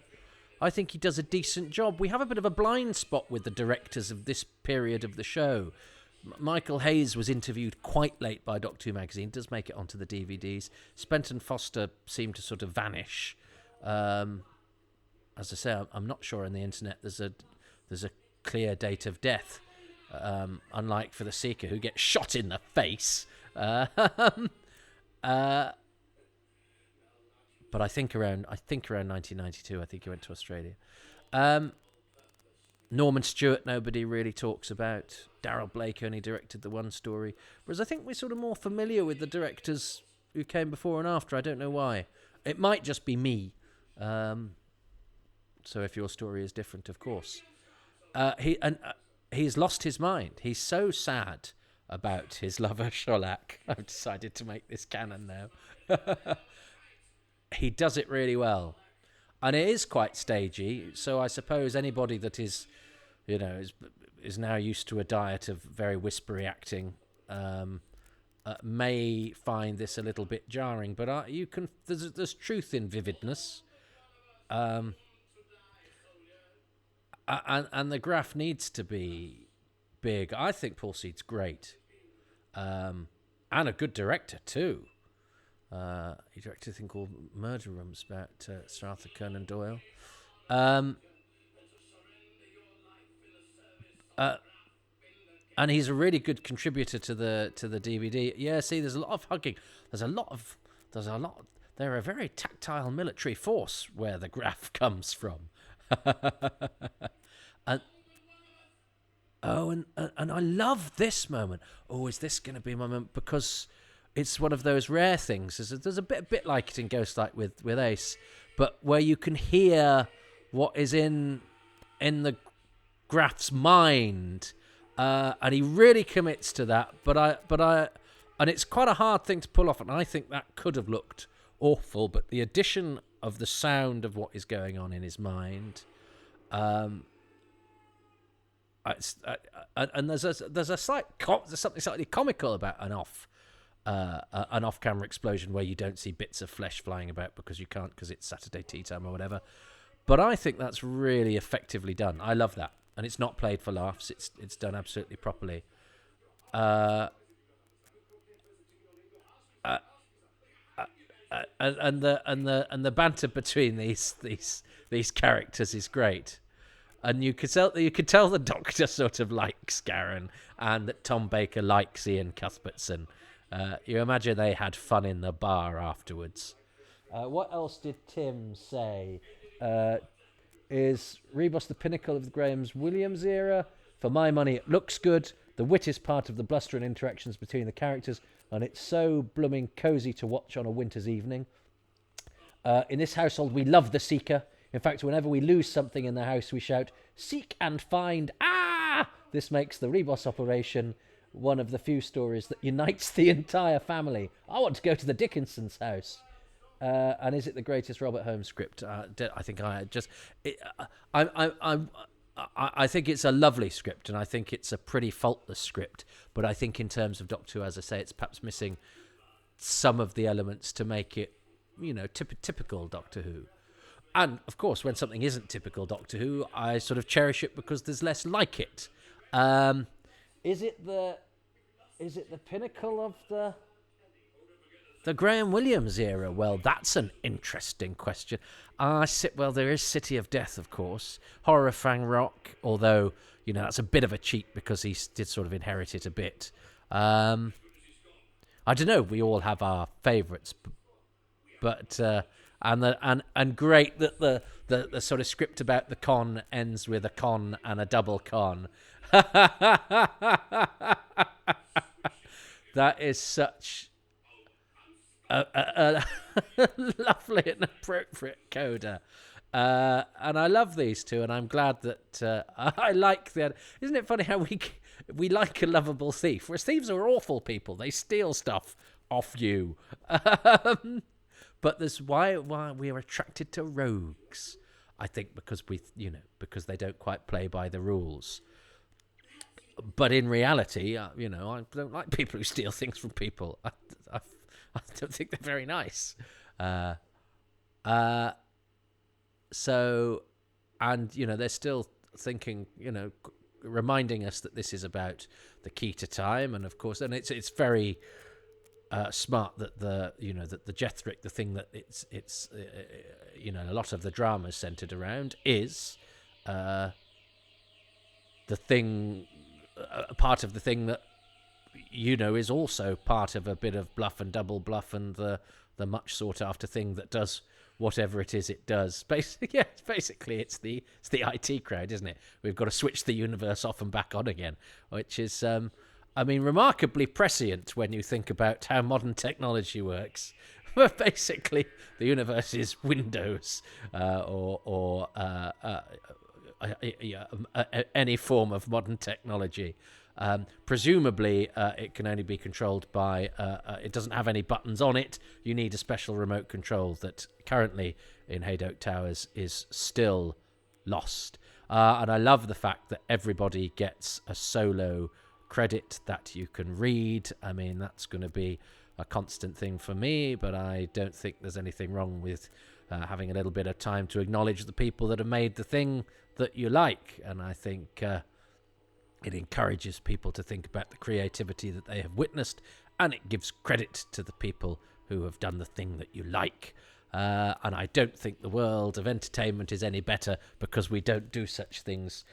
decent job. We have a bit of a blind spot with the directors of this period of the show. Michael Hayes was interviewed quite late by Doctor Who magazine. Does make it onto the DVDs. Spenton Foster seemed to sort of vanish. As I say, I'm not sure on the internet there's a clear date of death. Unlike for the Seeker, who gets shot in the face. But I think around 1992, I think he went to Australia. Norman Stewart, nobody really talks about. Darryl Blake only directed the one story. Whereas I think we're sort of more familiar with the directors who came before and after. I don't know why. It might just be me. So if your story is different, of course. He's lost his mind. He's so sad about his lover, Sholak. I've decided to make this canon now. He does it really well. And it is quite stagey, so I suppose anybody that is now used to a diet of very whispery acting may find this a little bit jarring. But there's truth in vividness. And the graph needs to be big. I think Paul Seed's great. And a good director, too. He directed a thing called Murder Rooms about Sir Arthur Conan Doyle. And he's a really good contributor to the DVD. Yeah, see, there's a lot of hugging. They're a very tactile military force where the graph comes from. and I love this moment. Oh, is this going to be my moment? Because it's one of those rare things. There's a bit like it in Ghostlight with Ace, but where you can hear what is in the Graph's mind, and he really commits to that. And it's quite a hard thing to pull off, and I think that could have looked awful. But the addition of the sound of what is going on in his mind, and there's something slightly comical about an off-camera explosion where you don't see bits of flesh flying about because you can't, because it's Saturday tea time or whatever. But I think that's really effectively done. I love that, and it's not played for laughs. It's done absolutely properly. And the banter between these characters is great. And you could tell the Doctor sort of likes Garen, and that Tom Baker likes Ian Cuthbertson. You imagine they had fun in the bar afterwards. What else did Tim say? Is Ribos the pinnacle of the Graham's-Williams era? For my money, it looks good. The wit is part of the bluster and interactions between the characters, and it's so blooming cosy to watch on a winter's evening. In this household, we love the Seeker. In fact, whenever we lose something in the house, we shout, "Seek and find!" Ah! This makes the Ribos operation one of the few stories that unites the entire family. I want to go to the Dickinson's house. And is it the greatest Robert Holmes script? I think I think it's a lovely script, and I think it's a pretty faultless script. But I think in terms of Doctor Who, as I say, it's perhaps missing some of the elements to make it, typical Doctor Who. And of course, when something isn't typical Doctor Who, I sort of cherish it because there's less like it. Is it the pinnacle of the The Graham Williams era. Well, that's an interesting question. Well, there is City of Death, of course. Horror of Fang Rock, although, that's a bit of a cheat because he did sort of inherit it a bit. I don't know. We all have our favourites, but and great that the sort of script about the con ends with a con and a double con. That is such a lovely and appropriate coda. And I love these two, and I'm glad that I like that. Isn't it funny how we like a lovable thief, whereas thieves are awful people. They steal stuff off you. But there's why we are attracted to rogues. I think because because they don't quite play by the rules. But in reality, I don't like people who steal things from people. I don't think they're very nice. So, and they're still thinking, reminding us that this is about the key to time, and of course, and it's very smart that that the Jethric, the thing that it's a lot of the drama is centered around is the thing. Part of the thing that is also part of a bit of bluff and double bluff and the much sought after thing that does whatever it is it does. Basically it's the IT crowd, isn't it? We've got to switch the universe off and back on again, which is remarkably prescient when you think about how modern technology works. But basically the universe is Windows or any form of modern technology. Presumably, it can only be controlled by... it doesn't have any buttons on it. You need a special remote control that currently in Haydock Towers is still lost. And I love the fact that everybody gets a solo credit that you can read. I mean, that's going to be a constant thing for me, but I don't think there's anything wrong with having a little bit of time to acknowledge the people that have made the thing that you like. And I think it encourages people to think about the creativity that they have witnessed, and it gives credit to the people who have done the thing that you like. And I don't think the world of entertainment is any better because we don't do such things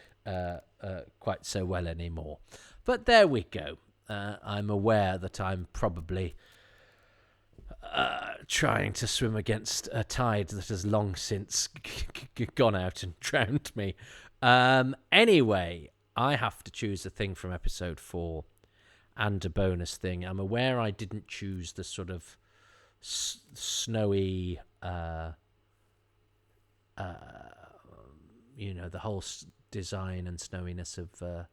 quite so well anymore. But there we go. I'm aware that I'm probably trying to swim against a tide that has long since gone out and drowned me. Anyway, I have to choose a thing from episode 4 and a bonus thing. I'm aware I didn't choose the sort of snowy, the whole design and snowiness of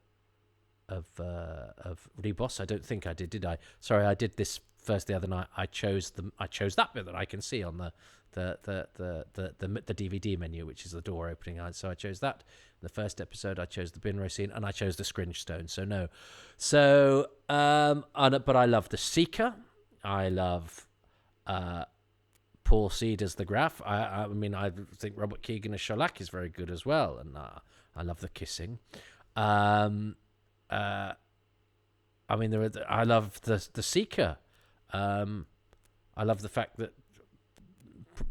Ribos. I don't think I did I? Sorry, I did this first the other night. I chose that bit that I can see on the DVD menu, which is the door opening. So I chose that. In the first episode, I chose the Binro scene, and I chose the Scringe Stone. So no. So but I love the Seeker. I love Paul Seed as the Graph. I mean, I think Robert Keegan as Sherlock is very good as well, and I love the kissing. I mean, I love the Seeker. I love the fact that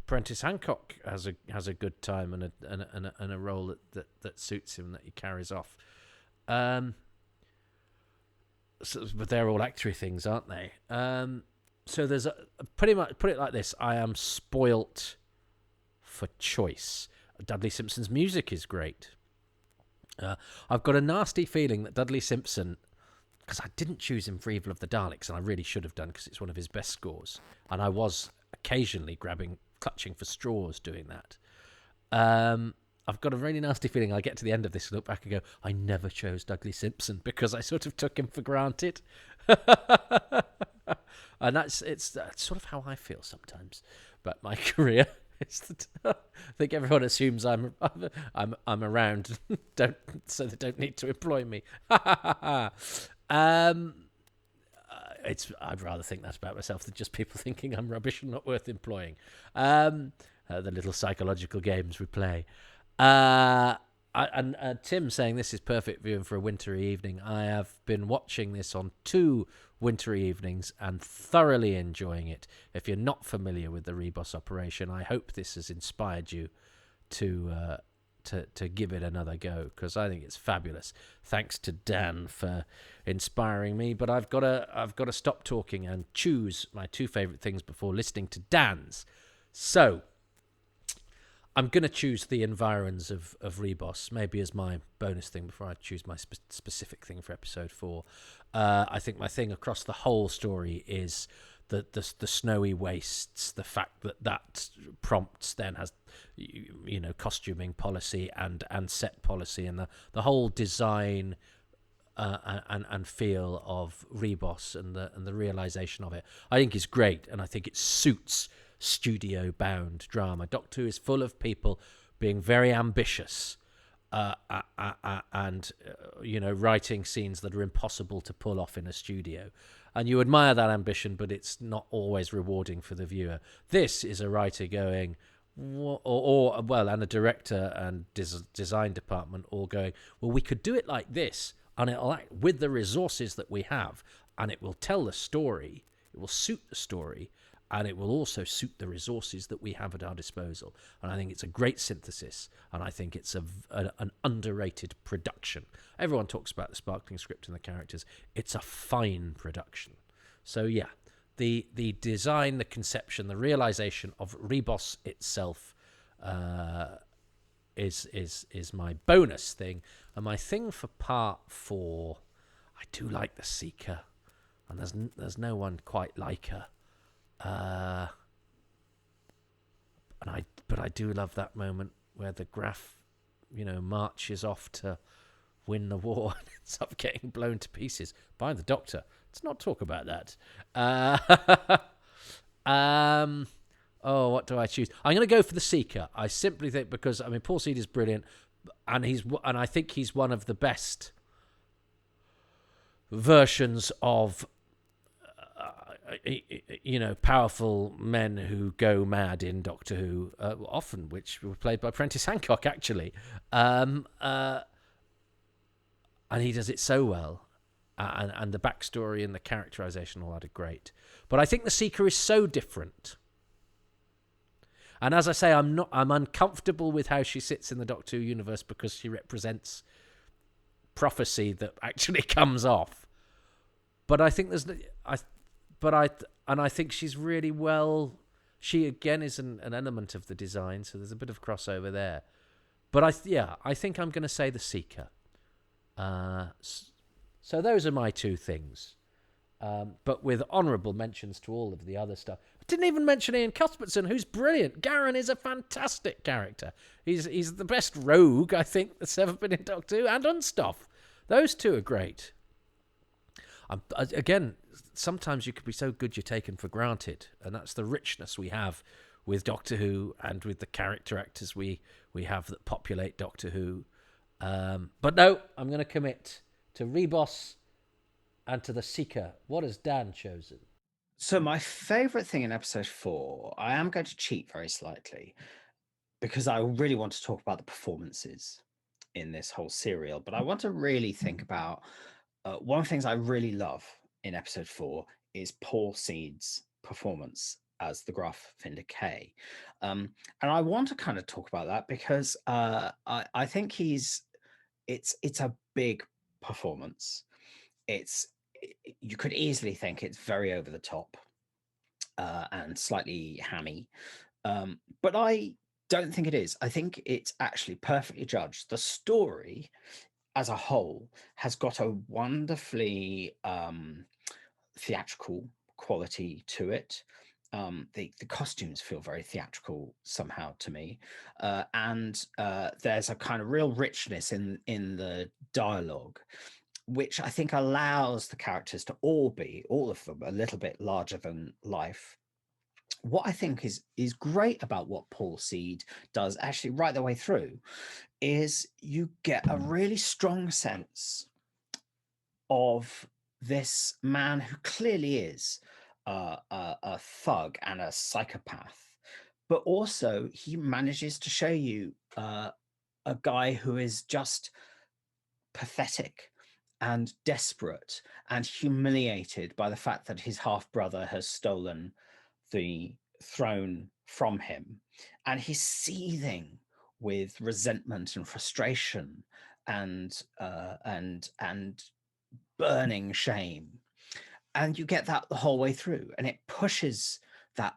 Prentice Hancock has a good time and a role that suits him, that he carries off. But they're all actory things, aren't they? So there's pretty much, put it like this: I am spoilt for choice. Dudley Simpson's music is great. I've got a nasty feeling that Dudley Simpson, because I didn't choose him for Evil of the Daleks, and I really should have done because it's one of his best scores, and I was occasionally clutching for straws doing that. I've got a really nasty feeling I'll get to the end of this and look back and go, I never chose Dudley Simpson because I sort of took him for granted. And that's sort of how I feel sometimes about my career. I think everyone assumes I'm around, so they don't need to employ me. I'd rather think that about myself than just people thinking I'm rubbish and not worth employing. The little psychological games we play. I and Tim saying this is perfect viewing for a wintry evening. I have been watching this on 2 wintry evenings and thoroughly enjoying it. If you're not familiar with the Ribos operation, I hope this has inspired you to give it another go, because I think it's fabulous. Thanks to Dan for inspiring me, but I've got to stop talking and choose my 2 favorite things before listening to Dan's. So I'm going to choose the environs of Ribos, maybe as my bonus thing before I choose my specific thing for episode 4. I think my thing across the whole story is the snowy wastes, the fact that prompts then has, costuming policy and set policy, and the whole design and feel of Ribos and the realization of it, I think is great, and I think it suits studio-bound drama. Doctor Who is full of people being very ambitious and writing scenes that are impossible to pull off in a studio. And you admire that ambition, but it's not always rewarding for the viewer. This is a writer going, and a director and design department all going, well, we could do it like this, and it'll act with the resources that we have, and it will tell the story, it will suit the story, and it will also suit the resources that we have at our disposal. And I think it's a great synthesis, and I think it's an underrated production. Everyone talks about the sparkling script and the characters. It's a fine production. So yeah, the design, the conception, the realization of Ribos itself is my bonus thing. And my thing for part 4, I do like the Seeker, and there's no one quite like her. But I do love that moment where the Graf, marches off to win the war and ends up getting blown to pieces by the Doctor. Let's not talk about that. What do I choose? I'm going to go for the Seeker. I simply think because Paul Seed is brilliant, and I think he's one of the best versions of powerful men who go mad in Doctor Who, often which were played by Prentice Hancock, actually. And he does it so well. And the backstory and the characterization, all that are great. But I think the Seeker is so different. And as I say, I'm uncomfortable with how she sits in the Doctor Who universe because she represents prophecy that actually comes off. But I think I think she's really well. She again is an element of the design, so there's a bit of crossover there. But I think I'm going to say the Seeker. So those are my 2 things. But with honourable mentions to all of the other stuff. I didn't even mention Ian Cuthbertson, who's brilliant. Garen is a fantastic character. He's the best rogue, I think, that's ever been in Doctor Who, and Unstoff. Those 2 are great. Again, sometimes you could be so good you're taken for granted, and that's the richness we have with Doctor Who and with the character actors we have that populate Doctor Who. But no, I'm going to commit to Ribos and to the Seeker. What has Dan chosen? So my favourite thing in episode 4, I am going to cheat very slightly because I really want to talk about the performances in this whole serial, but I want to really think about one of the things I really love in episode 4 is Paul Seed's performance as the Graf Finder K. And I want to kind of talk about that because I think it's a big performance. You could easily think it's very over the top and slightly hammy, but I don't think it is. I think it's actually perfectly judged. The story as a whole has got a wonderfully theatrical quality to it. The costumes feel very theatrical somehow to me, and there's a kind of real richness in the dialogue, which I think allows the characters to all of them, a little bit larger than life. What I think is great about what Paul Seed does actually right the way through is you get a really strong sense of this man who clearly is a thug and a psychopath, but also he manages to show you a guy who is just pathetic and desperate and humiliated by the fact that his half brother has stolen the throne from him, and he's seething with resentment and frustration and burning shame. And you get that the whole way through, and it pushes that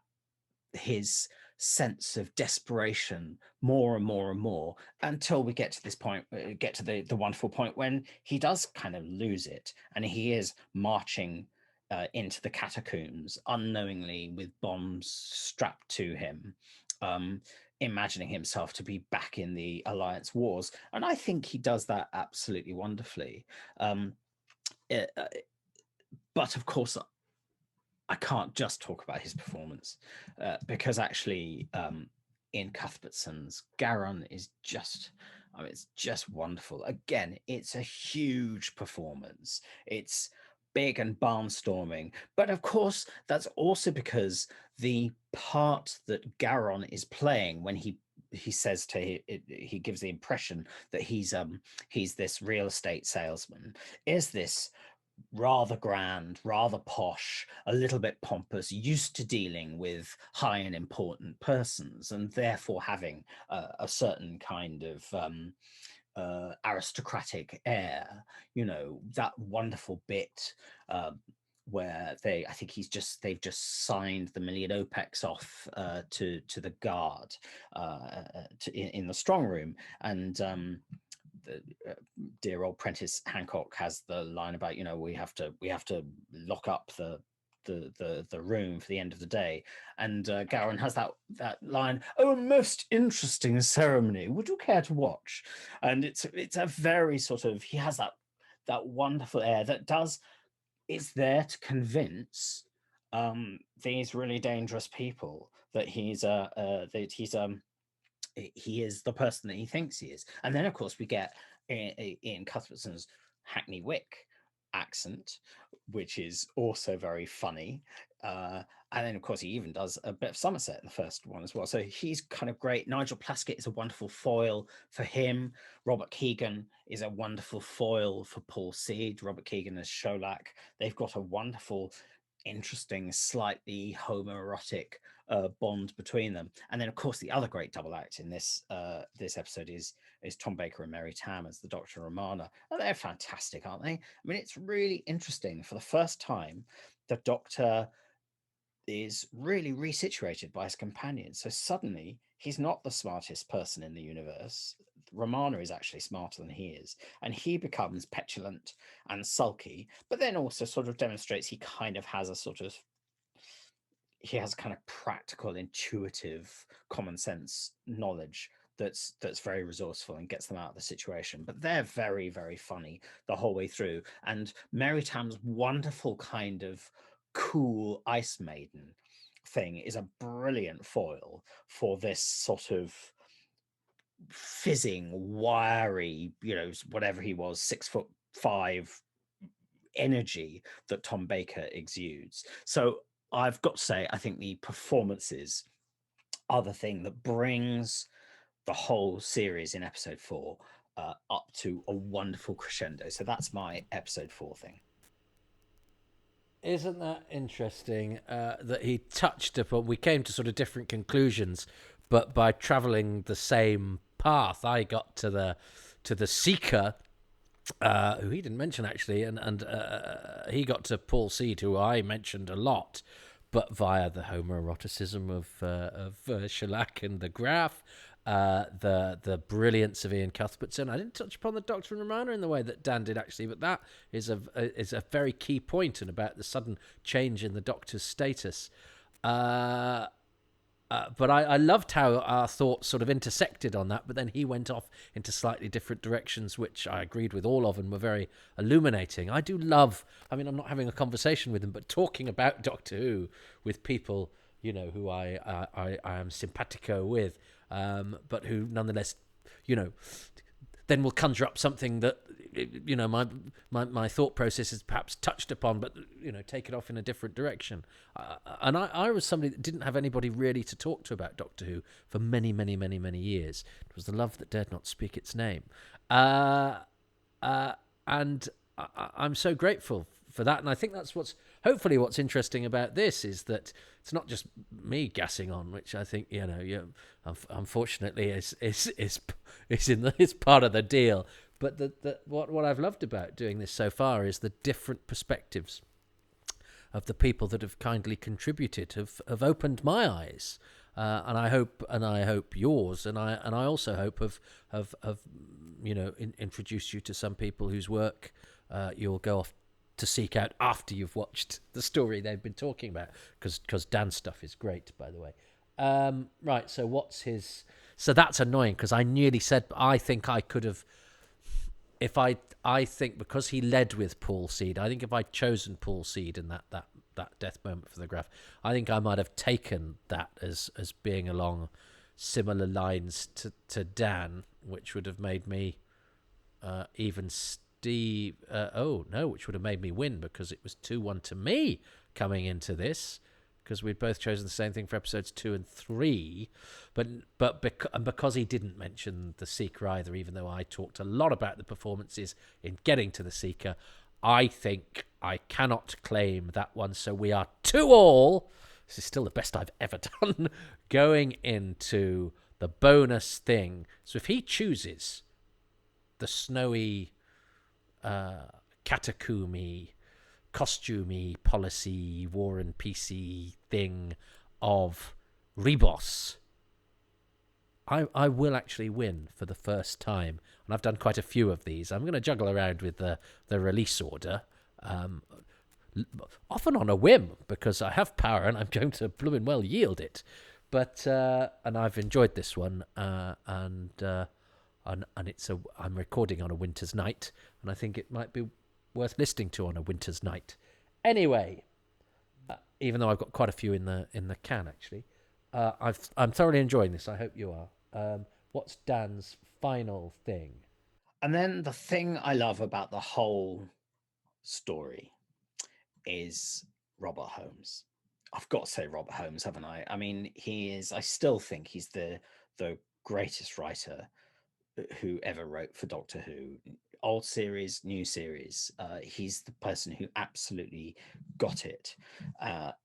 his sense of desperation more and more and more until we get to this point, get to the wonderful point when he does kind of lose it, and he is marching into the catacombs unknowingly with bombs strapped to him, imagining himself to be back in the Alliance wars. And I think he does that absolutely wonderfully. It, but of course, I can't just talk about his performance because actually, Ian Cuthbertson's Garon is just, I mean, it's just wonderful. Again, it's a huge performance. It's big and barnstorming, but of course, that's also because the part that Garon is playing when he says he gives the impression that he's this real estate salesman, is this rather grand, rather posh, a little bit pompous, used to dealing with high and important persons, and therefore having a certain kind of aristocratic air. You know, that wonderful bit where I think they've just signed the million OPEX off to the guard in the strong room, and dear old Prentice Hancock has the line about, you know, we have to lock up the room for the end of the day, and Garin has that line, "Oh, a most interesting ceremony. Would you care to watch?" And it's a very sort of, he has that wonderful air that is there to convince these really dangerous people that he is the person that he thinks he is. And then, of course, we get Ian Cuthbertson's Hackney Wick accent, which is also very funny. And then, of course, he even does a bit of Somerset in the first one as well. So he's kind of great. Nigel Plaskett is a wonderful foil for him. Robert Keegan is a wonderful foil for Paul Seed. Robert Keegan as Sholak. They've got a wonderful, interesting, slightly homoerotic bond between them. And then, of course, the other great double act in this episode is Tom Baker and Mary Tam as the Dr. Romana. And they're fantastic, aren't they? I mean, it's really interesting. For the first time, the Doctor is really resituated by his companion. So suddenly he's not the smartest person in the universe. Romana is actually smarter than he is, and he becomes petulant and sulky, but then also sort of demonstrates he kind of has kind of practical, intuitive, common sense knowledge that's very resourceful and gets them out of the situation. But they're very, very funny the whole way through. And Mary Tam's wonderful kind of cool ice maiden thing is a brilliant foil for this sort of fizzing, wiry, you know, whatever he was, 6'5" energy that Tom Baker exudes. So I've got to say, I think the performances are the thing that brings the whole series in episode 4 up to a wonderful crescendo. So that's my episode 4 thing. Isn't that interesting that he touched upon? We came to sort of different conclusions, but by traveling the same path, I got to the Seeker, who he didn't mention actually, and he got to Paul Seed, who I mentioned a lot, but via the homoeroticism of Shellac and the Graph, the brilliance of Ian Cuthbertson. I didn't touch upon the Doctor and Romana in the way that Dan did actually, but that is a very key point, and about the sudden change in the Doctor's status. But I loved how our thoughts sort of intersected on that, but then he went off into slightly different directions, which I agreed with all of and were very illuminating. I do love, I mean, I'm not having a conversation with him, but talking about Doctor Who with people, you know, who I am simpatico with, but who nonetheless, you know, then will conjure up something that my thought process is perhaps touched upon, but take it off in a different direction. And I was somebody that didn't have anybody really to talk to about Doctor Who for many, many, many, many years. It was the love that dared not speak its name, and I'm so grateful for that. And I think that's hopefully what's interesting about this is that it's not just me gassing on, which I think unfortunately is part of the deal. But what I've loved about doing this so far is the different perspectives of the people that have kindly contributed have opened my eyes, and I hope yours, and I also hope have introduced you to some people whose work you'll go off to seek out after you've watched the story they've been talking about, because Dan's stuff is great, by the way. Right, so what's his? So that's annoying because I nearly said I think I could have. If I think because he led with Paul Seed, I think if I'd chosen Paul Seed in that death moment for the graph, I think I might have taken that as being along similar lines to Dan, which would have made me even Steve. Which would have made me win because it was 2-1 to me coming into this, because we'd both chosen the same thing for episodes 2 and 3, but because he didn't mention the Seeker either, even though I talked a lot about the performances in getting to the Seeker, I think I cannot claim that one. So we are 2-2. This is still the best I've ever done going into the bonus thing. So if he chooses the snowy, catacomby, costumey, policy, war and PC thing of Ribos, I will actually win for the first time. And I've done quite a few of these. I'm going to juggle around with the release order, often on a whim, because I have power and I'm going to blooming well yield it. But and I've enjoyed this one, and I'm recording on a winter's night, and I think it might be worth listening to on a winter's night. Anyway, even though I've got quite a few in the can actually, I'm thoroughly enjoying this. I hope you are. What's Dan's final thing? And then the thing I love about the whole story is Robert Holmes. I've got to say Robert Holmes, haven't I? I mean, I still think he's the greatest writer who ever wrote for Doctor Who. Old series, new series. He's the person who absolutely got it.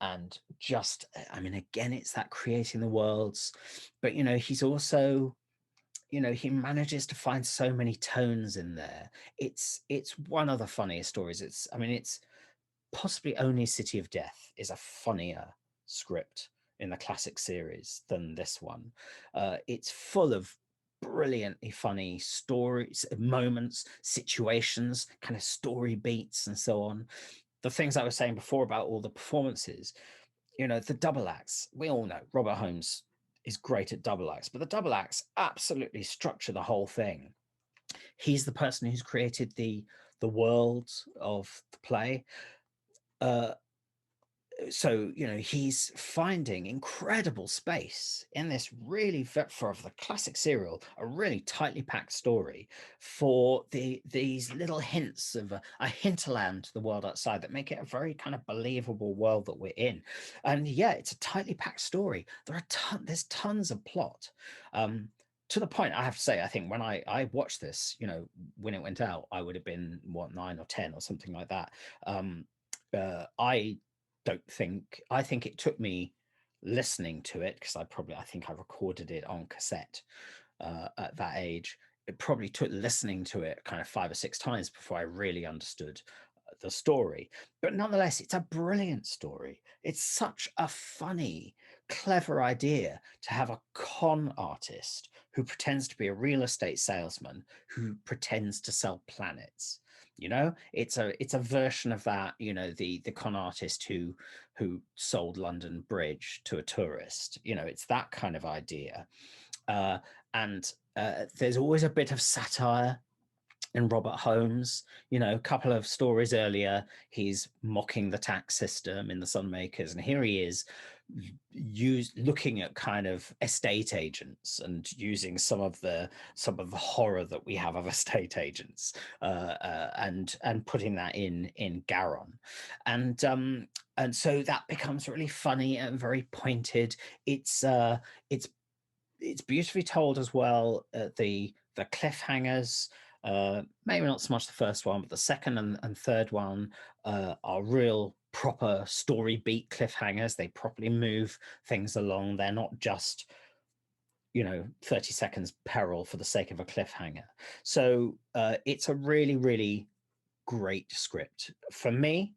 And just, I mean, again, it's that creating the worlds, but, he's also, he manages to find so many tones in there. It's one of the funniest stories. It's possibly only City of Death is a funnier script in the classic series than this one. It's full of brilliantly funny stories, moments, situations, kind of story beats, and so on. The things I was saying before about all the performances, the double acts, we all know Robert Holmes is great at double acts, but the double acts absolutely structure the whole thing. He's the person who's created the world of the play. So he's finding incredible space in this really, for the classic serial, a really tightly packed story for these little hints of a hinterland to the world outside that make it a very kind of believable world that we're in. And yeah, it's a tightly packed story. There's tons of plot, to the point, I have to say, I think when I watched this, when it went out, I would have been 9 or 10 or something like that. I think it took me listening to it, because I think I recorded it on cassette at that age. It probably took listening to it kind of 5 or 6 times before I really understood the story. But nonetheless, it's a brilliant story. It's such a funny, clever idea to have a con artist who pretends to be a real estate salesman who pretends to sell planets. It's a version of that, the con artist who sold London Bridge to a tourist. It's that kind of idea. And there's always a bit of satire in Robert Holmes. You know, a couple of stories earlier, he's mocking the tax system in the Sunmakers, and here he is looking at kind of estate agents and using some of the horror that we have of estate agents, and putting that in Garon, and so that becomes really funny and very pointed. It's beautifully told as well. The cliffhangers, maybe not so much the first one, but the second and third one are real proper story beat cliffhangers. They properly move things along. They're not just 30 seconds peril for the sake of a cliffhanger. So it's a really, really great script. For me,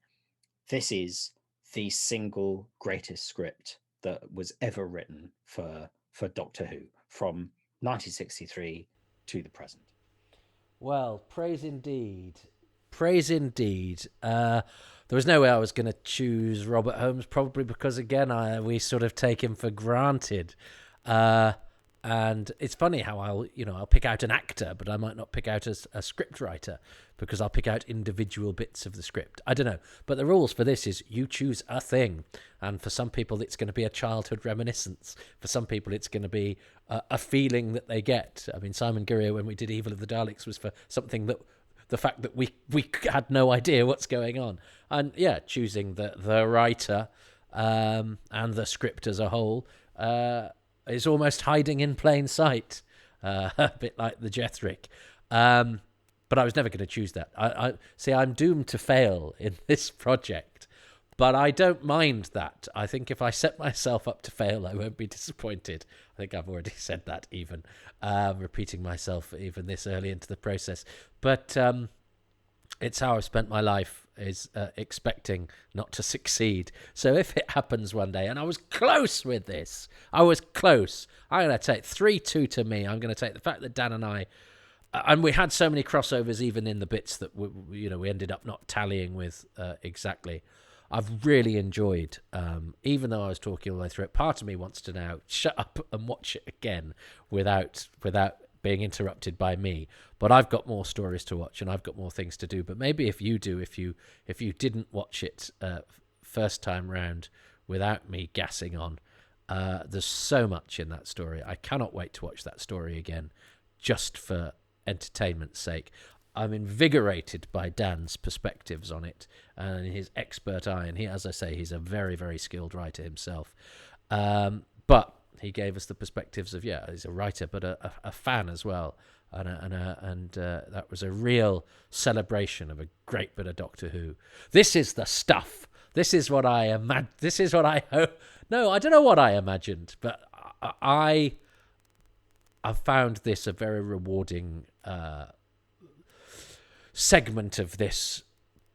this is the single greatest script that was ever written for Doctor Who, from 1963 to the present. Well, praise indeed. Praise indeed. There was no way I was going to choose Robert Holmes, probably because, again, we sort of take him for granted. And it's funny how I'll pick out an actor, but I might not pick out a script writer, because I'll pick out individual bits of the script. I don't know. But the rules for this is you choose a thing. And for some people, it's going to be a childhood reminiscence. For some people, it's going to be a feeling that they get. I mean, Simon Gurrier, when we did Evil of the Daleks, was for something that the fact that we had no idea what's going on. And yeah, choosing the writer and the script as a whole is almost hiding in plain sight, a bit like the Jethric. But I was never going to choose that. I see, I'm doomed to fail in this project, but I don't mind that. I think if I set myself up to fail, I won't be disappointed. I think I've already said that, even repeating myself even this early into the process. But it's how I've spent my life, is expecting not to succeed. So if it happens one day, and I was close with this, I'm going to take 3-2 to me. I'm going to take the fact that Dan and I, and we had so many crossovers, even in the bits that we ended up not tallying with exactly. I've really enjoyed, even though I was talking all the way through it. Part of me wants to now shut up and watch it again without being interrupted by me. But I've got more stories to watch, and I've got more things to do. But maybe if you do, if you didn't watch it first time round without me gassing on, there's so much in that story. I cannot wait to watch that story again, just for entertainment's sake. I'm invigorated by Dan's perspectives on it and his expert eye. And he, as I say, he's a very, very skilled writer himself. But he gave us the perspectives of, he's a writer, but a fan as well. And that was a real celebration of a great bit of Doctor Who. This is the stuff. This is what I imagined. This is what I hope. No, I don't know what I imagined, but I found this a very rewarding segment of this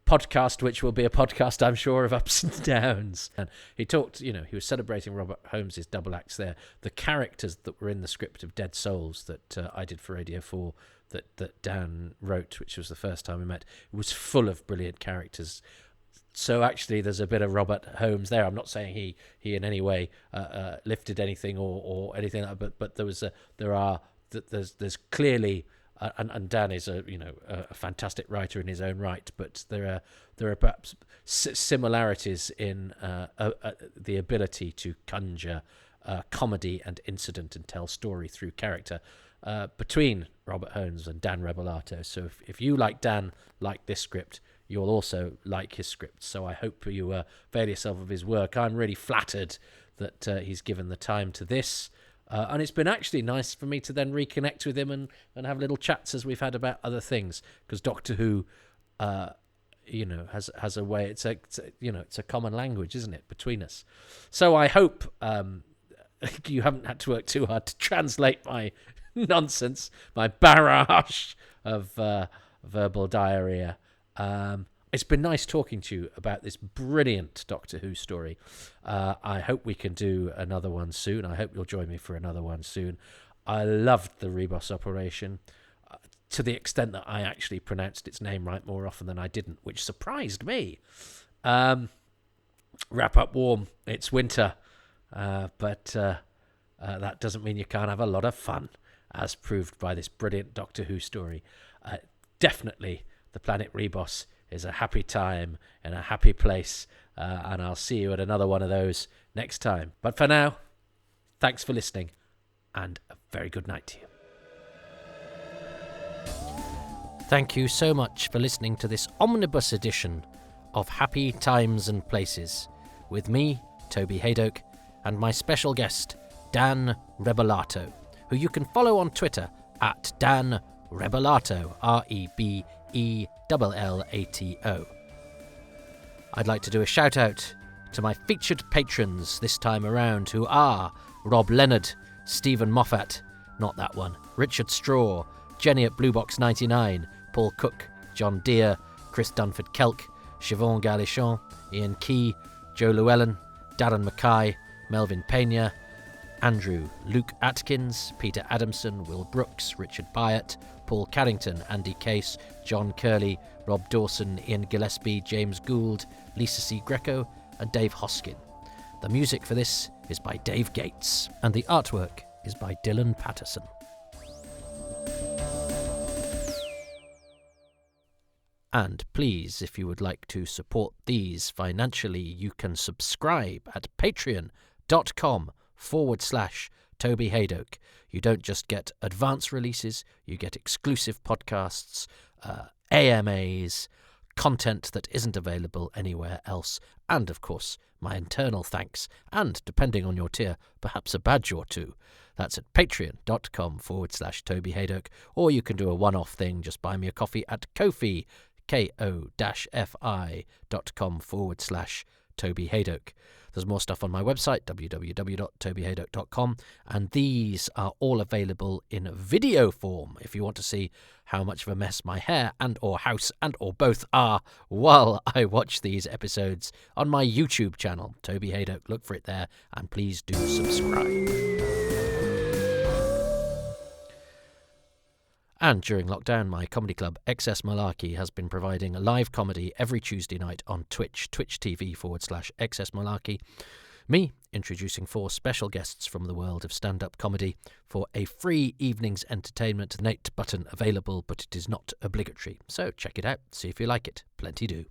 podcast, which will be a podcast, I'm sure, of ups and downs. And he talked, he was celebrating Robert Holmes's double acts there. The characters that were in the script of Dead Souls that I did for Radio 4, that Dan wrote, which was the first time we met, it was full of brilliant characters. So actually, there's a bit of Robert Holmes there. I'm not saying he in any way lifted anything or anything, but there's clearly. And Dan is a fantastic writer in his own right, but there are perhaps similarities in the ability to conjure comedy and incident and tell story through character between Robert Holmes and Dan Rebelato. So if you, like Dan, like this script, you'll also like his script. So I hope you avail yourself of his work. I'm really flattered that he's given the time to this. And it's been actually nice for me to then reconnect with him and have little chats as we've had about other things, because Doctor Who, has a way. It's a common language, isn't it, between us? So I hope you haven't had to work too hard to translate my nonsense, my barrage of verbal diarrhea. It's been nice talking to you about this brilliant Doctor Who story. I hope we can do another one soon. I hope you'll join me for another one soon. I loved the Ribos operation to the extent that I actually pronounced its name right more often than I didn't, which surprised me. Wrap up warm. It's winter. But that doesn't mean you can't have a lot of fun, as proved by this brilliant Doctor Who story. definitely the planet Ribos is a happy time and a happy place, and I'll see you at another one of those next time. But for now, thanks for listening, and a very good night to you. Thank you so much for listening to this omnibus edition of Happy Times and Places, with me, Toby Haydock, and my special guest, Dan Rebelato, who you can follow on Twitter at Dan Rebelato, REBELLATO. I'd like to do a shout out to my featured patrons this time around, who are Rob Leonard, Stephen Moffat, not that one, Richard Straw, Jenny at Bluebox 99, Paul Cook, John Deere, Chris Dunford-Kelk, Siobhan Galichon, Ian Key, Joe Llewellyn, Darren Mackay, Melvin Pena, Andrew, Luke Atkins, Peter Adamson, Will Brooks, Richard Byatt, Paul Carrington, Andy Case, John Curley, Rob Dawson, Ian Gillespie, James Gould, Lisa C. Greco, and Dave Hoskin. The music for this is by Dave Gates, and the artwork is by Dylan Patterson. And please, if you would like to support these financially, you can subscribe at patreon.com/Toby Haydock. You don't just get advance releases, you get exclusive podcasts, AMAs, content that isn't available anywhere else, and of course, my internal thanks, and depending on your tier, perhaps a badge or two. That's at patreon.com/Toby Haydock, or you can do a one-off thing, just buy me a coffee at Ko-fi, ko-fi.com/Toby Haydock. There's more stuff on my website, www.tobyhaydock.com, and these are all available in video form if you want to see how much of a mess my hair and or house and or both are while I watch these episodes on my YouTube channel, Toby Haydock. Look for it there, and please do subscribe. And during lockdown, my comedy club, XS Malarkey, has been providing live comedy every Tuesday night on Twitch, twitch.tv/XS Malarkey. Me introducing 4 special guests from the world of stand-up comedy for a free evening's entertainment. Donate button available, but it is not obligatory. So check it out, see if you like it. Plenty do.